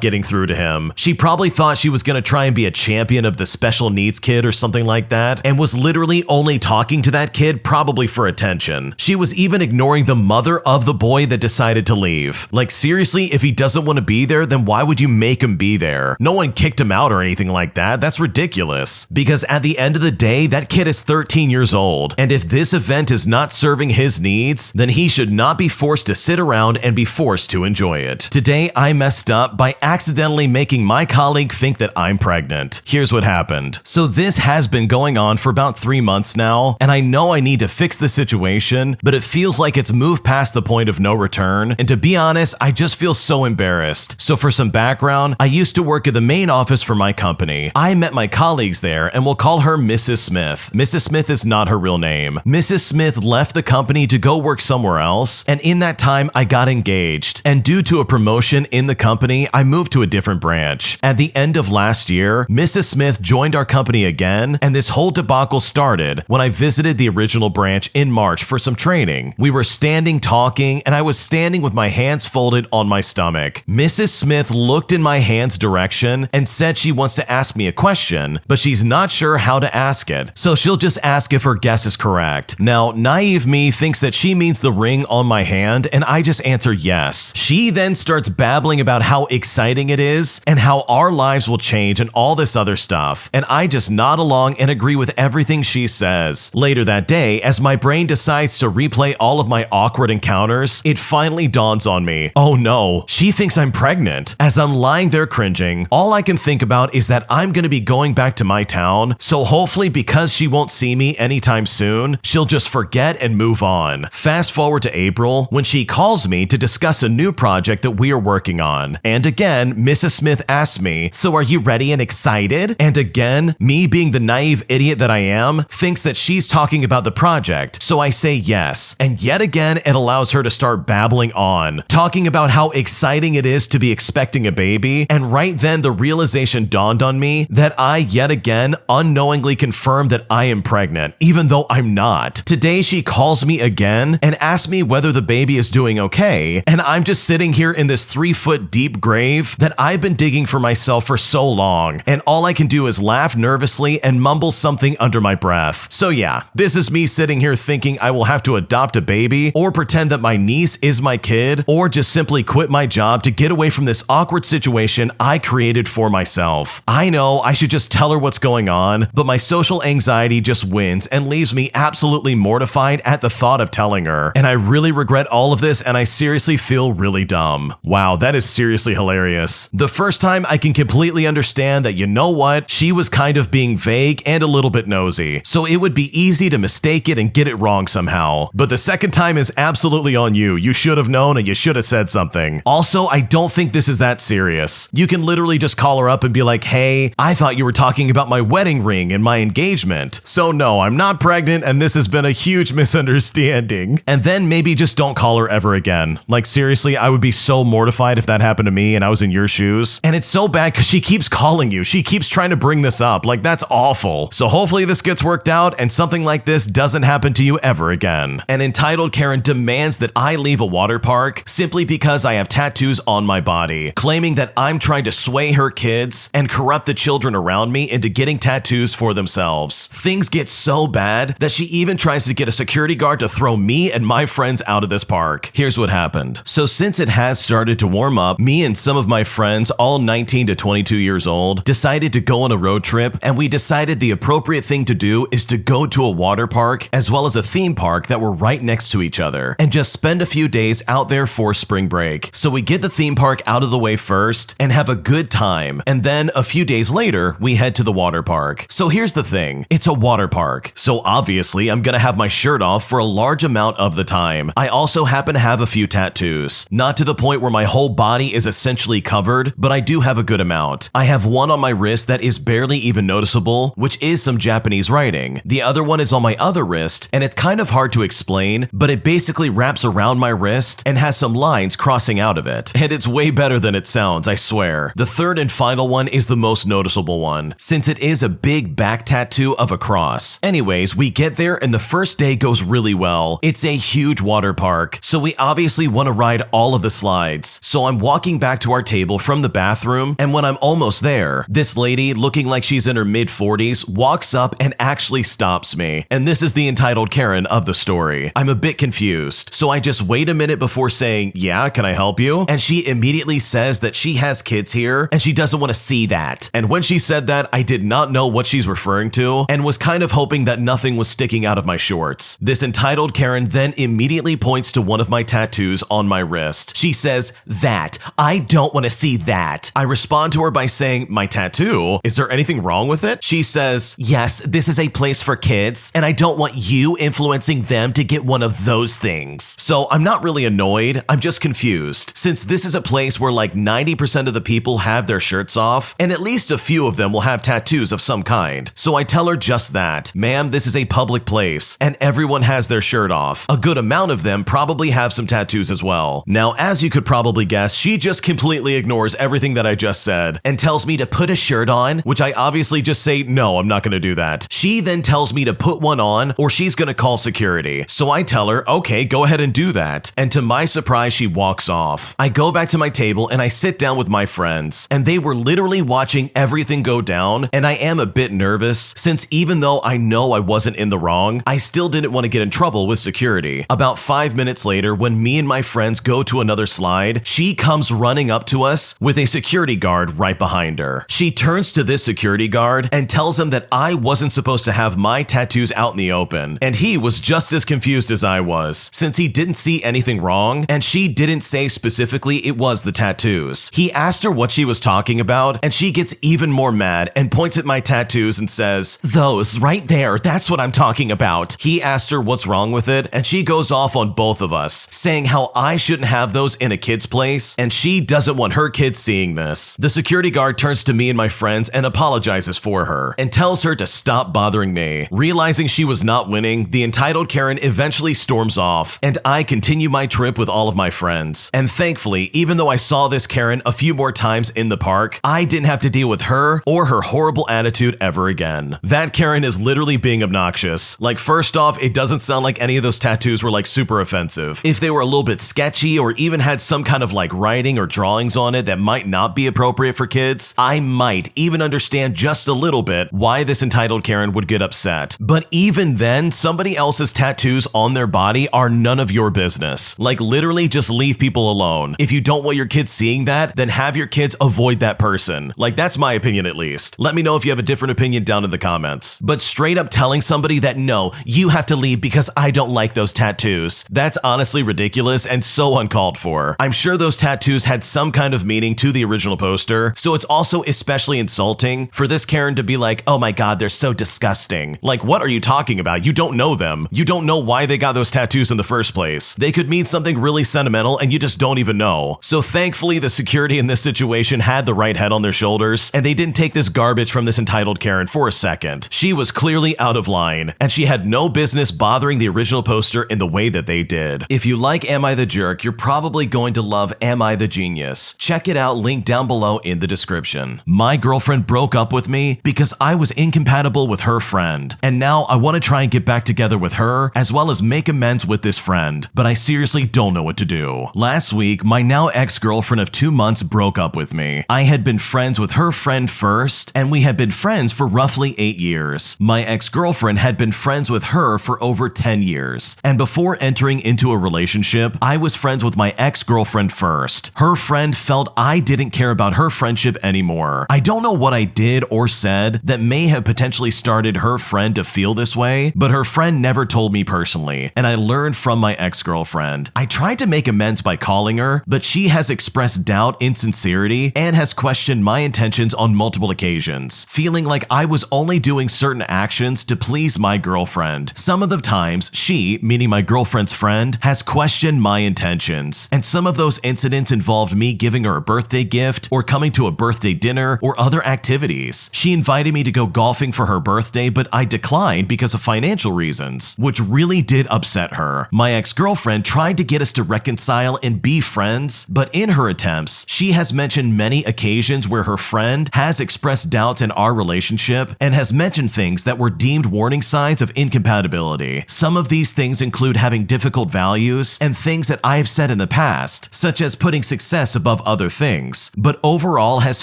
getting through to him. She probably thought she was going to try and be a champion of the special needs kid or something like that, and was literally only talking to that kid probably for attention. She was even ignoring the mother of the boy that decided to leave. Like, seriously, if he doesn't want to be there, then why would you make him be there? No one kicked him out or anything like that. That's ridiculous. Because at the end of the day, that kid is 13 years old, and if this event is not serving his needs, then he should not be forced to sit around and be forced to enjoy it. Today, I messed up by accidentally making my colleague think that I'm pregnant. Here's what happened. So this has been going on for about 3 months now, and I know I need to fix the situation, but it feels like it's moved past the point of no return, and to be honest, I just feel so embarrassed. So for some background, I used to work at the main office for my company. I met my colleagues there, and we'll call her Mrs. Smith. Mrs. Smith is not her real name. Mrs. Smith left the company to go work somewhere else, and in that time, I got engaged. And due to a promotion in the company, I moved to a different branch. At the end of last year, Mrs. Smith joined our company again, and this whole debacle started when I visited the original branch in March for some training. We were standing talking, and I was standing with my hands folded on my stomach. Mrs. Smith looked in my hand's direction and said she wants to ask me a question, but she's not sure how to ask it, so she'll just ask if her guess is correct. Now, naive me thinks that she means the ring on my hand, and I just answer yes. She then starts babbling about how exciting it is and how our lives will change and all this other stuff, and I just nod along and agree with everything she says. Later that day, as my brain decides to replay all of my awkward encounters, it finally dawns on me. Oh no, she thinks I'm pregnant. As I'm lying there cringing, all I can think about is that I'm gonna be going back to my town, so hopefully because she won't see me anytime soon, she'll just forget and move on. Fast forward to April, when she calls me to discuss a new project that we are working on. And again, Mrs. Smith asks me, so are you ready and excited? And again, me being the naive idiot that I am, thinks that she's talking about the project, so I say yes. And yet again, it allows her to start babbling on, talking about how exciting it is to be expecting a baby, and right then the realization dawned on me that I yet again unknowingly confirmed that I am pregnant, even though I'm not. Today she calls me again and asks me whether the baby is doing okay, and I'm just sitting here in this 3-foot deep grave that I've been digging for myself for so long, and all I can do is laugh nervously and mumble something under my breath. So yeah, this is me sitting here thinking I will have to adopt a baby, or pretend that my niece is my kid, or just simply quit my job to get away from this awkward situation I created for myself. I know I should just tell her what's going on, but my social anxiety just wins and leaves me absolutely mortified at the thought of telling her. And I really regret all of this, and I seriously feel really dumb. Wow, that is seriously hilarious. The first time I can completely understand that, you know what, she was kind of being vague and a little bit nosy, so it would be easy to mistake it and get it wrong somehow. But the second time is absolutely on you. You should have known and you should have said something. Also, I don't think this is that serious. You can literally just call her up and be like, hey, I thought you were talking about my wedding ring and my engagement. So no, I'm not pregnant and this has been a huge misunderstanding. And then maybe just don't call her ever again. Like seriously, I would be so mortified if that happened to me and I was in your shoes. And it's so bad because she keeps calling you. She keeps trying to bring this up. Like that's awful. So hopefully this gets worked out and something like this doesn't happen to you ever again. An entitled Karen demands that I leave a water park simply because I have tattoos on my body, claiming that I'm trying to sway her kids and corrupt the children around me into getting tattoos for themselves. Things get so bad that she even tries to get a security guard to throw me and my friends out of this park. Here's what happened. So since it has started to warm up, me and some of my friends, all 19 to 22 years old, decided to go on a road trip, and we decided the appropriate thing to do is to go to a water park as well as a theme park that were right next to each other and just spend a few days out there for spring break. So we get the theme park out of the way first and have a good time, and then a few days later we head to the water park. So here's the thing, it's a water park, so obviously I'm gonna have my shirt off for a large amount of the time. I also happen to have a few tattoos, not to the point where my whole body is essentially covered, but I do have a good amount. I have one on my wrist that is barely even noticeable, which is some Japanese writing. The other one is on my other wrist, and it's kind of hard to explain, explain, but it basically wraps around my wrist and has some lines crossing out of it. And it's way better than it sounds, I swear. The third and final one is the most noticeable one, since it is a big back tattoo of a cross. Anyways, we get there and the first day goes really well. It's a huge water park, so we obviously want to ride all of the slides. So I'm walking back to our table from the bathroom, and when I'm almost there, this lady, looking like she's in her mid-40s, walks up and actually stops me. And this is the entitled Karen of the story. I'm a bit confused, so I just wait a minute before saying, "Yeah, can I help you?" And she immediately says that she has kids here and she doesn't want to see that. And when she said that, I did not know what she's referring to and was kind of hoping that nothing was sticking out of my shorts. This entitled Karen then immediately points to one of my tattoos on my wrist. She says, "That. I don't want to see that." I respond to her by saying, "My tattoo? Is there anything wrong with it?" She says, "Yes, this is a place for kids, and I don't want you influencing them to get one of those things." So I'm not really annoyed, I'm just confused, since this is a place where like 90% of the people have their shirts off, and at least a few of them will have tattoos of some kind. So I tell her just that, "Ma'am, this is a public place, and everyone has their shirt off. A good amount of them probably have some tattoos as well." Now, as you could probably guess, she just completely ignores everything that I just said, and tells me to put a shirt on, which I obviously just say, "No, I'm not gonna do that." She then tells me to put one on, or she's gonna call security. So I tell her, "Okay, go ahead and do that." And to my surprise, she walks off. I go back to my table and I sit down with my friends, and they were literally watching everything go down, and I am a bit nervous, since even though I know I wasn't in the wrong, I still didn't want to get in trouble with security. About 5 minutes later, when me and my friends go to another slide, she comes running up to us with a security guard right behind her. She turns to this security guard and tells him that I wasn't supposed to have my tattoos out in the open, and he was just as confused as I was, since he didn't see anything wrong, and she didn't say specifically it was the tattoos. He asked her what she was talking about, and she gets even more mad and points at my tattoos and says, "Those right there, that's what I'm talking about." He asked her what's wrong with it, and she goes off on both of us, saying how I shouldn't have those in a kid's place, and she doesn't want her kids seeing this. The security guard turns to me and my friends and apologizes for her, and tells her to stop bothering me. Realizing she was not winning, the entitled Karen eventually storms off, and I continue my trip with all of my friends. And thankfully, even though I saw this Karen a few more times in the park, I didn't have to deal with her or her horrible attitude ever again. That Karen is literally being obnoxious. Like, first off, it doesn't sound like any of those tattoos were like super offensive. If they were a little bit sketchy or even had some kind of like writing or drawings on it that might not be appropriate for kids, I might even understand just a little bit why this entitled Karen would get upset. But even then, somebody else's tattoos on their body are none of your business. Like, literally just leave people alone. If you don't want your kids seeing that, then have your kids avoid that person. Like, that's my opinion at least. Let me know if you have a different opinion down in the comments. But straight up telling somebody that no, you have to leave because I don't like those tattoos, that's honestly ridiculous and so uncalled for. I'm sure those tattoos had some kind of meaning to the original poster, so it's also especially insulting for this Karen to be like, "Oh my god, they're so disgusting." Like, what are you talking about? You don't know them. You don't know why they got those tattoos in the first place. They could mean something really sentimental and you just don't even know. So thankfully, the security in this situation had the right head on their shoulders, and they didn't take this garbage from this entitled Karen for a second. She was clearly out of line, and she had no business bothering the original poster in the way that they did. If you like Am I the Jerk, you're probably going to love Am I the Genius. Check it out, link down below in the description. My girlfriend broke up with me because I was incompatible with her friend, and now I want to try and get back together with her as well as make amends with this friend, but I seriously don't know what to do. Last week, my now ex-girlfriend of 2 months broke up with me. I had been friends with her friend first, and we had been friends for roughly 8 years. My ex-girlfriend had been friends with her for over 10 years, and before entering into a relationship, I was friends with my ex-girlfriend first. Her friend felt I didn't care about her friendship anymore. I don't know what I did or said that may have potentially started her friend to feel this way, but her friend never told me personally, and I learned from my ex-girlfriend. I tried to make amends by calling her, but she has expressed doubt, insincerity, and has questioned my intentions on multiple occasions, feeling like I was only doing certain actions to please my girlfriend. Some of the times, she, meaning my girlfriend's friend, has questioned my intentions, and some of those incidents involved me giving her a birthday gift or coming to a birthday dinner or other activities. She invited me to go golfing for her birthday, but I declined because of financial reasons, which really did did upset her. My ex-girlfriend tried to get us to reconcile and be friends, but in her attempts, she has mentioned many occasions where her friend has expressed doubts in our relationship and has mentioned things that were deemed warning signs of incompatibility. Some of these things include having difficult values and things that I have said in the past, such as putting success above other things, but overall has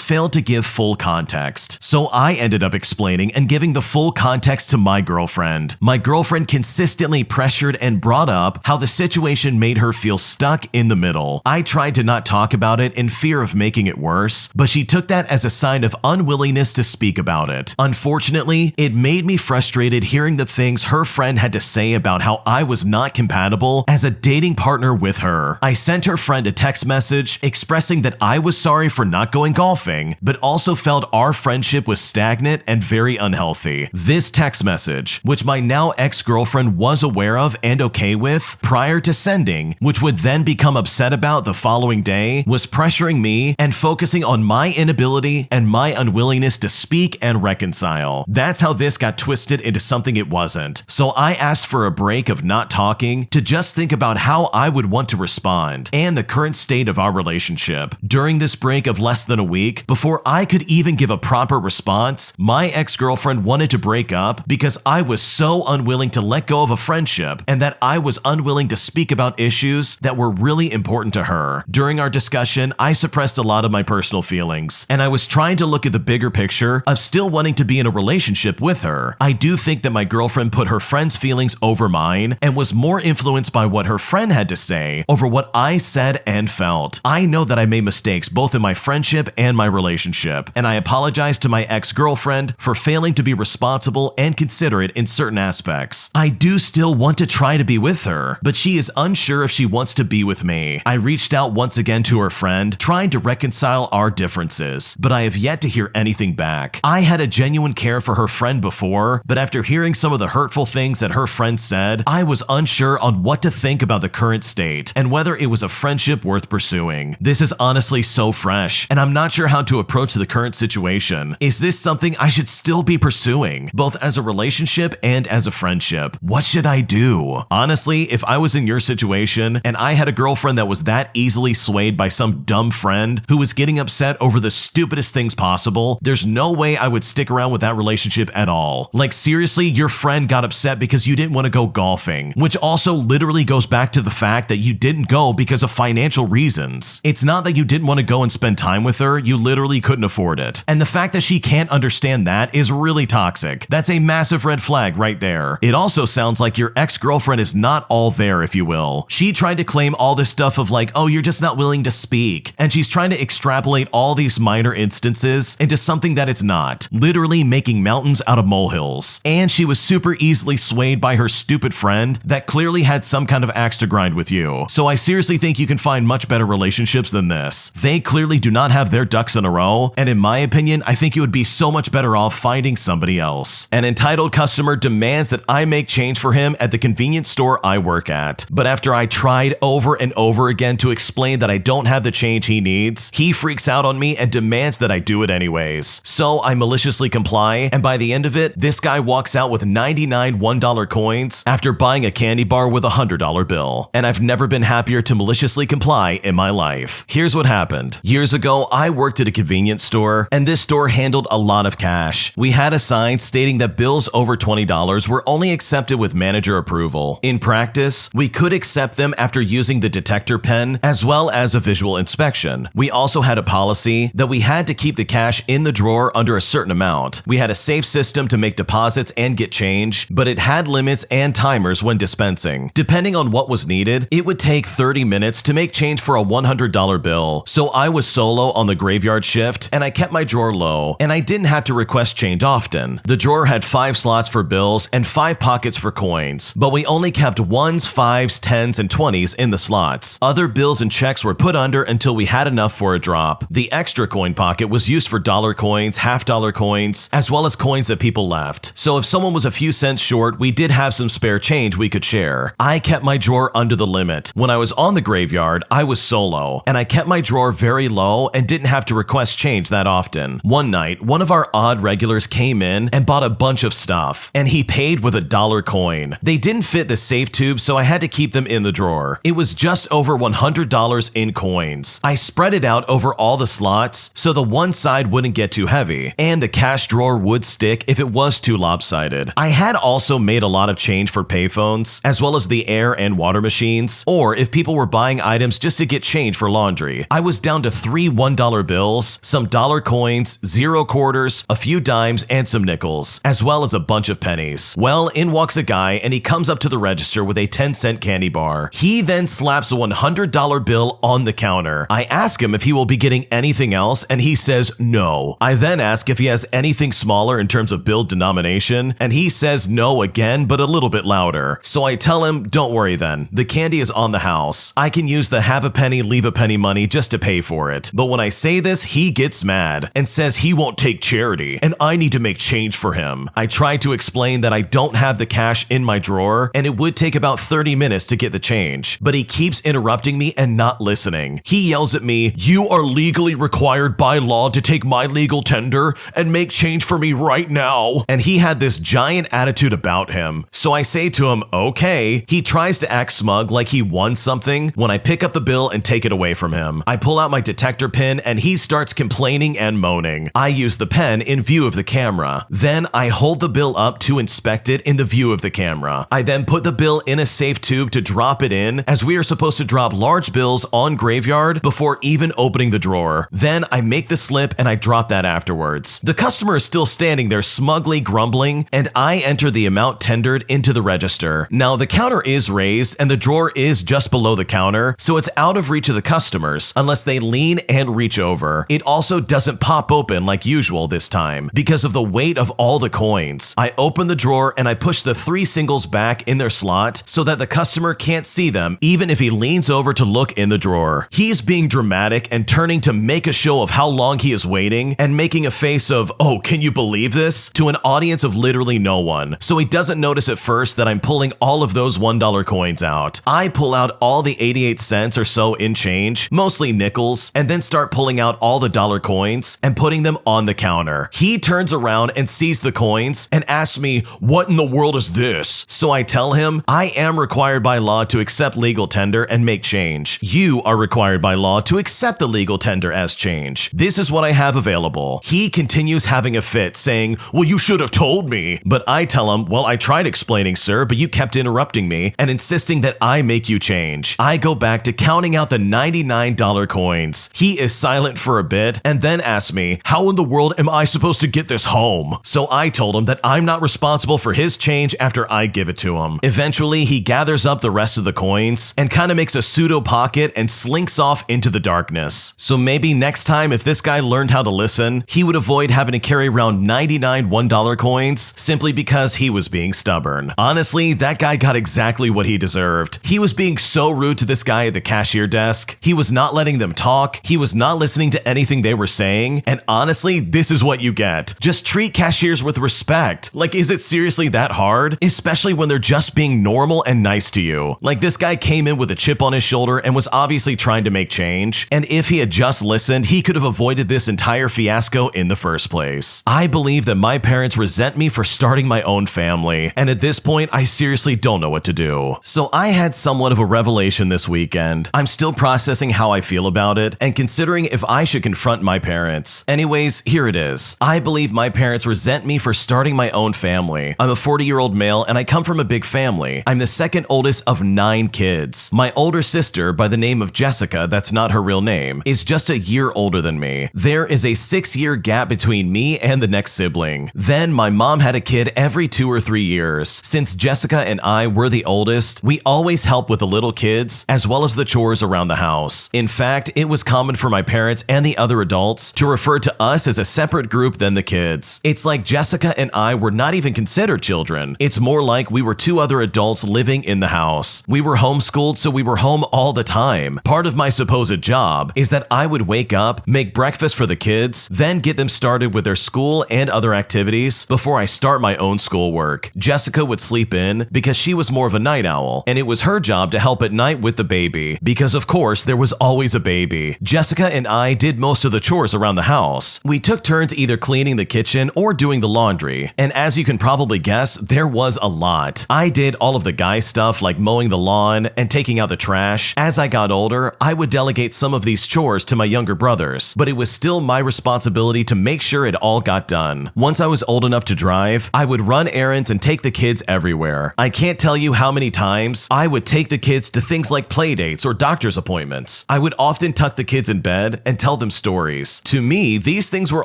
failed to give full context. So I ended up explaining and giving the full context to my girlfriend. My girlfriend consistently pressured and brought up how the situation made her feel stuck in the middle. I tried to not talk about it in fear of making it worse, but she took that as a sign of unwillingness to speak about it. Unfortunately, it made me frustrated hearing the things her friend had to say about how I was not compatible as a dating partner with her. I sent her friend a text message expressing that I was sorry for not going golfing, but also felt our friendship was stagnant and very unhealthy. This text message, which my now ex-girlfriend was aware of and okay with prior to sending, which would then become upset about the following day, was pressuring me and focusing on my inability and my unwillingness to speak and reconcile. That's how this got twisted into something it wasn't. So I asked for a break of not talking to just think about how I would want to respond and the current state of our relationship. During this break of less than a week, before I could even give a proper response, my ex-girlfriend wanted to break up because I was so unwilling to let go of a friendship and that I was unwilling to speak about issues that were really important to her. During our discussion, I suppressed a lot of my personal feelings, and I was trying to look at the bigger picture of still wanting to be in a relationship with her. I do think that my girlfriend put her friend's feelings over mine and was more influenced by what her friend had to say over what I said and felt. I know that I made mistakes both in my friendship and my relationship, and I apologize to my ex-girlfriend for failing to be responsible and considerate in certain aspects. I do still want to try to be with her, but she is unsure if she wants to be with me. I reached out once again to her friend, trying to reconcile our differences, but I have yet to hear anything back. I had a genuine care for her friend before, but after hearing some of the hurtful things that her friend said, I was unsure on what to think about the current state and whether it was a friendship worth pursuing. This is honestly so fresh, and I'm not sure how to approach the current situation. Is this something I should still be pursuing, both as a relationship and as a friendship? What should I do? Honestly, if I was in your situation and I had a girlfriend that was that easily swayed by some dumb friend who was getting upset over the stupidest things possible, there's no way I would stick around with that relationship at all. Like seriously, your friend got upset because you didn't want to go golfing, which also literally goes back to the fact that you didn't go because of financial reasons. It's not that you didn't want to go and spend time with her, you literally couldn't afford it. And the fact that she can't understand that is really toxic. That's a massive red flag right there. It also sounds like your ex-girlfriend is not all there, if you will. She tried to claim all this stuff of like, oh, you're just not willing to speak. And she's trying to extrapolate all these minor instances into something that it's not, literally making mountains out of molehills. And she was super easily swayed by her stupid friend that clearly had some kind of axe to grind with you. So I seriously think you can find much better relationships than this. They clearly do not have their ducks in a row, and in my opinion, I think you would be so much better off finding somebody else. An entitled customer demands that I make change for him at the convenience store I work at. But after I tried over and over again to explain that I don't have the change he needs, he freaks out on me and demands that I do it anyways. So I maliciously comply, and by the end of it, this guy walks out with 99 $1 coins after buying a candy bar with a $100 bill. And I've never been happier to maliciously comply in my life. Here's what happened. Years ago, I worked at a convenience store, and this store handled a lot of cash. We had a sign stating that bills over $20 were only accepted with manager approval. In practice, we could accept them after using the detector pen as well as a visual inspection. We also had a policy that we had to keep the cash in the drawer under a certain amount. We had a safe system to make deposits and get change, but it had limits and timers when dispensing. Depending on what was needed, it would take 30 minutes to make change for a $100 bill. So I was solo on the graveyard shift, and I kept my drawer low, and I didn't have to request change often. The drawer had 5 slots for bills and 5 pockets for coins, but we only kept 1s, 5s, 10s, and 20s in the slots. Other bills and checks were put under until we had enough for a drop. The extra coin pocket was used for dollar coins, $half coins, as well as coins that people left. So if someone was a few cents short, we did have some spare change we could share. I kept my drawer under the limit. When I was on the graveyard, I was solo, and I kept my drawer very low and didn't have to request change that often. One night, one of our odd regulars came in and bought a bunch of stuff, and he paid with a dollar coin. They didn't fit the safe tube, so I had to keep them in the drawer. It was just over $100 in coins. I spread it out over all the slots so the one side wouldn't get too heavy, and the cash drawer would stick if it was too lopsided. I had also made a lot of change for payphones, as well as the air and water machines, or if people were buying items just to get change for laundry. I was down to 3 $1 bills, some dollar coins, 0 quarters, a few dimes, and some nickels, as well as a bunch of pennies. Well, in walks a guy, and he comes up to the register with a 10-cent candy bar. He then slaps a $100 bill on the counter. I ask him if he will be getting anything else, and he says no. I then ask if he has anything smaller in terms of bill denomination, and he says no again, but a little bit louder. So I tell him, don't worry then, the candy is on the house. I can use the have a penny, leave a penny money just to pay for it. But when I say this, he gets mad and says he won't take charity, and I need to make change for him. I try to explain that I don't have the cash in my drawer, and it would take about 30 minutes to get the change, but he keeps interrupting me and not listening. He yells at me, "You are legally required by law to take my legal tender and make change for me right now." And he had this giant attitude about him. So I say to him, okay. He tries to act smug like he won something when I pick up the bill and take it away from him. I pull out my detector pin and he starts complaining and moaning. I use the pen in view of the camera. Then I hold the bill up to inspect it in the view of the camera. I then put the bill in a safe tube to drop it in, as we are supposed to drop large bills on graveyard before even opening the drawer. Then I make the slip and I drop that afterwards. The customer is still standing there smugly grumbling, and I enter the amount tendered into the register. Now the counter is raised and the drawer is just below the counter, so it's out of reach of the customers unless they lean and reach over. It also doesn't pop open like usual this time because of the weight of all the coins. I open the drawer and I push the 3 singles back in their slot so that the customer can't see them even if he leans over to look in the drawer. He's being dramatic and turning to make a show of how long he is waiting and making a face of, "Oh, can you believe this?" to an audience of literally no one. So he doesn't notice at first that I'm pulling all of those $1 coins out. I pull out all the 88 cents or so in change, mostly nickels, and then start pulling out all the dollar coins and putting them on the counter. He turns around and sees the coins and asks me, "What in the world is this?" So I tell him, I am required by law to accept legal tender and make change. You are required by law to accept the legal tender as change. This is what I have available. He continues having a fit, saying, "Well, you should have told me." But I tell him, "Well, I tried explaining, sir, but you kept interrupting me and insisting that I make you change." I go back to counting out the $99 coins. He is silent for a bit and then asks me, "How in the world am I supposed to get this home?" So I told him that I'm not responsible for his change after I give it to him. Eventually, he gathers up the rest of the coins and kind of makes a pseudo pocket and slinks off into the darkness. So maybe next time, if this guy learned how to listen, he would avoid having to carry around 99 $1 coins simply because he was being stubborn. Honestly, that guy got exactly what he deserved. He was being so rude to this guy at the cashier desk. He was not letting them talk. He was not listening to anything they were saying. And honestly, this is what you get. Just treat cashiers with respect. Like, is it seriously that hard? Especially when they're just being normal and nice to you. Like, this guy came in with a chip on his shoulder and was obviously trying to make change. And if he had just listened, he could have avoided this entire fiasco in the first place. I believe that my parents resent me for starting my own family. And at this point, I seriously don't know what to do. So I had somewhat of a revelation this weekend. I'm still processing how I feel about it and considering if I should confront my parents. Anyways, here it is. I believe my parents resent me for starting my own family. I'm a 40-year-old male and I come from a big family. I'm the second oldest of 9 kids. My older sister, by the name of Jessica, that's not her real name, is just a year older than me. There is a 6-year gap between me and the next sibling. Then my mom had a kid every 2 or 3 years. Since Jessica and I were the oldest, we always helped with the little kids as well as the chores around the house. In fact, it was common for my parents and the other adults to refer to us as a separate group than the kids. It's like Jessica and I were not even considered children. It's more like we were 2 other adults living in the house. We were homeschooled, so we were home all the time. Part of my supposed job is that I would wake up, make breakfast for the kids, then get them started with their school and other activities before I start my own schoolwork. Jessica would sleep in because she was more of a night owl, and it was her job to help at night with the baby because, of course, there was always a baby. Jessica and I did most of the chores around the house. We took turns either cleaning the kitchen or doing the laundry, and as you can probably guess, there was a lot. lot. I did all of the guy stuff like mowing the lawn and taking out the trash. As I got older, I would delegate some of these chores to my younger brothers, but it was still my responsibility to make sure it all got done. Once I was old enough to drive, I would run errands and take the kids everywhere. I can't tell you how many times I would take the kids to things like play dates or doctor's appointments. I would often tuck the kids in bed and tell them stories. To me, these things were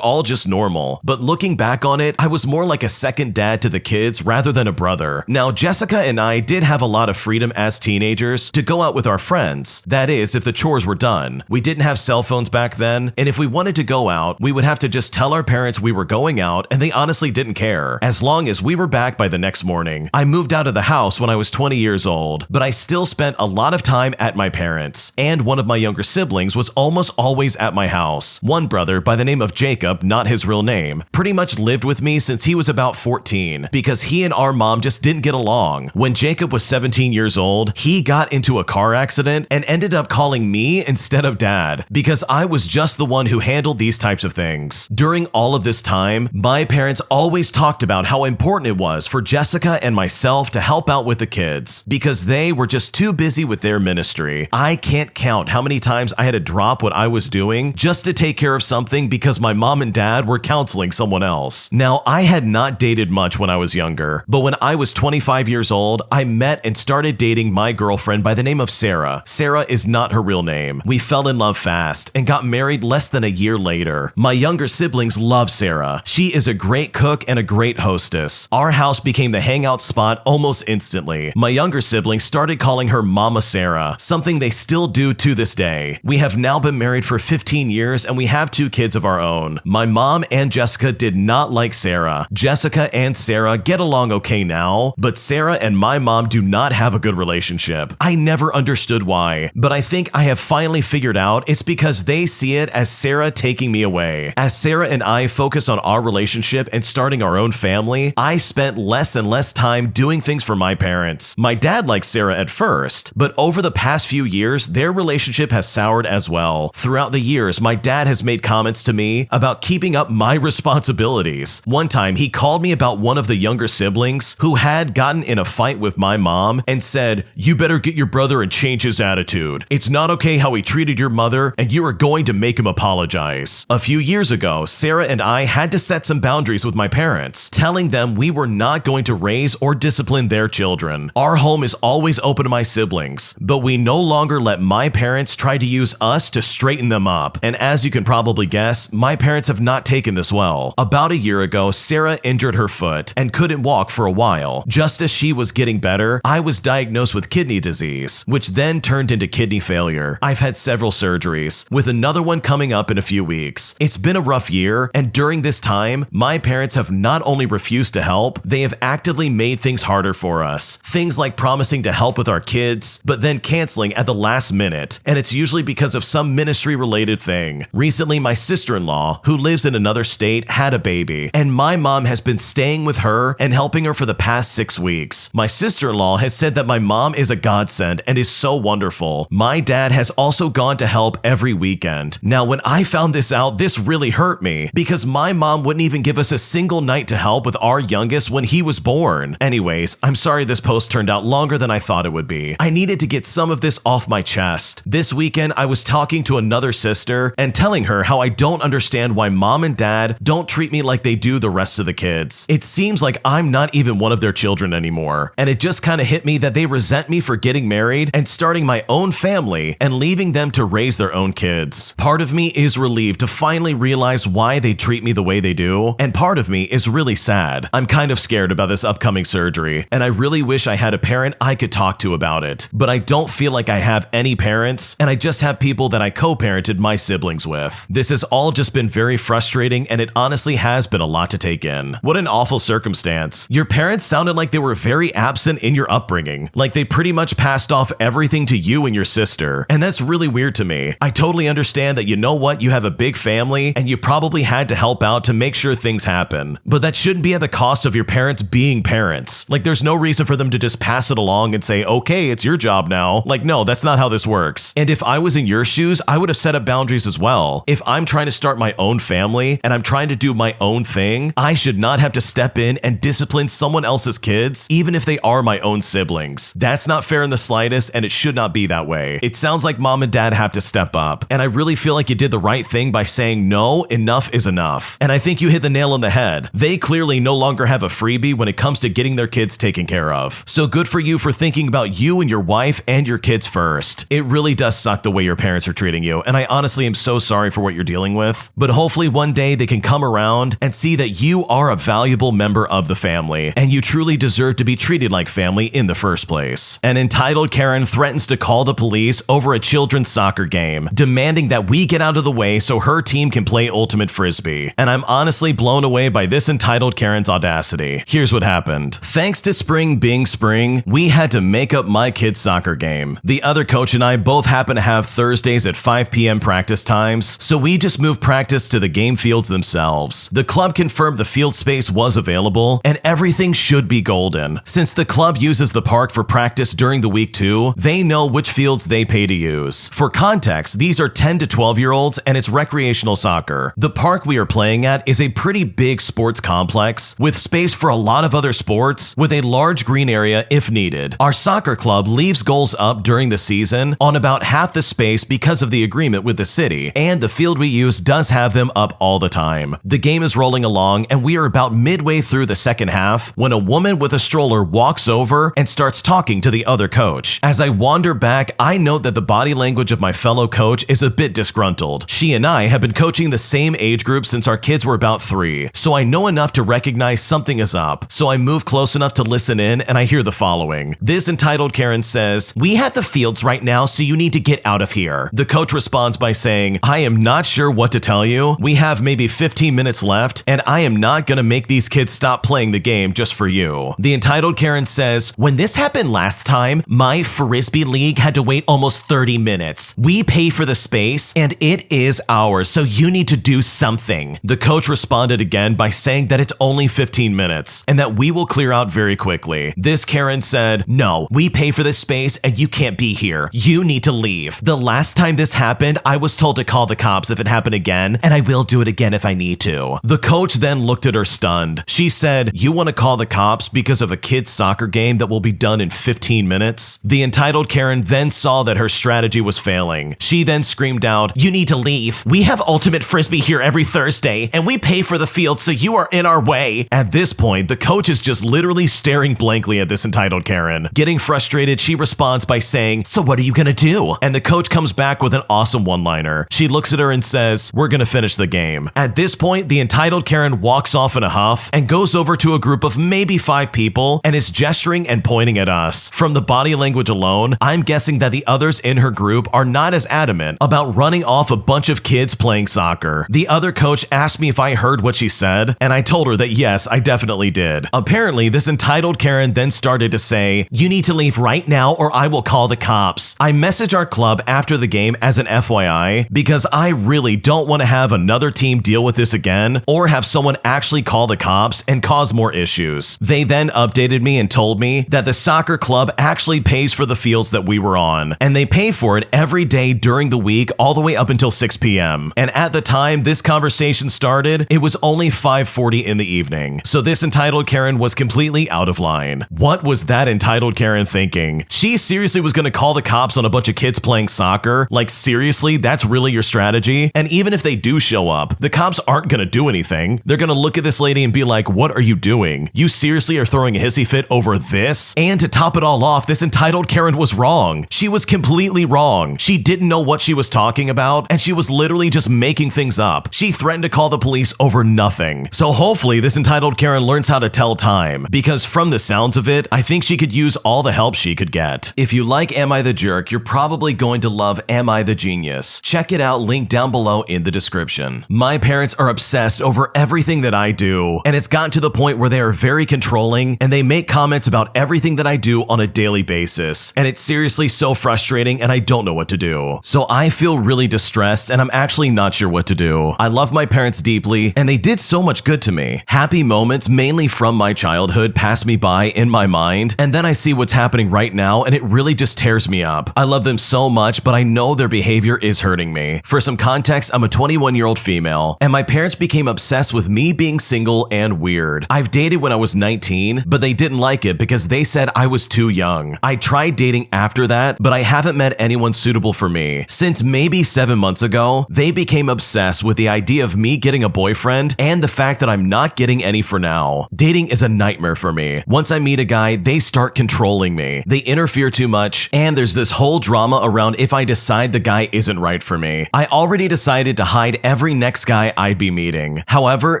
all just normal, but looking back on it, I was more like a second dad to the kids rather than a brother. Now, Jessica and I did have a lot of freedom as teenagers to go out with our friends. That is, if the chores were done. We didn't have cell phones back then, and if we wanted to go out, we would have to just tell our parents we were going out, and they honestly didn't care, as long as we were back by the next morning. I moved out of the house when I was 20 years old, but I still spent a lot of time at my parents', and one of my younger siblings was almost always at my house. One brother by the name of Jacob, not his real name, pretty much lived with me since he was about 14, because he and our mom just didn't get along. When Jacob was 17 years old, he got into a car accident and ended up calling me instead of dad, because I was just the one who handled these types of things. During all of this time, my parents always talked about how important it was for Jessica and myself to help out with the kids, because they were just too busy with their ministry. I can't count how many times I had to drop what I was doing just to take care of something because my mom and dad were counseling someone else. Now, I had not dated much when I was younger, but when I was 25 years old, I met and started dating my girlfriend by the name of Sarah. Sarah is not her real name. We fell in love fast and got married less than a year later. My younger siblings love Sarah. She is a great cook and a great hostess. Our house became the hangout spot almost instantly. My younger siblings started calling her Mama Sarah, something they still do to this day. We have now been married for 15 years and we have 2 kids of our own. My mom and Jessica did not like Sarah. Jessica and Sarah get along okay now, but Sarah and my mom do not have a good relationship. I never understood why, but I think I have finally figured out it's because they see it as Sarah taking me away. As Sarah and I focus on our relationship and starting our own family, I spent less and less time doing things for my parents. My dad liked Sarah at first, but over the past few years, their relationship has soured as well. Throughout the years, my dad has made comments to me about keeping up my responsibilities. One time, he called me about one of the younger siblings who had gotten in a fight with my mom and said, "You better get your brother and change his attitude. It's not okay how he treated your mother, and you are going to make him apologize." A few years ago, Sarah and I had to set some boundaries with my parents, telling them we were not going to raise or discipline their children. Our home is always open to my siblings, but we no longer let my parents try to use us to straighten them up. And as you can probably guess, my parents have not taken this well. About a year ago, Sarah injured her foot and couldn't walk for a while. Just as she was getting better, I was diagnosed with kidney disease, which then turned into kidney failure. I've had several surgeries, with another one coming up in a few weeks. It's been a rough year, and during this time, my parents have not only refused to help, they have actively made things harder for us. Things like promising to help with our kids, but then canceling at the last minute, and it's usually because of some ministry-related thing. Recently, my sister-in-law, who lives in another state, had a baby, and my mom has been staying with her and helping her for the past 6 weeks. My sister-in-law has said that my mom is a godsend and is so wonderful. My dad has also gone to help every weekend. Now, when I found this out, this really hurt me, because my mom wouldn't even give us a single night to help with our youngest when he was born. Anyways, I'm sorry this post turned out longer than I thought it would be. I needed to get some of this off my chest. This weekend, I was talking to another sister and telling her how I don't understand why mom and dad don't treat me like they do the rest of the kids. It seems like I'm not even one of their children anymore, and it just kind of hit me that they resent me for getting married and starting my own family and leaving them to raise their own kids. Part of me is relieved to finally realize why they treat me the way they do, and part of me is really sad. I'm kind of scared about this upcoming surgery, and I really wish I had a parent I could talk to about it, but I don't feel like I have any parents, and I just have people that I co-parented my siblings with. This has all just been very frustrating, and it honestly has been a lot to take in. What an awful circumstance. Your parents sounded like they were very absent in your upbringing, like they pretty much passed off everything to you and your sister, and that's really weird to me. I totally understand that, you know what, you have a big family, and you probably had to help out to make sure things happen, but that shouldn't be at the cost of your parents being parents. Like, there's no reason for them to just pass it along and say, okay, it's your job now. Like, no, that's not how this works. And if I was in your shoes, I would have set up boundaries as well. If I'm trying to start my own family and I'm trying to do my own thing, I should not have to step in and discipline someone else's kids kids, even if they are my own siblings. That's not fair in the slightest, and it should not be that way. It sounds like mom and dad have to step up, and I really feel like you did the right thing by saying no, enough is enough. And I think you hit the nail on the head. They clearly no longer have a freebie when it comes to getting their kids taken care of. So good for you for thinking about you and your wife and your kids first. It really does suck the way your parents are treating you, and I honestly am so sorry for what you're dealing with. But hopefully one day they can come around and see that you are a valuable member of the family, and you truly deserve to be treated like family in the first place. An entitled Karen threatens to call the police over a children's soccer game, demanding that we get out of the way so her team can play ultimate frisbee. And I'm honestly blown away by this entitled Karen's audacity. Here's what happened. Thanks to spring being spring, we had to make up my kid's soccer game. The other coach and I both happen to have Thursdays at 5 p.m. practice times, so we just moved practice to the game fields themselves. The club confirmed the field space was available, and everything should be golden. Since the club uses the park for practice during the week too, they know which fields they pay to use. For context, these are 10 to 12-year-olds, and it's recreational soccer. The park we are playing at is a pretty big sports complex with space for a lot of other sports, with a large green area if needed. Our soccer club leaves goals up during the season on about half the space because of the agreement with the city, and the field we use does have them up all the time. The game is rolling along, and we are about midway through the second half when a woman with a stroller walks over and starts talking to the other coach. As I wander back, I note that the body language of my fellow coach is a bit disgruntled. She and I have been coaching the same age group since our kids were about 3, so I know enough to recognize something is up. So I move close enough to listen in, and I hear the following. This entitled Karen says, "We have the fields right now, so you need to get out of here." The coach responds by saying, "I am not sure what to tell you. We have maybe 15 minutes left, and I am not gonna make these kids stop playing the game just for you." The entitled Karen says, "When this happened last time, my Frisbee League had to wait almost 30 minutes. We pay for the space, and it is ours, so you need to do something." The coach responded again by saying that it's only 15 minutes, and that we will clear out very quickly. This Karen said, "No, we pay for this space, and you can't be here. You need to leave. The last time this happened, I was told to call the cops if it happened again, and I will do it again if I need to." The coach then looked at her stunned. She said, "You want to call the cops because of a kid's soccer game that will be done in 15 minutes? The entitled Karen then saw that her strategy was failing. She then screamed out, "You need to leave. We have ultimate frisbee here every Thursday, and we pay for the field, so you are in our way." At this point, the coach is just literally staring blankly at this entitled Karen. Getting frustrated, she responds by saying, "So what are you gonna do?" And the coach comes back with an awesome one-liner. She looks at her and says, "We're gonna finish the game." At this point, the entitled Karen walks off in a huff and goes over to a group of maybe 5 people and is gesturing and pointing at us. From the body language alone, I'm guessing that the others in her group are not as adamant about running off a bunch of kids playing soccer. The other coach asked me if I heard what she said, and I told her that yes, I definitely did. Apparently, this entitled Karen then started to say, "You need to leave right now or I will call the cops." I messaged our club after the game as an FYI because I really don't want to have another team deal with this again or have someone actually call the cops and cause more issues. They then updated me and told me that the soccer club actually pays for the fields that we were on, and they pay for it every day during the week all the way up until 6 p.m. And at the time this conversation started, it was only 5:40 in the evening. So this entitled Karen was completely out of line. What was that entitled Karen thinking? She seriously was going to call the cops on a bunch of kids playing soccer? Like seriously, that's really your strategy? And even if they do show up, the cops aren't going to do anything. They're going to look at this lady and be like, "What are you doing? You seriously are throwing a hissy fit over this?" And to top it all off, this entitled Karen was wrong. She was completely wrong. She didn't know what she was talking about, and she was literally just making things up. She threatened to call the police over nothing. So hopefully this entitled Karen learns how to tell time, because from the sounds of it, I think she could use all the help she could get. If you like Am I the Jerk, you're probably going to love Am I the Genius. Check it out, link down below in the description. My parents are obsessed over everything that I do, and it's gotten to the point where they are very controlling, and they make comments about everything that I do on a daily basis, and it's seriously so frustrating, and I don't know what to do. So I feel really distressed, and I'm actually not sure what to do. I love my parents deeply, and they did so much good to me. Happy moments, mainly from my childhood, pass me by in my mind, and then I see what's happening right now, and it really just tears me up. I love them so much, but I know their behavior is hurting me. For some context, I'm a 21-year-old female, and my parents became obsessed with me being single and weird. I've dated when I was 19, 18, but they didn't like it because they said I was too young. I tried dating after that, but I haven't met anyone suitable for me. Since maybe 7 months ago, they became obsessed with the idea of me getting a boyfriend and the fact that I'm not getting any for now. Dating is a nightmare for me. Once I meet a guy, they start controlling me. They interfere too much, and there's this whole drama around if I decide the guy isn't right for me. I already decided to hide every next guy I'd be meeting. However,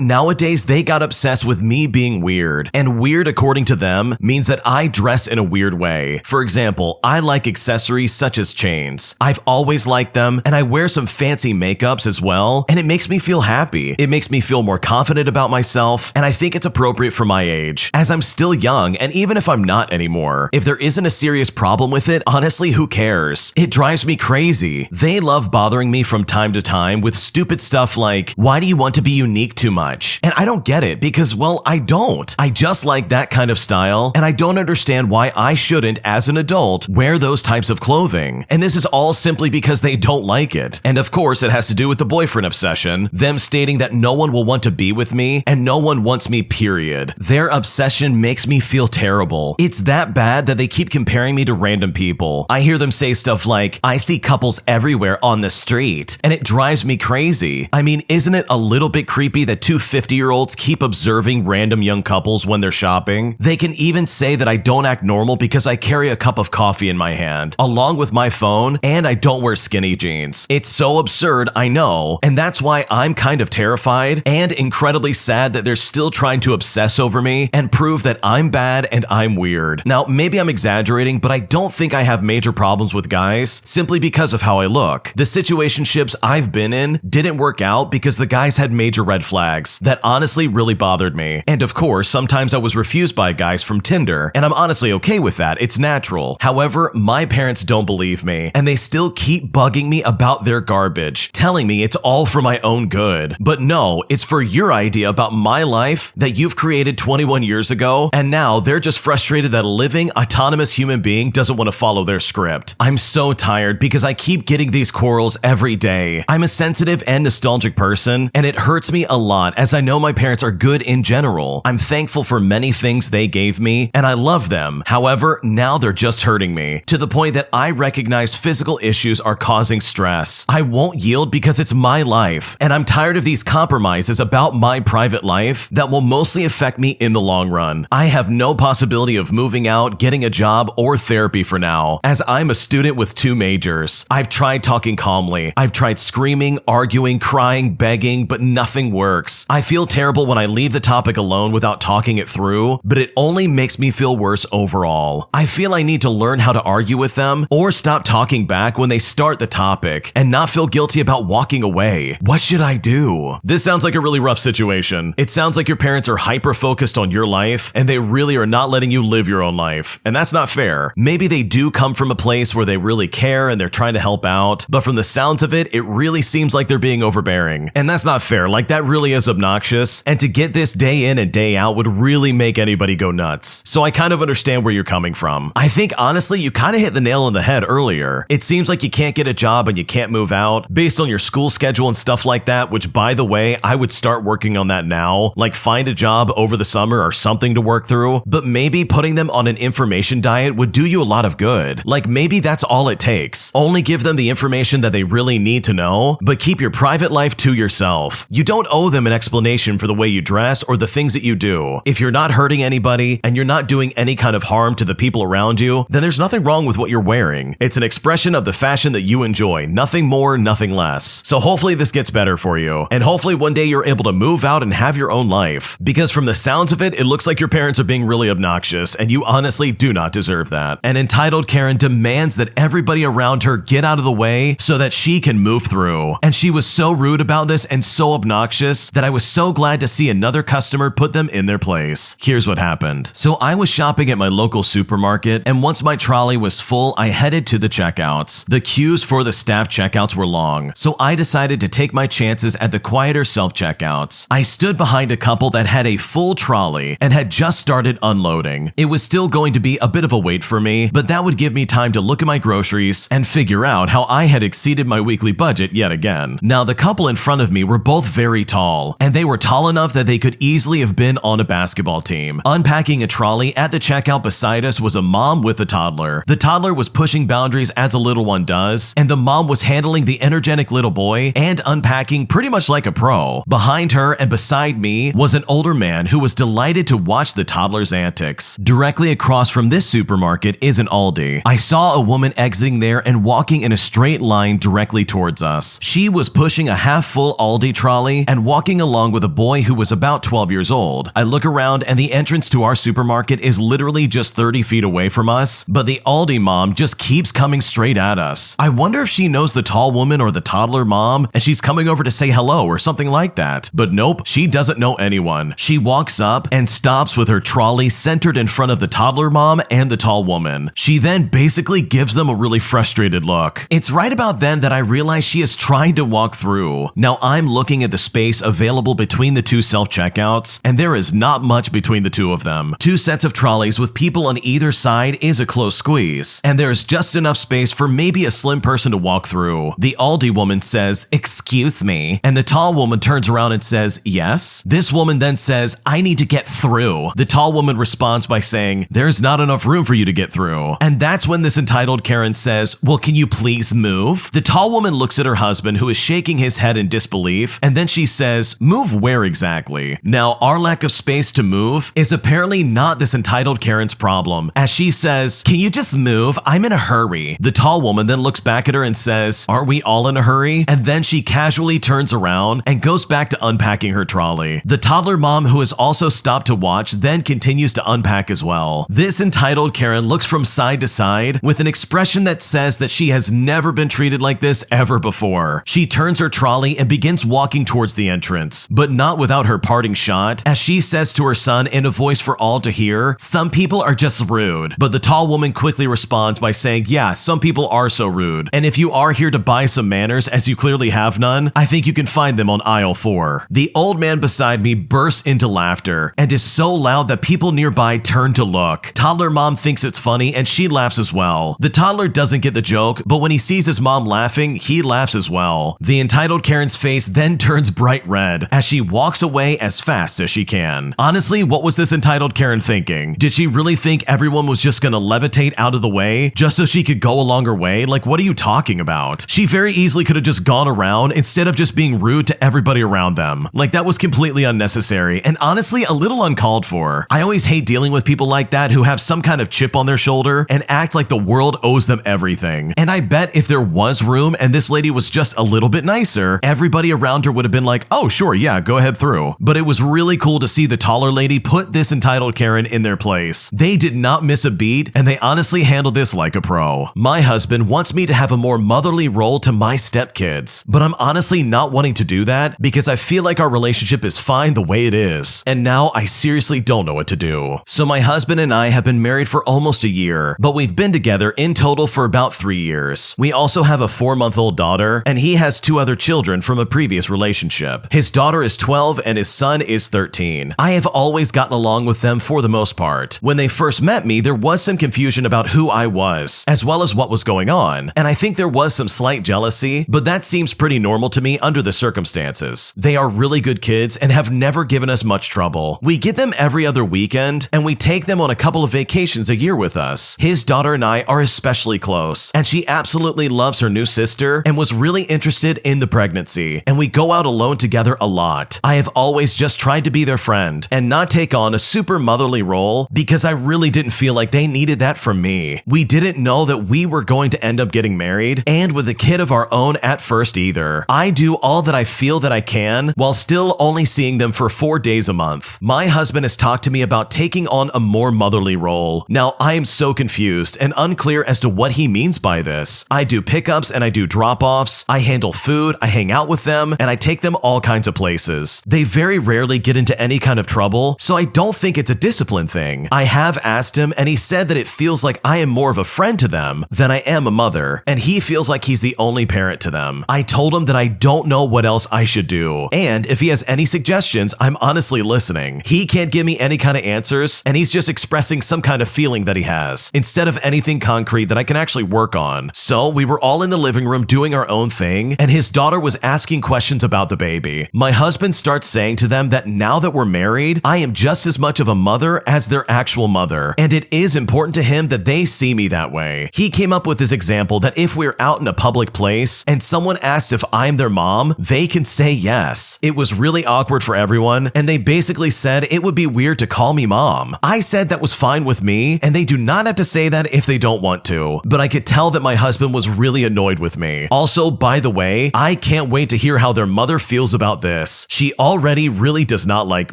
nowadays they got obsessed with me being weird. And weird, according to them, means that I dress in a weird way. For example, I like accessories such as chains. I've always liked them, and I wear some fancy makeups as well, and it makes me feel happy. It makes me feel more confident about myself, and I think it's appropriate for my age, as I'm still young, and even if I'm not anymore. If there isn't a serious problem with it, honestly, who cares? It drives me crazy. They love bothering me from time to time with stupid stuff like, why do you want to be unique too much? And I don't get it because, well, I don't. I just like that kind of style, and I don't understand why I shouldn't, as an adult, wear those types of clothing. And this is all simply because they don't like it. And of course, it has to do with the boyfriend obsession, them stating that no one will want to be with me and no one wants me, period. Their obsession makes me feel terrible. It's that bad that they keep comparing me to random people. I hear them say stuff like, I see couples everywhere on the street, and it drives me crazy. I mean, isn't it a little bit creepy that two 50-year-olds keep observing random young couples when they're shopping? They can even say that I don't act normal because I carry a cup of coffee in my hand, along with my phone, and I don't wear skinny jeans. It's so absurd, I know, and that's why I'm kind of terrified and incredibly sad that they're still trying to obsess over me and prove that I'm bad and I'm weird. Now, maybe I'm exaggerating, but I don't think I have major problems with guys simply because of how I look. The situationships I've been in didn't work out because the guys had major red flags that honestly really bothered me. And of course, sometimes I was refused by guys from Tinder, and I'm honestly okay with that. It's natural. However, my parents don't believe me, and they still keep bugging me about their garbage, telling me it's all for my own good. But no, it's for your idea about my life that you've created 21 years ago, and now they're just frustrated that a living, autonomous human being doesn't want to follow their script. I'm so tired because I keep getting these quarrels every day. I'm a sensitive and nostalgic person, and it hurts me a lot as I know my parents are good in general. I'm thankful for many things they gave me, and I love them. However, now they're just hurting me, to the point that I recognize physical issues are causing stress. I won't yield because it's my life, and I'm tired of these compromises about my private life that will mostly affect me in the long run. I have no possibility of moving out, getting a job, or therapy for now, as I'm a student with 2 majors. I've tried talking calmly. I've tried screaming, arguing, crying, begging, but nothing works. I feel terrible when I leave the topic alone without talking it through, but it only makes me feel worse overall. I feel I need to learn how to argue with them or stop talking back when they start the topic and not feel guilty about walking away. What should I do? This sounds like a really rough situation. It sounds like your parents are hyper-focused on your life and they really are not letting you live your own life, and that's not fair. Maybe they do come from a place where they really care and they're trying to help out, but from the sounds of it, it really seems like they're being overbearing, and that's not fair. Like, that really is obnoxious, and to get this day in and day out would really make anybody go nuts. So I kind of understand where you're coming from. I think honestly, you kind of hit the nail on the head earlier. It seems like you can't get a job and you can't move out based on your school schedule and stuff like that, which, by the way, I would start working on that now. Like, find a job over the summer or something to work through, but maybe putting them on an information diet would do you a lot of good. Like, maybe that's all it takes. Only give them the information that they really need to know, but keep your private life to yourself. You don't owe them an explanation for the way you dress or the things that you do. If you're not hurting anybody and you're not doing any kind of harm to the people around you, then there's nothing wrong with what you're wearing. It's an expression of the fashion that you enjoy, nothing more, nothing less. So hopefully this gets better for you, and hopefully one day you're able to move out and have your own life, because from the sounds of it, it looks like your parents are being really obnoxious, and you honestly do not deserve that. An entitled Karen demands that everybody around her get out of the way so that she can move through, and she was so rude about this and so obnoxious that I was so glad to see another customer put them in their place. Here's what happened. So I was shopping at my local supermarket, and once my trolley was full, I headed to the checkouts. The queues for the staff checkouts were long, so I decided to take my chances at the quieter self-checkouts. I stood behind a couple that had a full trolley and had just started unloading. It was still going to be a bit of a wait for me, but that would give me time to look at my groceries and figure out how I had exceeded my weekly budget yet again. Now, the couple in front of me were both very tall, and they were tall enough that they could easily have been on a basketball team. Unpacking a trolley at the checkout beside us was a mom with a toddler. The toddler was pushing boundaries as a little one does, and the mom was handling the energetic little boy and unpacking pretty much like a pro. Behind her and beside me was an older man who was delighted to watch the toddler's antics. Directly across from this supermarket is an Aldi. I saw a woman exiting there and walking in a straight line directly towards us. She was pushing a half-full Aldi trolley and walking along with a boy who was about 12 years old. I look around and the entrance to our supermarket is literally just 30 feet away from us, but the Aldi mom just keeps coming straight at us. I wonder if she knows the tall woman or the toddler mom and she's coming over to say hello or something like that. But nope, she doesn't know anyone. She walks up and stops with her trolley centered in front of the toddler mom and the tall woman. She then basically gives them a really frustrated look. It's right about then that I realize she is trying to walk through. Now I'm looking at the space available between the two self-checkouts, and there is not much between the two of them. Two sets of trolleys with people on either side is a close squeeze, and there's just enough space for maybe a slim person to walk through. The Aldi woman says, "Excuse me," and the tall woman turns around and says, "Yes?" This woman then says, "I need to get through." The tall woman responds by saying, "There's not enough room for you to get through." And that's when this entitled Karen says, "Well, can you please move?" The tall woman looks at her husband, who is shaking his head in disbelief, and then she says, "Move where exactly?" Now, our lack of space to move is apparently not this entitled Karen's problem, as she says, "Can you just move? I'm in a hurry." The tall woman then looks back at her and says, "Aren't we all in a hurry?" And then she casually turns around and goes back to unpacking her trolley. The toddler mom, who has also stopped to watch, then continues to unpack as well. This entitled Karen looks from side to side with an expression that says that she has never been treated like this ever before. She turns her trolley and begins walking towards the entrance, but not without her parting shot, as she says to her son in a voice for all to hear, "Some people are just rude." But the tall woman quickly responds by saying, "Yeah, some people are so rude. And if you are here to buy some manners, as you clearly have none, I think you can find them on aisle 4. The old man beside me bursts into laughter and is so loud that people nearby turn to look. Toddler mom thinks it's funny and she laughs as well. The toddler doesn't get the joke, but when he sees his mom laughing, he laughs as well. The entitled Karen's face then turns bright red as she walks away as fast as she can. Honestly, what was this entitled Karen thinking? Did she really think everyone was just gonna levitate out of the way just so she could go along her way? Like, what are you talking about? She very easily could have just gone around instead of just being rude to everybody around them. Like, that was completely unnecessary and honestly a little uncalled for. I always hate dealing with people like that who have some kind of chip on their shoulder and act like the world owes them everything. And I bet if there was room and this lady was just a little bit nicer, everybody around her would have been like, "Oh, sure, yeah, go ahead through." But it was really cool to see the taller lady put this entitled Karen in their place. They did not miss a beat, and they honestly handled this like a pro. My husband wants me to have a more motherly role to my stepkids, but I'm honestly not wanting to do that because I feel like our relationship is fine the way it is, and now I seriously don't know what to do. So my husband and I have been married for almost a year, but we've been together in total for about 3 years. We also have a 4-month-old daughter, and he has 2 other children from a previous relationship. His daughter is 12 and his son is 13. I have always gotten along with them for the most part. When they first met me, there was some confusion about who I was, as well as what was going on, and I think there was some slight jealousy, but that seems pretty normal to me under the circumstances. They are really good kids and have never given us much trouble. We get them every other weekend, and we take them on a couple of vacations a year with us. His daughter and I are especially close, and she absolutely loves her new sister and was really interested in the pregnancy, and we go out alone together a lot. I have always just tried to be their friend and not take on a super motherly role because I really didn't feel like they needed that from me. We didn't know that we were going to end up getting married and with a kid of our own at first either. I do all that I feel that I can while still only seeing them for 4 days a month. My husband has talked to me about taking on a more motherly role. Now, I am so confused and unclear as to what he means by this. I do pickups and I do drop-offs, I handle food, I hang out with them, and I take them all kinds of places. They very rarely get into any kind of trouble, so I don't think it's a discipline thing. I have asked him, and he said that it feels like I am more of a friend to them than I am a mother, and he feels like he's the only parent to them. I told him that I don't know what else I should do, and if he has any suggestions, I'm honestly listening. He can't give me any kind of answers, and he's just expressing some kind of feeling that he has, instead of anything concrete that I can actually work on. So we were all in the living room doing our own thing, and his daughter was asking questions about the baby. My husband starts saying to them that now that we're married, I am just as much of a mother as their actual mother, and it is important to him that they see me that way. He came up with this example that if we're out in a public place and someone asks if I'm their mom, they can say yes. It was really awkward for everyone, and they basically said it would be weird to call me mom. I said that was fine with me, and they do not have to say that if they don't want to, but I could tell that my husband was really annoyed with me. Also, by the way, I can't wait to hear how their mother feels about this. She already really does not like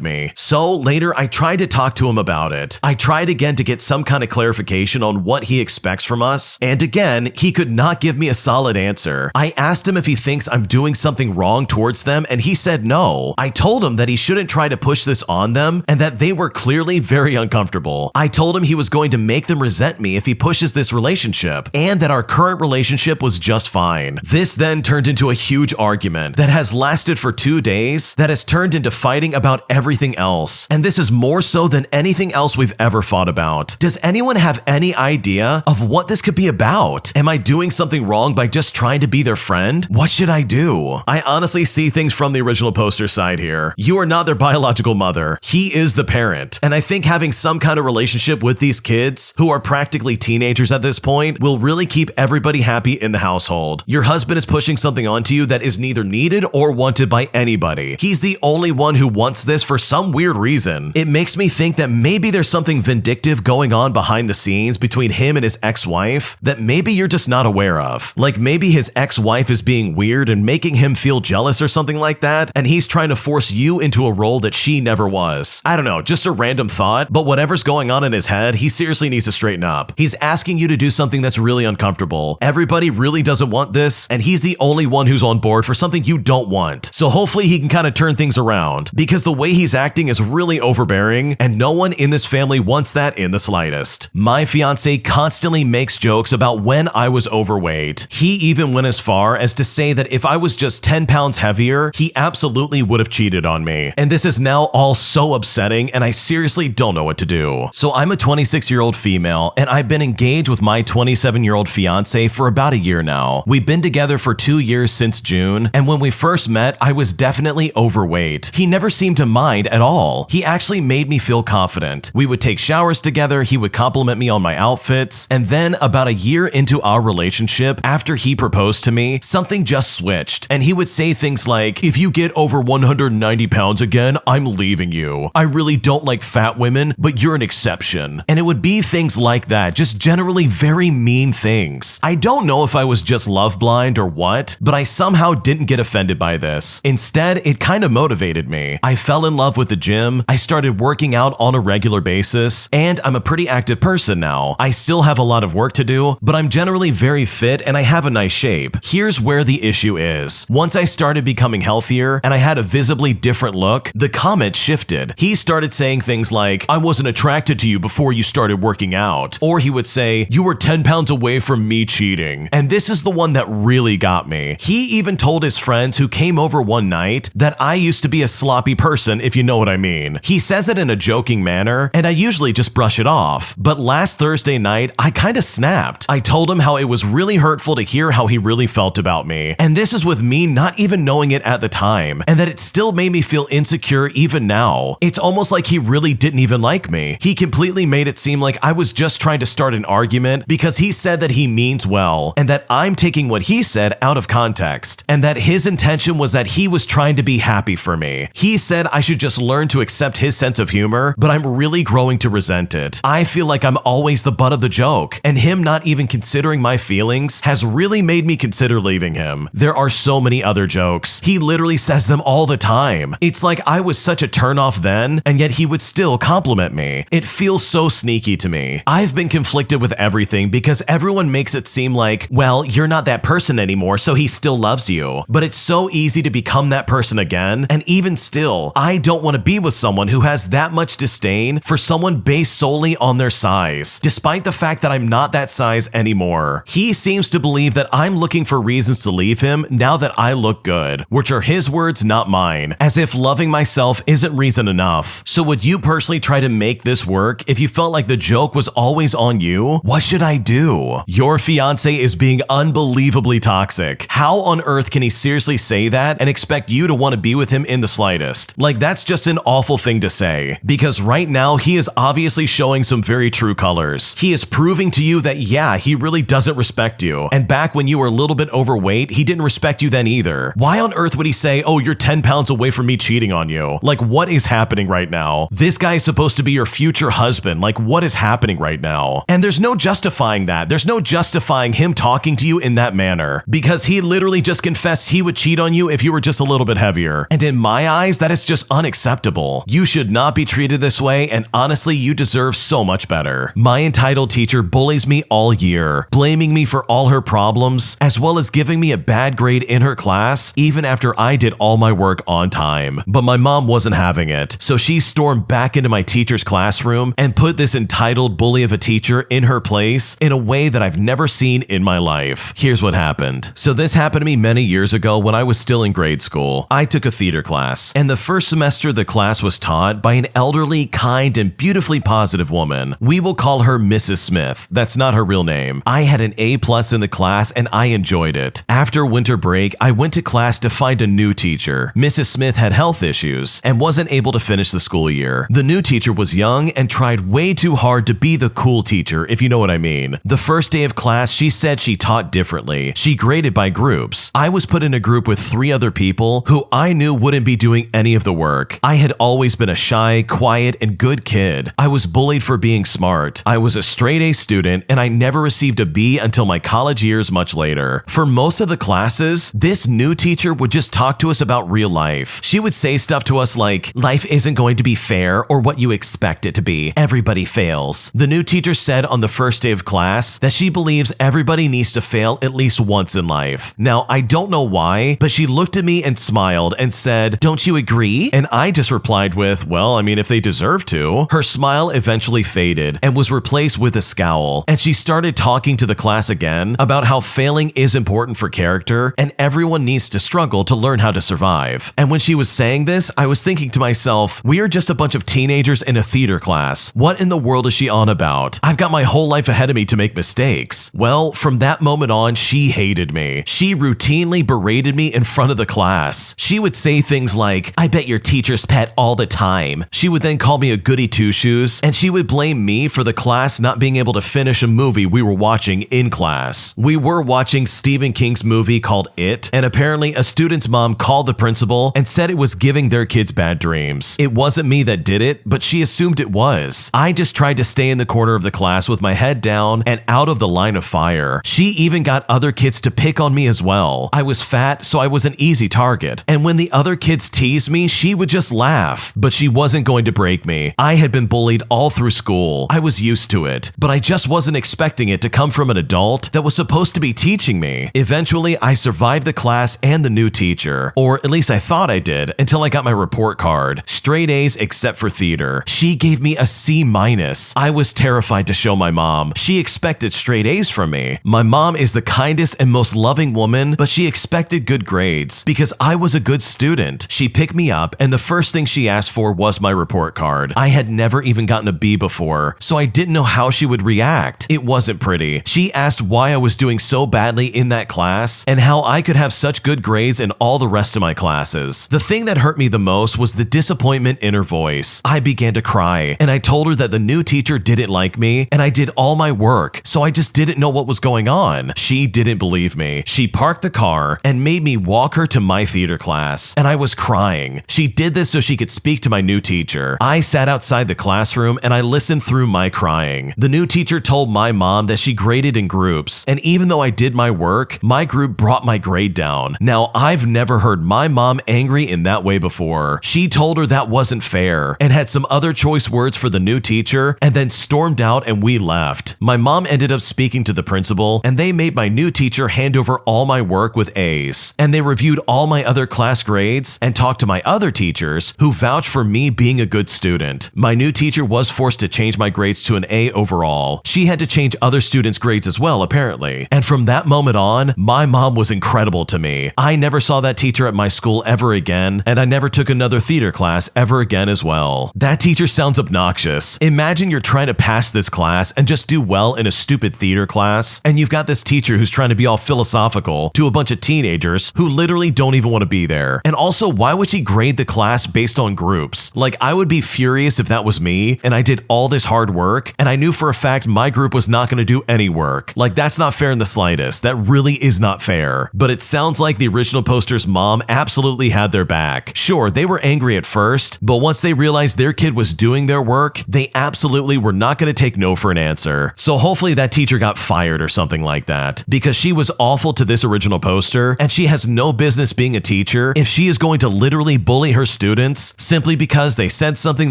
me. So later, I tried to talk to him about it. I tried again to get some kind of clarification on what he expects from us, and again, he could not give me a solid answer. I asked him if he thinks I'm doing something wrong towards them, and he said no. I told him that he shouldn't try to push this on them, and that they were clearly very uncomfortable. I told him he was going to make them resent me if he pushes this relationship, and that our current relationship was just fine. This then turned into a huge argument that has lasted for 2 days, that has turned into fighting about everything else, and this is more so than anything else we've ever fought about. Does anyone have any idea of what this could be about? Am I doing something wrong by just trying to be their friend? What should I do? I honestly see things from the original poster side here. You are not their biological mother. He is the parent. And I think having some kind of relationship with these kids, who are practically teenagers at this point, will really keep everybody happy in the household. Your husband is pushing something onto you that is neither needed or wanted by anybody. He's the only one who wants this for some weird reason. It makes me think that maybe there's something vindictive going on behind the scenes between him and his ex-wife that maybe you're just not aware of. Like maybe his ex-wife is being weird and making him feel jealous or something like that, and he's trying to force you into a role that she never was. I don't know, just a random thought, but whatever's going on in his head, he seriously needs to straighten up. He's asking you to do something that's really uncomfortable. Everybody really doesn't want this, and he's the only one who's on board for something you don't want. So hopefully he can kind of turn things around, because the way he's acting is really overbearing, and no one in this family wants that in the slightest. My fiance constantly makes jokes about when I was overweight. He even went as far as to say that if I was just 10 pounds heavier, he absolutely would have cheated on me. And this is now all so upsetting, and I seriously don't know what to do. So I'm a 26-year-old female, and I've been engaged with my 27-year-old fiance for about a year now. We've been together for 2 years since June, and when we first met, I was definitely overweight. He never seemed to mind at all. He actually made me feel confident. We would take showers together, he would compliment me on my outfits, and then about a year into our relationship, after he proposed to me, something just switched, and he would say things like, "If you get over 190 pounds again, I'm leaving you. I really don't like fat women, but you're an exception." And it would be things like that, just generally very mean things. I don't know if I was just love blind or what, but I somehow didn't get offended by this. Instead, it kind of motivated me. I fell in love with the gym, I started working out on a regular basis, and I'm a pretty active person now. I still have a lot of work to do, but I'm generally very fit and I have a nice shape. Here's where the issue is. Once I started becoming healthier and I had a visibly different look, the comments shifted. He started saying things like, "I wasn't attracted to you before you started working out." Or he would say, "You were 10 pounds away from me cheating." And this is the one that really got me. He even told his friends who came over one night that I used to be a sloppy person, if you know what I mean. He says it in a joking manner, and I usually just brush it off. But last Thursday night, I kind of snapped. I told him how it was really hurtful to hear how he really felt about me. And this is with me not even knowing it at the time, and that it still made me feel insecure even now. It's almost like he really didn't even like me. He completely made it seem like I was just trying to start an argument because he said that he means well, and that I'm taking what he said out of context, and that his intention was that he was trying to be happy for me. He said I should just learn to accept his sense of humor, but I'm really growing to resent it. I feel like I'm always the butt of the joke, and him not even considering my feelings has really made me consider leaving him. There are so many other jokes. He literally says them all the time. It's like I was such a turnoff then, and yet he would still compliment me. It feels so sneaky to me. I've been conflicted with everything because everyone makes it seem like, well, you're not that person anymore, so he still loves you. But it's so easy to become that person again, and even still, I don't want to be with someone who has that much disdain for someone based solely on their size, despite the fact that I'm not that size anymore. He seems to believe that I'm looking for reasons to leave him now that I look good, which are his words, not mine, as if loving myself isn't reason enough. So would you personally try to make this work if you felt like the joke was always on you? What should I do? Your fiance is being unbelievably toxic. How on earth can he seriously say that and expect you to want to be with him in the slightest? Like, that's just an awful thing thing to say, because right now he is obviously showing some very true colors. He is proving to you that yeah, he really doesn't respect you. And back when you were a little bit overweight, he didn't respect you then either. Why on earth would he say, oh, you're 10 pounds away from me cheating on you? Like, what is happening right now? This guy is supposed to be your future husband. Like, what is happening right now? And there's no justifying that. There's no justifying him talking to you in that manner, because he literally just confessed he would cheat on you if you were just a little bit heavier. And in my eyes, that is just unacceptable. You should not be treated this way, and honestly, you deserve so much better. My entitled teacher bullies me all year, blaming me for all her problems, as well as giving me a bad grade in her class, even after I did all my work on time. But my mom wasn't having it, so she stormed back into my teacher's classroom and put this entitled bully of a teacher in her place in a way that I've never seen in my life. Here's what happened. So this happened to me many years ago when I was still in grade school. I took a theater class, and the first semester the class was taught by an elderly, kind, and beautifully positive woman. We will call her Mrs. Smith. That's not her real name. I had an A+ in the class and I enjoyed it. After winter break, I went to class to find a new teacher. Mrs. Smith had health issues and wasn't able to finish the school year. The new teacher was young and tried way too hard to be the cool teacher, if you know what I mean. The first day of class, she said she taught differently. She graded by groups. I was put in a group with 3 other people who I knew wouldn't be doing any of the work. I had always been a shy, quiet, and good kid. I was bullied for being smart. I was a straight A student, and I never received a B until my college years much later. For most of the classes, this new teacher would just talk to us about real life. She would say stuff to us like, life isn't going to be fair or what you expect it to be. Everybody fails. The new teacher said on the first day of class that she believes everybody needs to fail at least once in life. Now, I don't know why, but she looked at me and smiled and said, don't you agree? And I just replied with, well, I mean, if they deserve to. Her smile eventually faded and was replaced with a scowl, and she started talking to the class again about how failing is important for character and everyone needs to struggle to learn how to survive. And when she was saying this, I was thinking to myself, we are just a bunch of teenagers in a theater class. What in the world is she on about? I've got my whole life ahead of me to make mistakes. Well, from that moment on, she hated me. She routinely berated me in front of the class. She would say things like, I bet your teacher's pet all the time. She would then call me a goody two-shoes, and she would blame me for the class not being able to finish a movie we were watching in class. We were watching Stephen King's movie called It, and apparently a student's mom called the principal and said it was giving their kids bad dreams. It wasn't me that did it, but she assumed it was. I just tried to stay in the corner of the class with my head down and out of the line of fire. She even got other kids to pick on me as well. I was fat, so I was an easy target. And when the other kids teased me, she would just laugh. But she wasn't going to break me. I had been bullied all through school. I was used to it, but I just wasn't expecting it to come from an adult that was supposed to be teaching me. Eventually, I survived the class and the new teacher, or at least I thought I did, until I got my report card. Straight A's except for theater. She gave me a C-. I was terrified to show my mom. She expected straight A's from me. My mom is the kindest and most loving woman, but she expected good grades because I was a good student. She picked me up, and the first thing she asked for was my report card. I had never even gotten a B before, so I didn't know how she would react. It wasn't pretty. She asked why I was doing so badly in that class and how I could have such good grades in all the rest of my classes. The thing that hurt me the most was the disappointment in her voice. I began to cry, and I told her that the new teacher didn't like me, and I did all my work, so I just didn't know what was going on. She didn't believe me. She parked the car and made me walk her to my theater class, and I was crying. She did this so she could speak to my new teacher. I sat outside the classroom and I listened through my crying. The new teacher told my mom that she graded in groups, and even though I did my work, my group brought my grade down. Now, I've never heard my mom angry in that way before. She told her that wasn't fair and had some other choice words for the new teacher and then stormed out and we left. My mom ended up speaking to the principal, and they made my new teacher hand over all my work with A's, and they reviewed all my other class grades and talked to my other teachers who vouched for me being a good student. My new teacher was forced to change my grades to an A overall. She had to change other students' grades as well, apparently. And from that moment on, my mom was incredible to me. I never saw that teacher at my school ever again, and I never took another theater class ever again as well. That teacher sounds obnoxious. Imagine you're trying to pass this class and just do well in a stupid theater class, and you've got this teacher who's trying to be all philosophical to a bunch of teenagers who literally don't even want to be there. And also, why would she grade the class based on groups? groups. Like, I would be furious if that was me and I did all this hard work and I knew for a fact my group was not going to do any work. Like, that's not fair in the slightest. That really is not fair. But it sounds like the original poster's mom absolutely had their back. Sure, they were angry at first, but once they realized their kid was doing their work, they absolutely were not going to take no for an answer. So hopefully that teacher got fired or something like that, because she was awful to this original poster and she has no business being a teacher if she is going to literally bully her students simply because they said something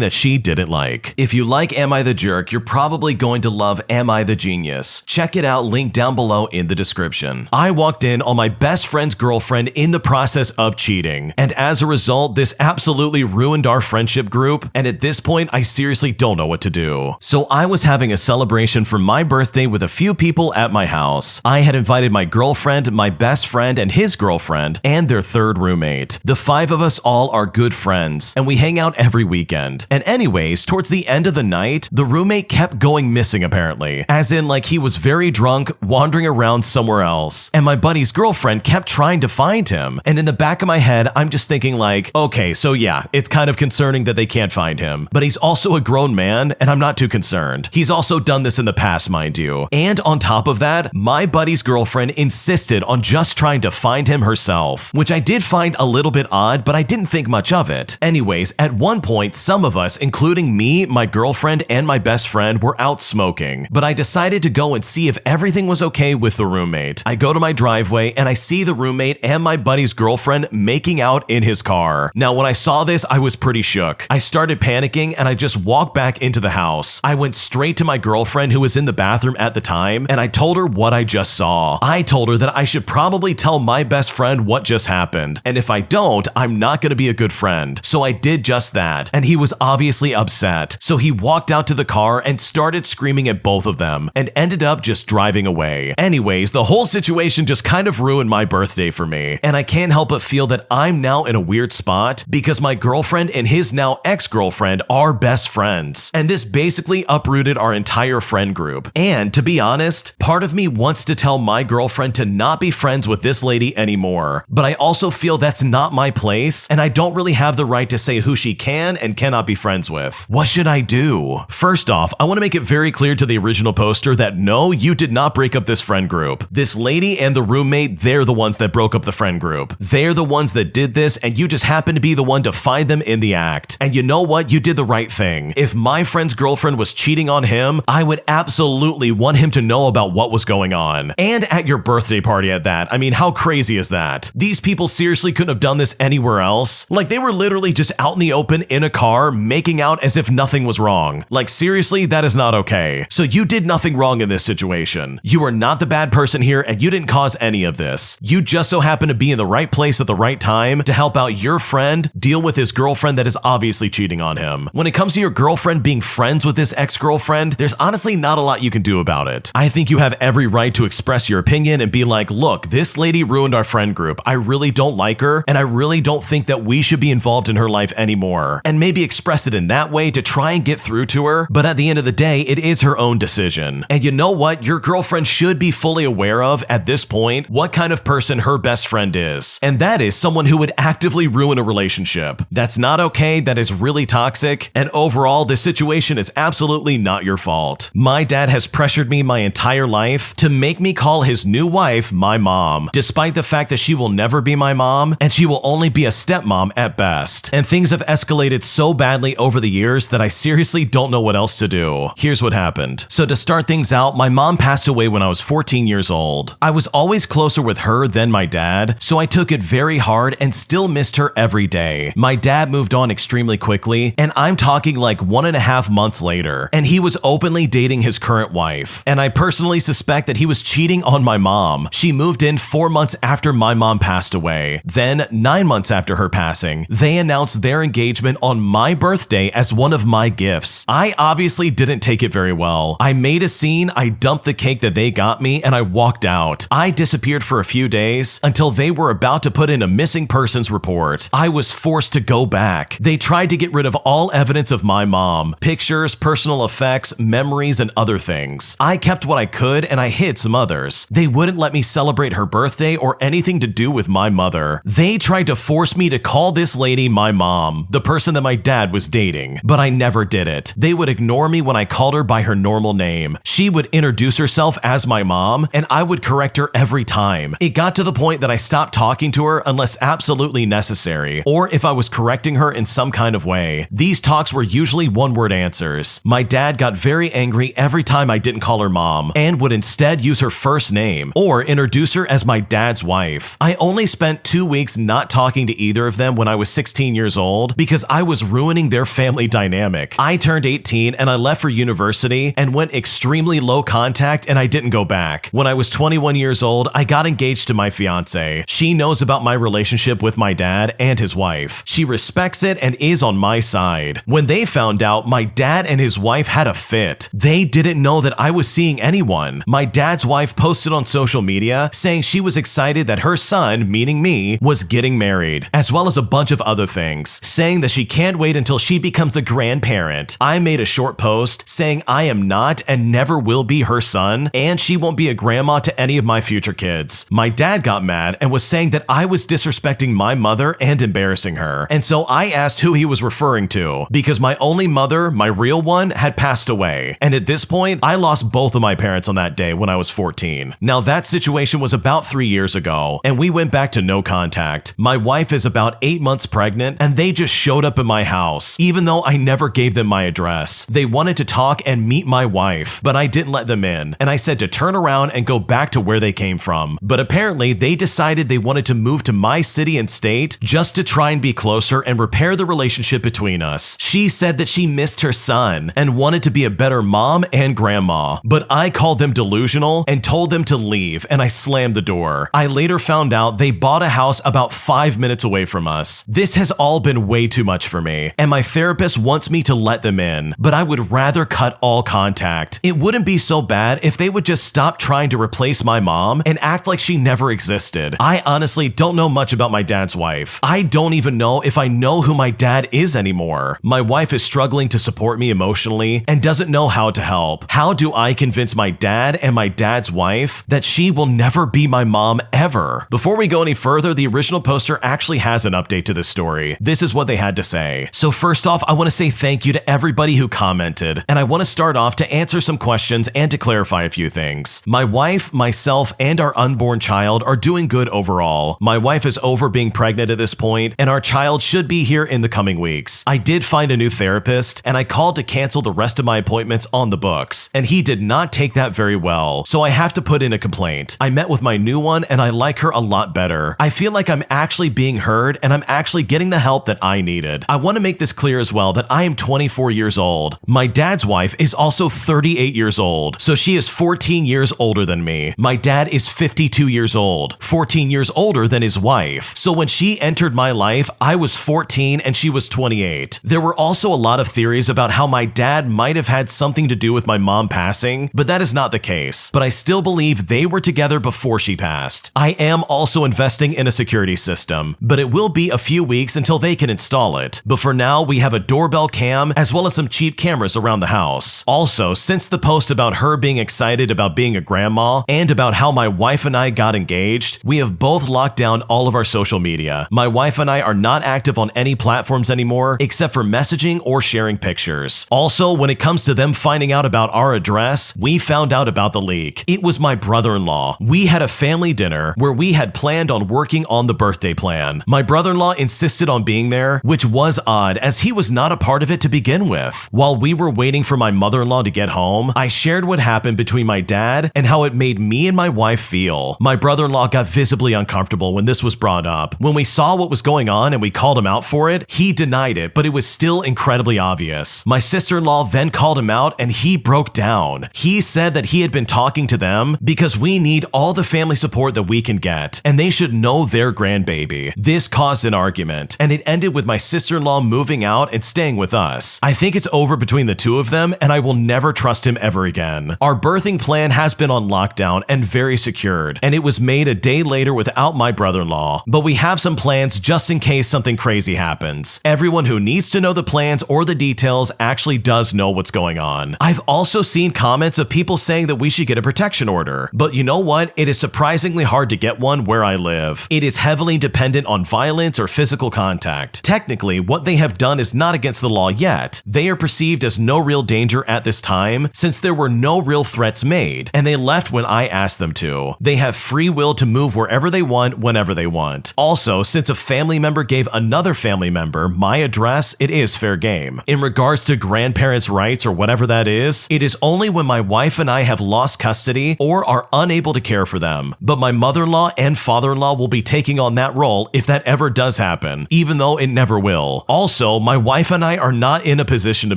that she didn't like. If you like Am I the Jerk, you're probably going to love Am I the Genius. Check it out, link down below in the description. I walked in on my best friend's girlfriend in the process of cheating, and as a result, this absolutely ruined our friendship group, and at this point, I seriously don't know what to do. So I was having a celebration for my birthday with a few people at my house. I had invited my girlfriend, my best friend, and his girlfriend, and their third roommate. The five of us all are good friends, and we hang out every weekend. And anyways, towards the end of the night, the roommate kept going missing apparently, as in like he was very drunk, wandering around somewhere else, and my buddy's girlfriend kept trying to find him. And in the back of my head, I'm just thinking like, okay, so yeah, it's kind of concerning that they can't find him, but he's also a grown man, and I'm not too concerned. He's also done this in the past, mind you. And on top of that, my buddy's girlfriend insisted on just trying to find him herself, which I did find a little bit odd, but I didn't think much of it. Anyways, at one point, some of us, including me, my girlfriend, and my best friend, were out smoking, but I decided to go and see if everything was okay with the roommate. I go to my driveway and I see the roommate and my buddy's girlfriend making out in his car. Now, when I saw this, I was pretty shook. I started panicking and I just walked back into the house. I went straight to my girlfriend who was in the bathroom at the time and I told her what I just saw. I told her that I should probably tell my best friend what just happened, and if I don't, I'm not going to be a good friend. So I did just that, and he was obviously upset. So he walked out to the car and started screaming at both of them and ended up just driving away. Anyways, the whole situation just kind of ruined my birthday for me, and I can't help but feel that I'm now in a weird spot because my girlfriend and his now ex-girlfriend are best friends, and this basically uprooted our entire friend group. And to be honest, part of me wants to tell my girlfriend to not be friends with this lady anymore, but I also feel that's not my place, and I don't really have the right to say who she can and cannot be friends with. What should I do? First off, I want to make it very clear to the original poster that no, you did not break up this friend group. This lady and the roommate, they're the ones that broke up the friend group. They're the ones that did this, and you just happened to be the one to find them in the act. And you know what? You did the right thing. If my friend's girlfriend was cheating on him, I would absolutely want him to know about what was going on. And at your birthday party at that. I mean, how crazy is that? These people seriously couldn't have done this anywhere else. Like, they were literally just out in the open in a car making out as if nothing was wrong. Like, seriously, that is not okay. So you did nothing wrong in this situation. You are not the bad person here, and you didn't cause any of this. You just so happen to be in the right place at the right time to help out your friend deal with his girlfriend that is obviously cheating on him. When it comes to your girlfriend being friends with this ex-girlfriend, there's honestly not a lot you can do about it. I think you have every right to express your opinion and be like, look, this lady ruined our friend group. I really don't like her, and I really don't think that we should be involved in her life anymore. And maybe express it in that way to try and get through to her, but at the end of the day, it is her own decision. And you know what? Your girlfriend should be fully aware of, at this point, what kind of person her best friend is. And that is someone who would actively ruin a relationship. That's not okay, that is really toxic, and overall, this situation is absolutely not your fault. My dad has pressured me my entire life to make me call his new wife my mom, despite the fact that she will never be my mom, and she will only be a stepmom at best. And things have escalated so badly over the years that I seriously don't know what else to do. Here's what happened. So to start things out, my mom passed away when I was 14 years old. I was always closer with her than my dad, so I took it very hard and still missed her every day. My dad moved on extremely quickly, and I'm talking like 1.5 months later, and he was openly dating his current wife. And I personally suspect that he was cheating on my mom. She moved in 4 months after my mom passed away. Then, 9 months after her passing, they announced their engagement on my birthday as one of my gifts. I obviously didn't take it very well. I made a scene, I dumped the cake that they got me, and I walked out. I disappeared for a few days until they were about to put in a missing persons report. I was forced to go back. They tried to get rid of all evidence of my mom, pictures, personal effects, memories, and other things. I kept what I could, and I hid some others. They wouldn't let me celebrate her birthday or anything to do with my mother. They tried to force me to call this lady my mom, mom, the person that my dad was dating, but I never did it. They would ignore me when I called her by her normal name. She would introduce herself as my mom, and I would correct her every time. It got to the point that I stopped talking to her unless absolutely necessary, or if I was correcting her in some kind of way. These talks were usually one-word answers. My dad got very angry every time I didn't call her mom, and would instead use her first name, or introduce her as my dad's wife. I only spent 2 weeks not talking to either of them when I was 16 years old because I was ruining their family dynamic. I turned 18 and I left for university and went extremely low contact, and I didn't go back. When I was 21 years old, I got engaged to my fiance. She knows about my relationship with my dad and his wife. She respects it and is on my side. When they found out my dad and his wife had a fit, they didn't know that I was seeing anyone. My dad's wife posted on social media saying she was excited that her son, meaning me, was getting married, as well as a bunch of other things, saying that she can't wait until she becomes a grandparent. I made a short post saying I am not and never will be her son, and she won't be a grandma to any of my future kids. My dad got mad and was saying that I was disrespecting my mother and embarrassing her, and so I asked who he was referring to, because my only mother, my real one, had passed away, and at this point, I lost both of my parents on that day when I was 14. Now that situation was about 3 years ago, and we went back to no contact. My wife is about 8 months pregnant, and they just showed up at my house, even though I never gave them my address. They wanted to talk and meet my wife, but I didn't let them in, and I said to turn around and go back to where they came from. But apparently, they decided they wanted to move to my city and state just to try and be closer and repair the relationship between us. She said that she missed her son and wanted to be a better mom and grandma, but I called them delusional and told them to leave, and I slammed the door. I later found out they bought a house about 5 minutes away from us. This has all been way too much for me, and my therapist wants me to let them in, but I would rather cut all contact. It wouldn't be so bad if they would just stop trying to replace my mom and act like she never existed. I honestly don't know much about my dad's wife. I don't even know if I know who my dad is anymore. My wife is struggling to support me emotionally and doesn't know how to help. How do I convince my dad and my dad's wife that she will never be my mom ever? Before we go any further, the original poster actually has an update to this story. This is what they had to say. So first off, I want to say thank you to everybody who commented, and I want to start off to answer some questions and to clarify a few things. My wife, myself, and our unborn child are doing good overall. My wife is over being pregnant at this point, and our child should be here in the coming weeks. I did find a new therapist, and I called to cancel the rest of my appointments on the books, and he did not take that very well, so I have to put in a complaint. I met with my new one, and I like her a lot better. I feel like I'm actually being heard, and I'm actually getting the help that I needed. I want to make this clear as well that I am 24 years old. My dad's wife is also 38 years old, so she is 14 years older than me. My dad is 52 years old, 14 years older than his wife. So when she entered my life, I was 14 and she was 28. There were also a lot of theories about how my dad might have had something to do with my mom passing, but that is not the case. But I still believe they were together before she passed. I am also investing in a security system, but it will be a few weeks until they can install it. But for now, we have a doorbell cam as well as some cheap cameras around the house. Also, since the post about her being excited about being a grandma and about how my wife and I got engaged, we have both locked down all of our social media. My wife and I are not active on any platforms anymore except for messaging or sharing pictures. Also, when it comes to them finding out about our address, we found out about the leak. It was my brother-in-law. We had a family dinner where we had planned on working on the birthday plan. My brother-in-law insisted on being there, which was odd as he was not a part of it to begin with. While we were waiting for my mother-in-law to get home, I shared what happened between my dad and how it made me and my wife feel. My brother-in-law got visibly uncomfortable when this was brought up. When we saw what was going on and we called him out for it, he denied it, but it was still incredibly obvious. My sister-in-law then called him out and he broke down. He said that he had been talking to them because we need all the family support that we can get, and they should know their grandbaby. This caused an argument, and it ended with my sister-in-law moving out and staying with us. I think it's over between the two of them, and I will never trust him ever again. Our birthing plan has been on lockdown and very secured, and it was made a day later without my brother-in-law, but we have some plans just in case something crazy happens. Everyone who needs to know the plans or the details actually does know what's going on. I've also seen comments of people saying that we should get a protection order, but you know what? It is surprisingly hard to get one where I live. It is heavily dependent on violence or physical contact. Technically, what they have done is not against the law yet. They are perceived as no real danger at this time since there were no real threats made, and they left when I asked them to. They have free will to move wherever they want, whenever they want. Also, since a family member gave another family member my address, it is fair game. In regards to grandparents' rights or whatever that is, it is only when my wife and I have lost custody or are unable to care for them. But my mother-in-law and father-in-law will be taking on that role if that ever does happen, even though it never will. Also, my wife and I are not in a position to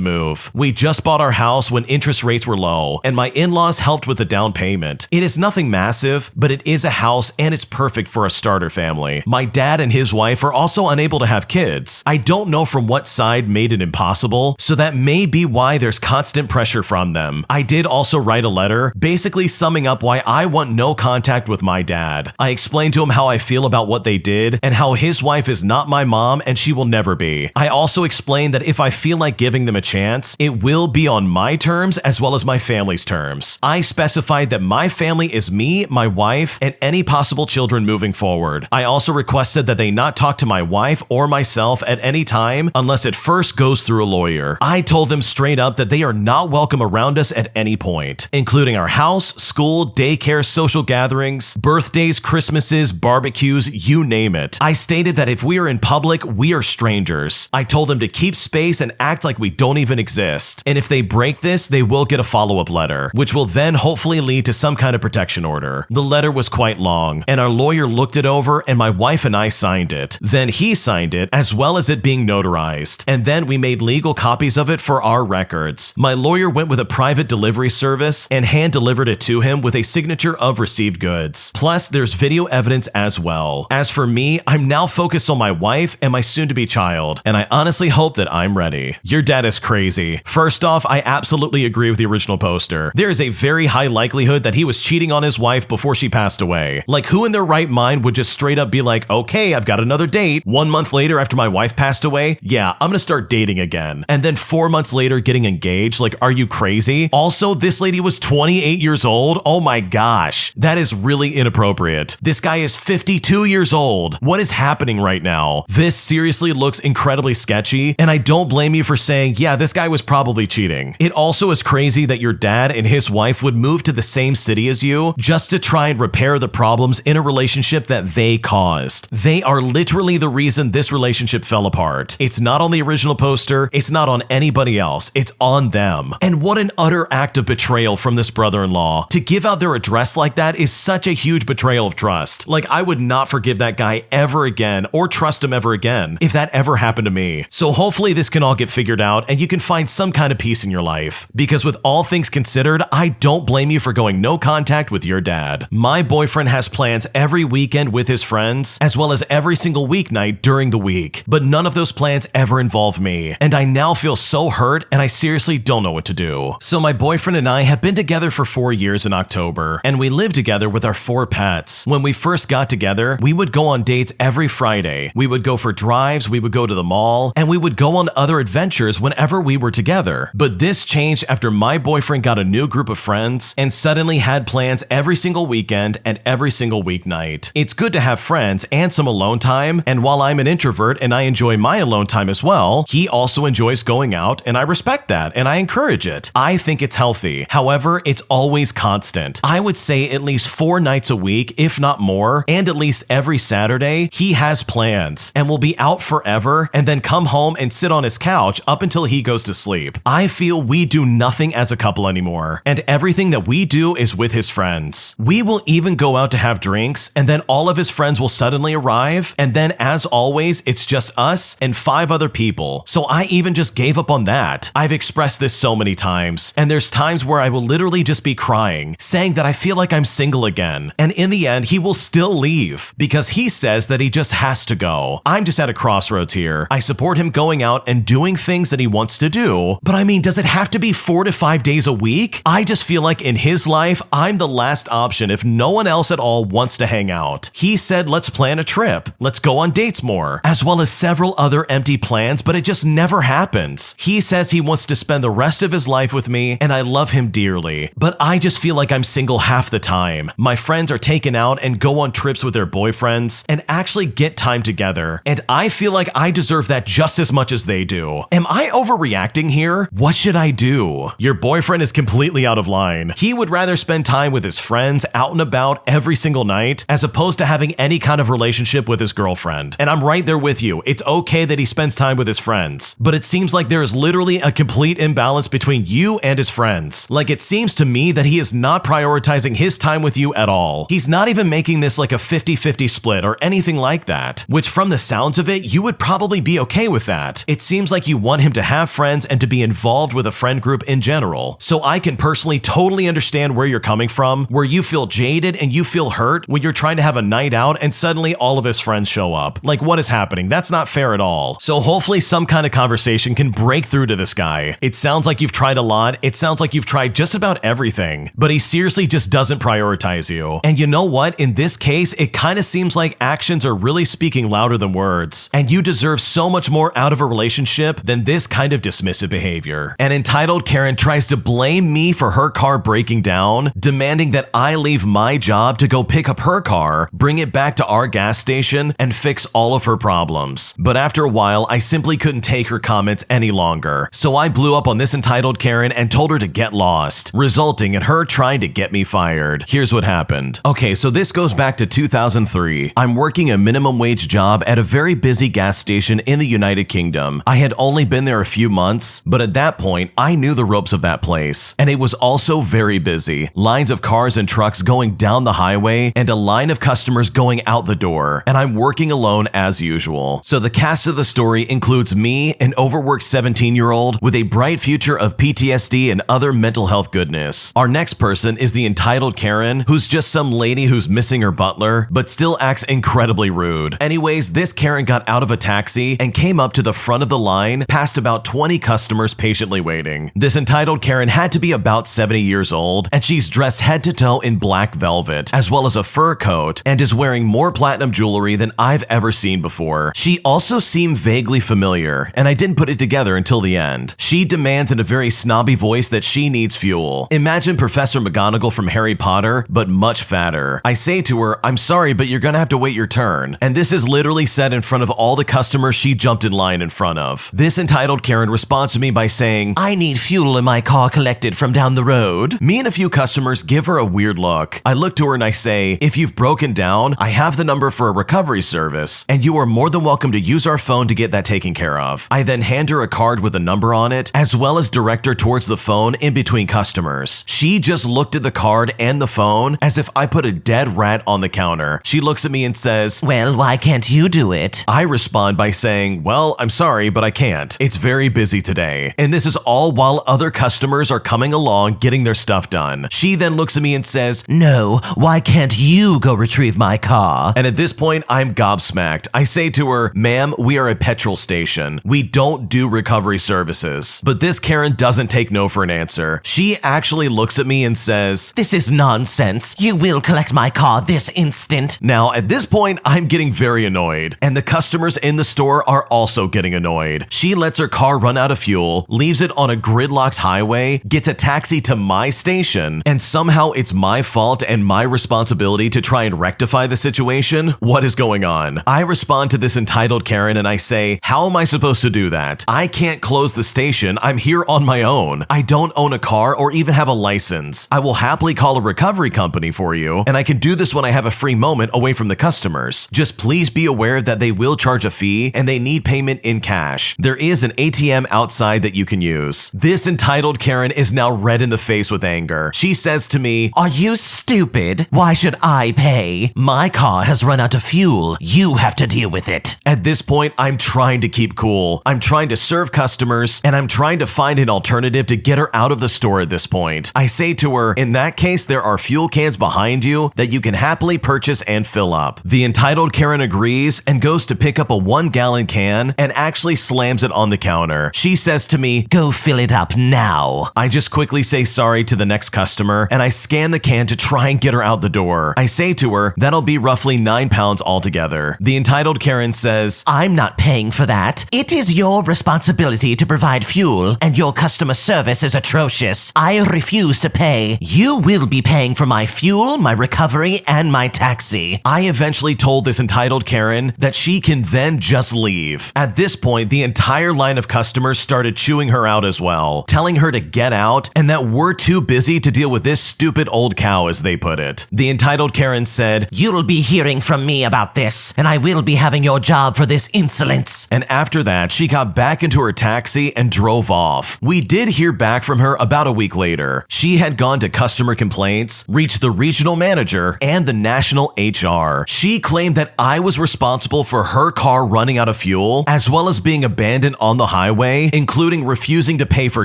move. We just bought our house when interest rates were low, and my in-laws helped with the down payment. It is nothing massive, but it is a house and it's perfect for a starter family. My dad and his wife are also unable to have kids. I don't know from what side made it impossible, so that may be why there's constant pressure from them. I did also write a letter, basically summing up why I want no contact with my dad. I explained to him how I feel about what they did and how his wife is not my mom and she will never be. I also explained that if I feel like giving them a chance, it will be on my terms as well as my family's terms. I specified that my family is me, my wife, and any possible children moving forward. I also requested that they not talk to my wife or myself at any time unless it first goes through a lawyer. I told them straight up that they are not welcome around us at any point, including our house, school, daycare, social gatherings, birthdays, Christmases, barbecues, you name it. I stated that if we are in public, we are strangers. I told them to keep space and act like we don't even exist. And if they break this, they will get a follow-up letter, which will then hopefully lead to some kind of protection order. The letter was quite long, and our lawyer looked it over and my wife and I signed it. Then he signed it, as well as it being notarized. And then we made legal copies of it for our records. My lawyer went with a private delivery service and hand-delivered it to him with a signature of received goods. Plus, there's video evidence as well. As for me, I'm now focused on my wife and my soon-to-be child, and I honestly hope that I'm ready. Your dad is crazy. First off, I absolutely agree with the original poster. There is a very high likelihood that he was cheating on his wife before she passed away. Like, who in their right mind would just straight up be like, okay, I've got another date. 1 month later after my wife passed away, yeah, I'm gonna start dating again. And then 4 months later getting engaged? Like, are you crazy? Also, this lady was 28 years old. Oh my gosh. That is really inappropriate. This guy is 52 years old. What is happening right now? This seriously looks incredibly sketchy, and I don't blame you for saying, yeah, this guy was probably cheating. It also is crazy that your dad and his wife would move to the same city as you just to try and repair the problems in a relationship that they caused. They are literally the reason this relationship fell apart. It's not on the original poster, it's not on anybody else, it's on them. And what an utter act of betrayal from this brother-in-law. To give out their address like that is such a huge betrayal of trust. Like, I would not forgive that guy ever again or trust him ever again if that ever happened to me. So hopefully this can all get figured out and you can find some kind of peace in your life. Because with all things considered, I don't blame you for going no contact with your dad. My boyfriend has plans every weekend with his friends, as well as every single weeknight during the week. But none of those plans ever involve me. And I now feel so hurt and I seriously don't know what to do. So my boyfriend and I have been together for 4 years in October, and we live together with our 4 pets. When we first got together, we would go on dates every Friday. We would go for drives, we would go to the mall, and we would go on other adventures whenever we were together. But this changed after my boyfriend got a new group of friends and suddenly had plans every single weekend and every single weeknight. It's good to have friends and some alone time, and while I'm an introvert and I enjoy my alone time as well, he also enjoys going out, and I respect that and I encourage it. I think it's healthy. However, it's always constant. I would say at least 4 nights a week, if not more, and at least every Saturday, he has plans and will be out forever and then come home and sit on his couch up until he goes to sleep. I feel we do nothing as a couple anymore, and everything that we do is with his friends. We will even go out to have drinks, and then all of his friends will suddenly arrive, and then as always, it's just us and 5 other people. So I even just gave up on that. I've expressed this so many times, and there's times where I will literally just be crying, saying that I feel like I'm single again. And in the end, he will still leave because he says that he just has to go. I'm just at a crossroads here. I support him going out and doing things that he wants to do, but I mean, does it have to be 4 to 5 days a week? I just feel like in his life, I'm the last option if no one else at all wants to hang out. He said, let's plan a trip. Let's go on dates more, as well as several other empty plans, but it just never happens. He says he wants to spend the rest of his life with me, and I love him dearly, but I just feel like I'm single half the time. My friends are taken out and go on trips with their boyfriends and actually get time together, and I feel like I deserve that just as much as they do. Am I overreacting here? What should I do? Your boyfriend is completely out of line. He would rather spend time with his friends out and about every single night as opposed to having any kind of relationship with his girlfriend. And I'm right there with you. It's okay that he spends time with his friends, but it seems like there is literally a complete imbalance between you and his friends. Like, it seems to me that he is not prioritizing his time with you at all. He's not even making this like a 50-50 split or anything like that, which from the sounds of it, you would probably be okay with that. It seems like you want him to have friends and to be involved with a friend group in general. So I can personally totally understand where you're coming from, where you feel jaded and you feel hurt when you're trying to have a night out and suddenly all of his friends show up. Like, what is happening? That's not fair at all. So hopefully some kind of conversation can break through to this guy. It sounds like you've tried a lot. It sounds like you've tried just about everything, but he seriously just doesn't prioritize you. And you know what? In this case, it kind of seems like actions are really speaking louder than words, and you deserve so much more out of a relationship than this kind of dismissive behavior. An entitled Karen tries to blame me for her car breaking down, demanding that I leave my job to go pick up her car, bring it back to our gas station, and fix all of her problems. But after a while, I simply couldn't take her comments any longer. So I blew up on this entitled Karen and told her to get lost, resulting in her trying to get me fired. Here's what happened. Okay, so this goes back to 2003. I'm working a minimum wage job at a very busy gas station in the United Kingdom. I had only been there a few months, but at that point, I knew the ropes of that place. And it was also very busy. Lines of cars and trucks going down the highway and a line of customers going out the door. And I'm working alone as usual. So the cast of the story includes me, an overworked 17-year-old with a bright future of PTSD and other mental health goodness. Our next person is the entitled Karen, who's just some lady who's missing her butler, but still acts incredibly rude. Anyways, this Karen got out of a taxi and came up to the front of the line, past about 20 customers patiently waiting. This entitled Karen had to be about 70 years old, and she's dressed head to toe in black velvet, as well as a fur coat, and is wearing more platinum jewelry than I've ever seen before. She also seemed vaguely familiar, and I didn't put it together until the end. She demands in a very snobby voice that she needs fuel. Imagine Professor McGonagall from Harry Potter, but much fatter. I say to her, "I'm sorry, but you're gonna have to wait your turn." And this is literally said in front of all the customers she jumped in line in front of. This entitled Karen responds to me by saying, "I need fuel in my car collected from down the road." Me and a few customers give her a weird look. I look to her and I say, "If you've broken down, I have the number for a recovery service, and you are more than welcome to use our phone to get that taken care of." I then hand her a card with a number on it, as well as direct her towards the phone in between customers. She just looked at the card and the phone as if I put a dead rat on the counter. She looks at me and says, "Well, why can't you do it?" I respond by saying, "Well, I'm sorry, but I can't. It's very busy today." And this is all while other customers are coming along getting their stuff done. She then looks at me and says, "No, why can't you go retrieve my car?" And at this point, I'm gobsmacked. I say to her, "Ma'am, we are a petrol station. We don't do recovery services." But this Karen doesn't take no for an answer. She actually looks at me and says, "This is nonsense. You will collect my car this instant." Now, at this point, I'm getting very annoyed, and the customers in the store are also getting annoyed. She lets her car run out of fuel, leaves it on a gridlocked highway, gets a taxi to my station, and somehow it's my fault and my responsibility to try and rectify the situation. What is going on? I respond to this entitled Karen and I say, "How am I supposed to do that? I can't close the station. I'm here on my own. I don't own a car or even have a license. I will happily call a recovery company for you, and I can do this when I have a free moment away from the customers. Just please be aware that they will charge a fee and they need payment in cash. There is an ATM outside that you can use." This entitled Karen is now red in the face with anger. She says to me, "Are you stupid? Why should I pay? My car has run out of fuel. You have to deal with it." At this point, I'm trying to keep cool. I'm trying to serve customers, and I'm trying to find an alternative to get her out of the store at this point. I say to her, "In that case, there are fuel cans behind you that you can happily purchase and fill up." The entitled Karen agrees and goes to pick up a 1-gallon can and actually slams it on the counter. She says to me, "Go fill it up now." I just quickly say sorry to the next customer, and I scan the can to try and get her out the door. I say to her, "That'll be roughly £9 altogether." The entitled Karen says, "I'm not paying for that. It is your responsibility to provide fuel, and your customer service is atrocious. I refuse to pay. You will be paying for my fuel, my recovery, and my taxi." I eventually told this entitled Karen that she can then just leave. At this point, the entire line of customers started chewing her out as well, telling her to get out and that we're too busy to deal with this stupid old cow, as they put it. The entitled Karen said, "You'll be hearing from me about this, and I will be having your job for this insolence." And after that, she got back into her taxi and drove off. We did hear back from her about a week later. She had gone to customer complaints, reached the regional manager, and the national HR. She claimed that I was responsible for her car running out of fuel, as well as being abandoned on the highway, including refusing to pay for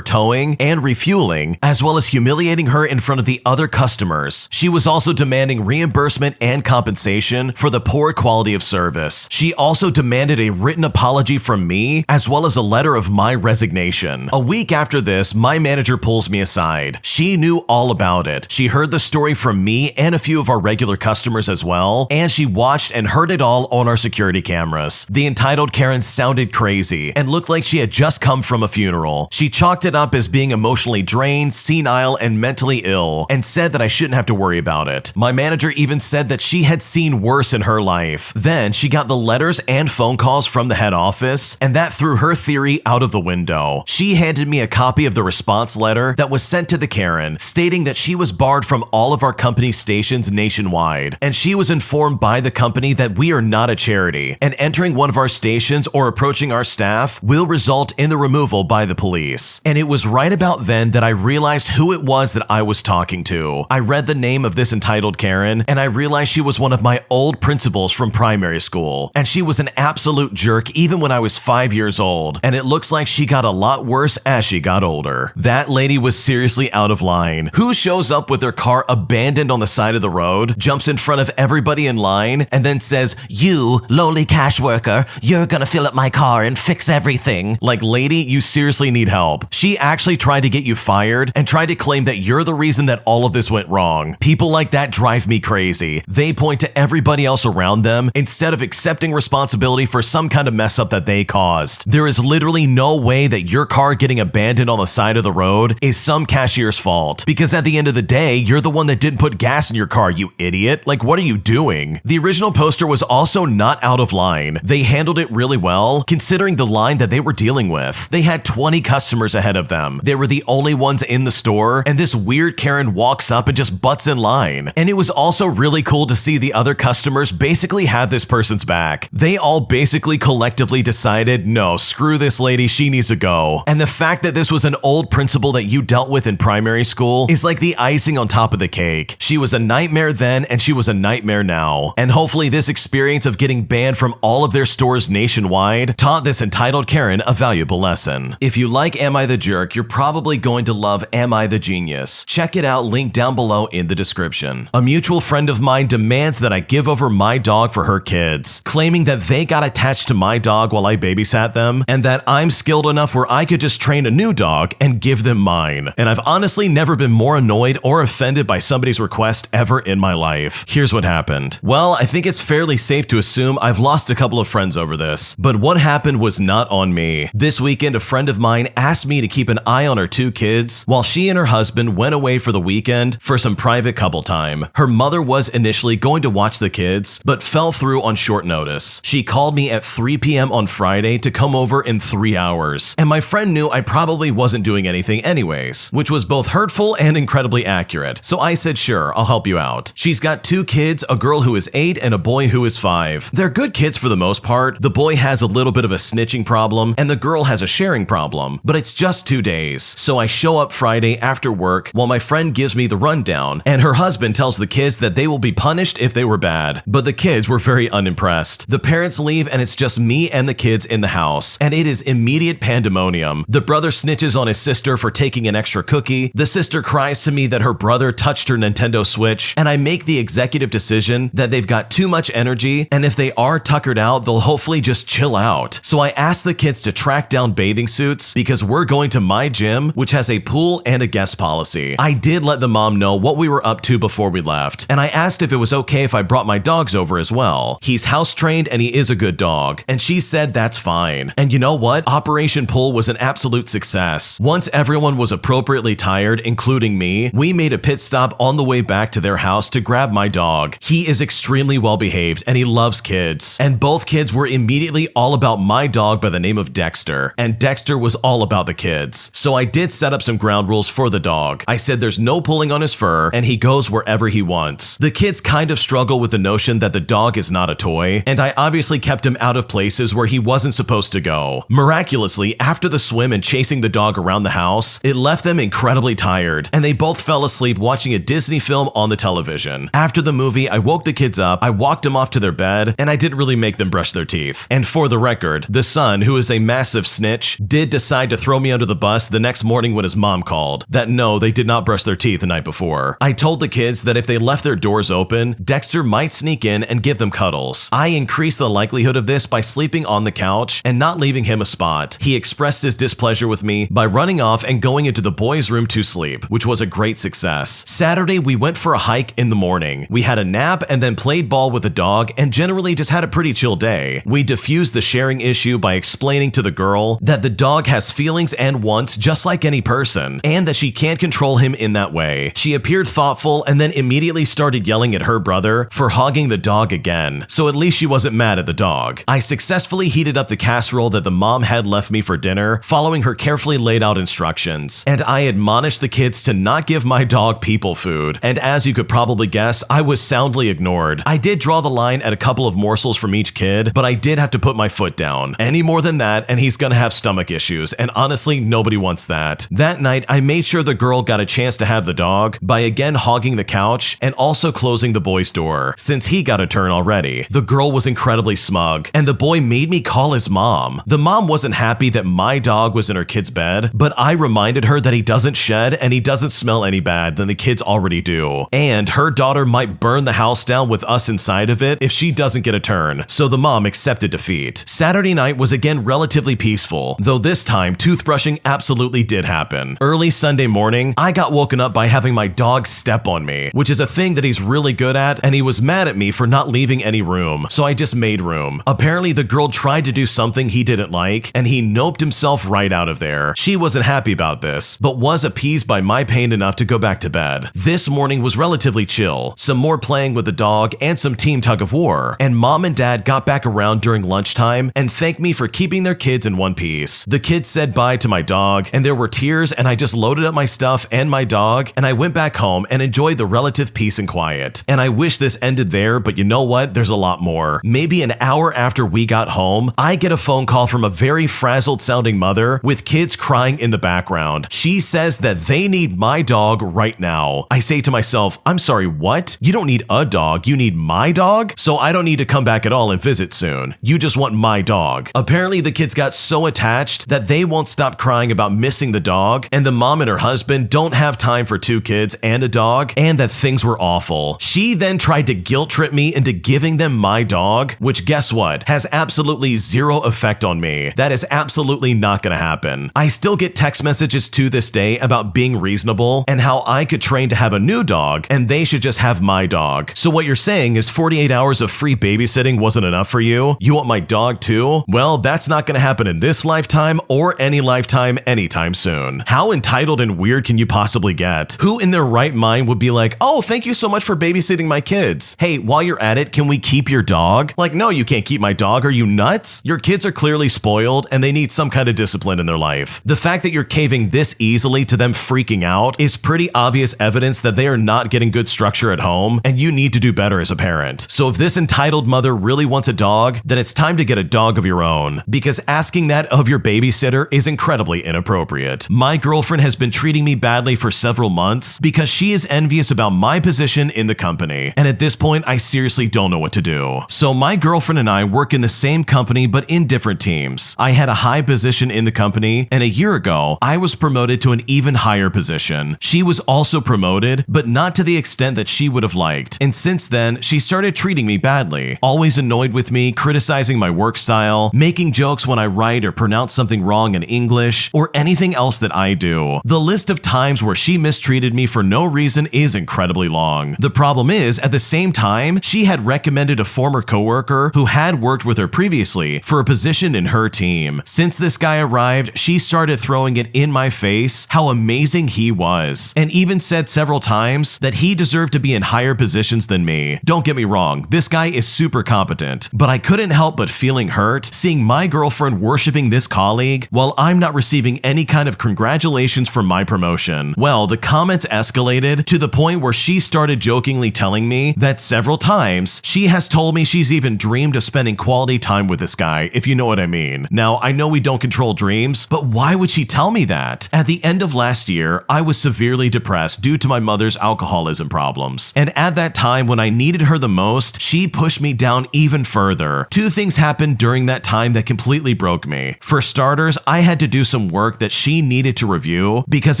towing and refueling, as well as humiliating her in front of the other customers. She was also demanding reimbursement and compensation for the poor quality of service. She also demanded a written apology from me, as well as a letter of my resignation. A week after this, my manager pulls me aside. She knew all about it. She heard the story from me and a few of our regular customers as well, and she watched and heard it all on our security cameras. The entitled Karen sounded crazy and looked like she had just come from a funeral. She chalked it up as being emotionally drained, senile, and mentally ill, and said that I shouldn't have to worry about it. My manager even said that she had seen worse in her life. Then she got the letters and phone calls from the head office, and that threw her theory out of the window. She handed me a copy of the response letter that was sent to the Karen, stating that she was barred from all of our company stations nationwide, and she was informed by the company that we are not a charity, and entering one of our stations or approaching our staff will result in the removal by the police. And it was right about then that I realized who it was that I was talking to. I read the name of this entitled Karen, and I realized she was one of my old principals from primary school, and she was an absolute jerk even when I was 5 years old, and it looks like she got a lot worse as she got older. That lady was seriously out of line. Who shows up with their car abandoned on the side of the road, jumps in front of everybody in line, and then says, "You, lowly cash worker, you're gonna fill up my car and fix everything." Like, lady, you seriously need help. She actually tried to get you fired and tried to claim that you're the reason that all of this went wrong. People like that drive me crazy. They point to everybody else around them instead of accepting responsibility for some kind of mess up that they caused. There is literally no way that your car getting abandoned on the side of the road is some cashier's fault, because at the end of the day, you're the one that didn't put gas in your car, you idiot. Like, what are you doing? The original poster was also not out of line. They handled it really well, considering the line that they were dealing with. They had 20 customers ahead of them. They were the only ones in the store, and this weird Karen walks up and just butts in line. And it was also really cool to see the other customers basically have this person's back. They all basically collectively decided, no, screw this lady, she needs to go. And the fact that this was an old principal that you dealt with in primary school is like the icing on top of the cake. She was a nightmare then, and she was a nightmare now. And hopefully this experience of getting banned from all of their stores nationwide taught this entitled Karen a valuable lesson. If you like Am I the Jerk, you're probably going to love Am I the Genius. Check it out, link down below in the description. A mutual friend of mine demands that I give over my dog for her kids, claiming that they got attached to my dog while I babysat them, and that I'm skilled enough where I could just train a new dog and give them mine. And I've honestly never been more annoyed or offended by somebody's request ever in my life. Here's what happened. Well, I think it's fairly safe to assume I've lost a couple of friends over this, but what happened was not on me. This weekend, a friend of mine asked me to keep an eye on her 2 kids while she and her husband went away for the weekend for some private couple time. Her mother was initially going to watch the kids, but fell through on short notice. She called me at 3 p.m. on Friday to come over in 3 hours, and my friend knew I probably wasn't doing anything anyways, which was both hurtful and incredibly accurate. So I said, sure, I'll help you out. She's got 2 kids, a girl who is 8 and a boy who is 5. They're good kids for the most part. The boy has a little bit of a snitching problem, and the girl has a sharing problem, but it's just 2 days. So I show up Friday after work while my friend gives me the rundown, and her husband tells the kids that they will be punished if they were bad. But the kids were very unimpressed. The parents leave, and it's just me and the kids in the house, and it is immediate pandemonium. The brother snitches on his sister for taking an extra cookie. The sister cries to me that her brother touched her Nintendo Switch, and I make the executive decision that they've got too much energy, and if they are tuckered out, they'll hopefully just chill out. So I asked the kids to track down bathing suits because we're going to my gym, which has a pool and a guest policy. I did let the mom know what we were up to before we left, and I asked if it was okay if I brought my dogs over as well. He's house trained and he is a good dog, and she said that's fine. And you know what? Operation Pool was an absolute success. Once everyone was appropriately tired, including me, we made a pit stop on the way back to their house to grab my dog. He is extremely well behaved and he loves kids, and both Both kids were immediately all about my dog by the name of Dexter, and Dexter was all about the kids. So I did set up some ground rules for the dog. I said there's no pulling on his fur, and he goes wherever he wants. The kids kind of struggle with the notion that the dog is not a toy, and I obviously kept him out of places where he wasn't supposed to go. Miraculously, after the swim and chasing the dog around the house, it left them incredibly tired, and they both fell asleep watching a Disney film on the television. After the movie, I woke the kids up, I walked them off to their bed, and I didn't really make them brush their teeth. And for the record, the son, who is a massive snitch, did decide to throw me under the bus the next morning when his mom called. That no, they did not brush their teeth the night before. I told the kids that if they left their doors open, Dexter might sneak in and give them cuddles. I increased the likelihood of this by sleeping on the couch and not leaving him a spot. He expressed his displeasure with me by running off and going into the boys' room to sleep, which was a great success. Saturday, we went for a hike in the morning. We had a nap and then played ball with the dog and generally just had a pretty chill day. We diffused the sharing issue by explaining to the girl that the dog has feelings and wants just like any person, and that she can't control him in that way. She appeared thoughtful and then immediately started yelling at her brother for hogging the dog again, so at least she wasn't mad at the dog. I successfully heated up the casserole that the mom had left me for dinner, following her carefully laid out instructions, and I admonished the kids to not give my dog people food, and as you could probably guess, I was soundly ignored. I did draw the line at a couple of morsels from each kid, but I did have to put my foot down. Any more than that, and he's gonna have stomach issues, and honestly, nobody wants that. That night, I made sure the girl got a chance to have the dog by again hogging the couch and also closing the boy's door, since he got a turn already. The girl was incredibly smug, and the boy made me call his mom. The mom wasn't happy that my dog was in her kid's bed, but I reminded her that he doesn't shed and he doesn't smell any bad than the kids already do, and her daughter might burn the house down with us inside of it if she doesn't get a turn, so the mom accepted defeat. Saturday night was again relatively peaceful, though this time toothbrushing absolutely did happen. Early Sunday morning, I got woken up by having my dog step on me, which is a thing that he's really good at, and he was mad at me for not leaving any room, so I just made room. Apparently the girl tried to do something he didn't like, and he noped himself right out of there. She wasn't happy about this, but was appeased by my pain enough to go back to bed. This morning was relatively chill, some more playing with the dog and some team tug of war, and mom and dad got back around during lunchtime and thanked me for keeping their kids in one piece. The kids said bye to my dog, and there were tears, and I just loaded up my stuff and my dog, and I went back home and enjoyed the relative peace and quiet. And I wish this ended there, but you know what? There's a lot more. Maybe an hour after we got home, I get a phone call from a very frazzled sounding mother with kids crying in the background. She says that they need my dog right now. I say to myself, I'm sorry, what? You don't need a dog, you need my dog? So I don't need to come back at all and visit soon. You just want my dog. Apparently the kids got so attached that they won't stop crying about missing the dog, and the mom and her husband don't have time for two kids and a dog, and that things were awful. She then tried to guilt trip me into giving them my dog, which guess what? Has absolutely zero effect on me. That is absolutely not gonna happen. I still get text messages to this day about being reasonable and how I could train to have a new dog and they should just have my dog. So what you're saying is 48 hours of free babysitting wasn't enough for you? You want my dog too? Well, that's not gonna happen in this lifetime or any lifetime anytime soon. How entitled and weird can you possibly get? Who in their right mind would be like, oh, thank you so much for babysitting my kids. Hey, while you're at it, can we keep your dog? Like, no, you can't keep my dog. Are you nuts? Your kids are clearly spoiled and they need some kind of discipline in their life. The fact that you're caving this easily to them freaking out is pretty obvious evidence that they are not getting good structure at home and you need to do better as a parent. So if this entitled mother really wants a dog, then it's time to get a dog of your own, because asking that of your babysitter is incredibly inappropriate. My girlfriend has been treating me badly for several months because she is envious about my position in the company, and at this point I seriously don't know what to do. So my girlfriend and I work in the same company but in different teams. I had a high position in the company, and a year ago I was promoted to an even higher position. She was also promoted, but not to the extent that she would have liked, and since then she started treating me badly, always annoyed with me, criticizing my work style, making jokes when I write or pronounce something wrong in English, or anything else that I do. The list of times where she mistreated me for no reason is incredibly long. The problem is, at the same time, she had recommended a former coworker who had worked with her previously for a position in her team. Since this guy arrived, she started throwing it in my face how amazing he was, and even said several times that he deserved to be in higher positions than me. Don't get me wrong, this guy is super competent, it. But I couldn't help but feeling hurt seeing my girlfriend worshiping this colleague while I'm not receiving any kind of congratulations for my promotion. Well, the comments escalated to the point where she started jokingly telling me that several times she has told me she's even dreamed of spending quality time with this guy, if you know what I mean. Now, I know we don't control dreams, but why would she tell me that? At the end of last year, I was severely depressed due to my mother's alcoholism problems. And at that time, when I needed her the most, she pushed me down even further. Two things happened during that time that completely broke me. For starters, I had to do some work that she needed to review because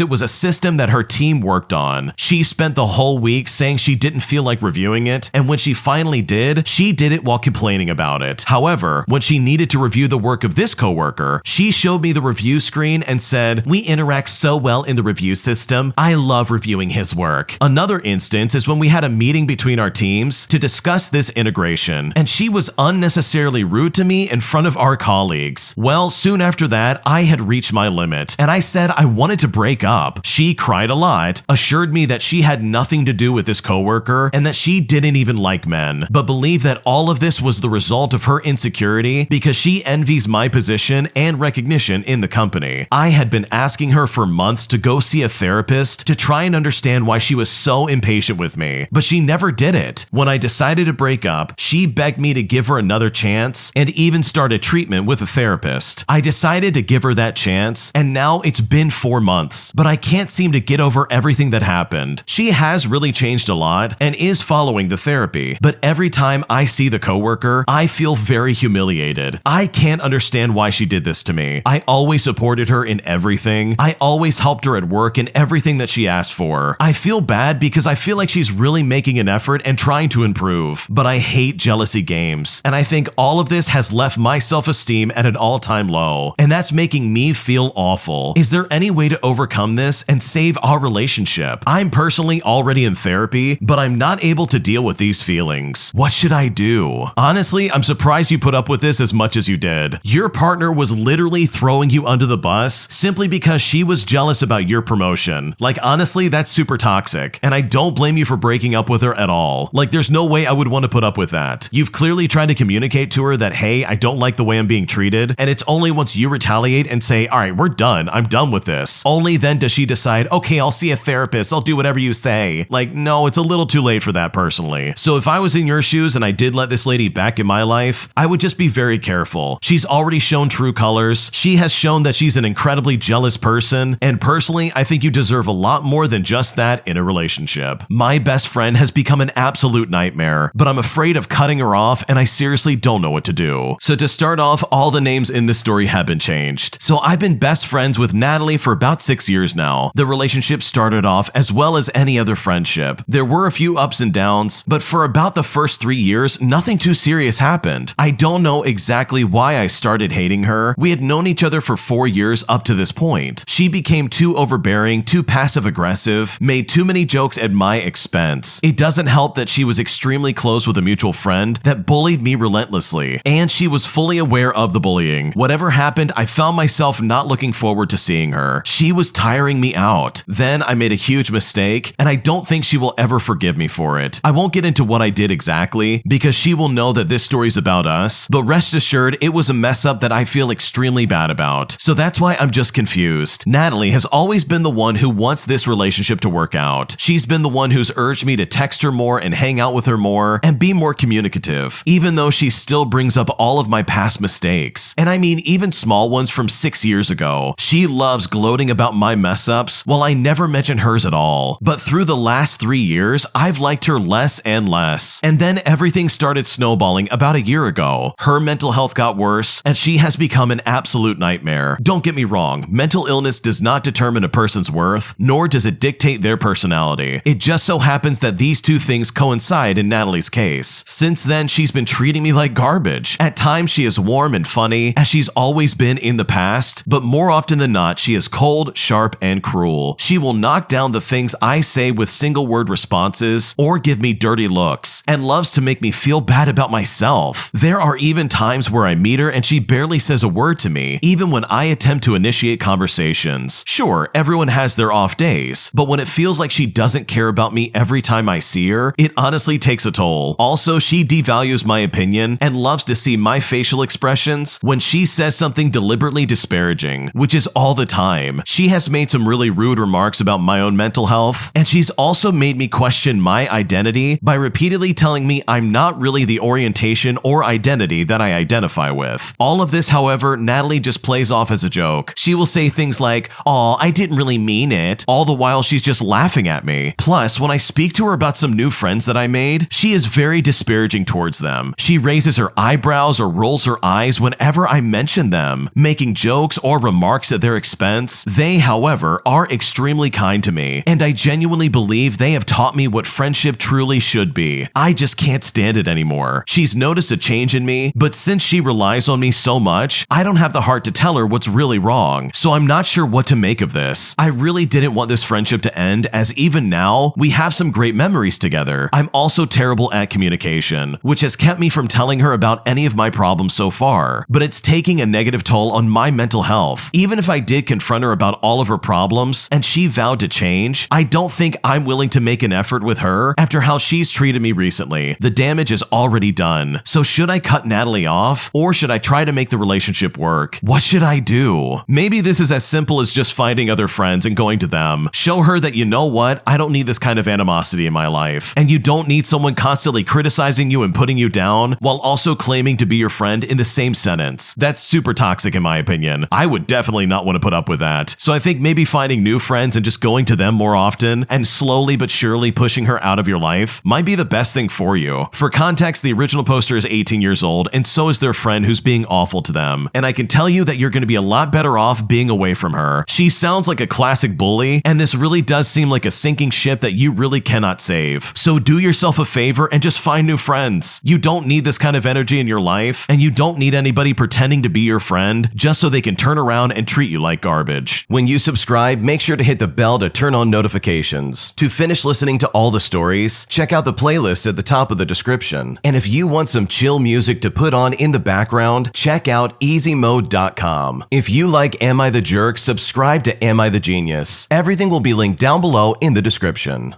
it was a system that her team worked on. She spent the whole week saying she didn't feel like reviewing it, and when she finally did, she did it while complaining about it. However, when she needed to review the work of this coworker, she showed me the review screen and said, "We interact so well in the review system. I love reviewing his work." Another instance is when we had a meeting between our teams to discuss this integration, and she was unnecessarily rude to me in front of our colleagues. Well, soon after that, I had reached my limit, and I said I wanted to break up. She cried a lot, assured me that she had nothing to do with this coworker, and that she didn't even like men, but believed that all of this was the result of her insecurity because she envies my position and recognition in the company. I had been asking her for months to go see a therapist to try and understand why she was so impatient with me, but she never did it. When I decided to break up, she begged me to give her another chance and even started treatment with a therapist. I decided to give her that chance, and now it's been 4 months, but I can't seem to get over everything that happened. She has really changed a lot and is following the therapy, but every time I see the coworker, I feel very humiliated. I can't understand why she did this to me. I always supported her in everything. I always helped her at work in everything that she asked for. I feel bad because I feel like she's really making an effort and trying to improve, but I hate jealousy games, and I think all of this has left my self-esteem at an all-time low, and that's making me feel awful. Is there any way to overcome this and save our relationship? I'm personally already in therapy, but I'm not able to deal with these feelings. What should I do? Honestly, I'm surprised you put up with this as much as you did. Your partner was literally throwing you under the bus simply because she was jealous about your promotion. Like, honestly, that's super toxic, and I don't blame you for breaking up with her at all. Like, there's no way I would want to put up with that. You've clearly tried to communicate to her that, hey, I don't like the way I'm being treated, and it's only once you retaliate and say, all right, we're done, I'm done with this, only then does she decide, okay, I'll see a therapist, I'll do whatever you say. Like, no, it's a little too late for that personally. So if I was in your shoes and I did let this lady back in my life, I would just be very careful. She's already shown true colors. She has shown that she's an incredibly jealous person, and personally, I think you deserve a lot more than just that in a relationship. My best friend has become an absolute nightmare, but I'm afraid of cutting her off, and I seriously don't know what to do. So to start off, all the names in this story have been changed. So I've been best friends with Natalie for about 6 years now. The relationship started off as well as any other friendship. There were a few ups and downs, but for about the first 3 years, nothing too serious happened. I don't know exactly why I started hating her. We had known each other for 4 years up to this point. She became too overbearing, too passive-aggressive, made too many jokes at my expense. It doesn't help that she was extremely close with a mutual friend that bullied me relentlessly, and she was fully aware of the bullying. Whatever happened, I found myself not looking forward to seeing her. She was tiring me out. Then I made a huge mistake, and I don't think she will ever forgive me for it. I won't get into what I did exactly, because she will know that this story's about us, but rest assured, it was a mess up that I feel extremely bad about. So that's why I'm just confused. Natalie has always been the one who wants this relationship to work out. She's been the one who's urged me to text her more and hang out with her more and be more communicative, even though she still brings up all of my past mistakes. And I mean, even small ones from 6 years ago. She loves gloating about my mess ups while I never mention hers at all. But through the last 3 years, I've liked her less and less. And then everything started snowballing about a year ago. Her mental health got worse, and she has become an absolute nightmare. Don't get me wrong, mental illness does not determine a person's worth, nor does it dictate their personality. It just so happens that these two things coincide in Natalie's case. Since then, she's been treating me like garbage. At times, she is warm and funny, as she's always been in the past, but more often than not, she is cold, sharp, and cruel. She will knock down the things I say with single-word responses or give me dirty looks, and loves to make me feel bad about myself. There are even times where I meet her and she barely says a word to me, even when I attempt to initiate conversations. Sure, everyone has their off days, but when it feels like she doesn't care about me every time I see her, it honestly takes a toll. Also, she devalues hears my opinion and loves to see my facial expressions when she says something deliberately disparaging, which is all the time. She has made some really rude remarks about my own mental health, and she's also made me question my identity by repeatedly telling me I'm not really the orientation or identity that I identify with. All of this, however, Natalie just plays off as a joke. She will say things like, "Aw, I didn't really mean it," all the while she's just laughing at me. Plus, when I speak to her about some new friends that I made, she is very disparaging towards them. She raises her eyebrows or rolls her eyes whenever I mention them, making jokes or remarks at their expense. They, however, are extremely kind to me, and I genuinely believe they have taught me what friendship truly should be. I just can't stand it anymore. She's noticed a change in me, but since she relies on me so much, I don't have the heart to tell her what's really wrong, so I'm not sure what to make of this. I really didn't want this friendship to end, as even now, we have some great memories together. I'm also terrible at communication, which has kept me from telling her about any of my problems so far, but it's taking a negative toll on my mental health. Even if I did confront her about all of her problems and she vowed to change, I don't think I'm willing to make an effort with her after how she's treated me recently. The damage is already done. So should I cut Natalie off, or should I try to make the relationship work? What should I do? Maybe this is as simple as just finding other friends and going to them. Show her that, you know what, I don't need this kind of animosity in my life, and you don't need someone constantly criticizing you and putting you down while also claiming to be your friend in the same sentence. That's super toxic in my opinion. I would definitely not want to put up with that. So I think maybe finding new friends and just going to them more often and slowly but surely pushing her out of your life might be the best thing for you. For context, the original poster is 18 years old, and so is their friend who's being awful to them. And I can tell you that you're going to be a lot better off being away from her. She sounds like a classic bully, and this really does seem like a sinking ship that you really cannot save. So do yourself a favor and just find new friends. You don't need this kind of energy in your life, and you don't need anybody pretending to be your friend just so they can turn around and treat you like garbage. When you subscribe, make sure to hit the bell to turn on notifications. To finish listening to all the stories, check out the playlist at the top of the description. And if you want some chill music to put on in the background, check out easymode.com. If you like Am I the Jerk, subscribe to Am I the Genius. Everything will be linked down below in the description.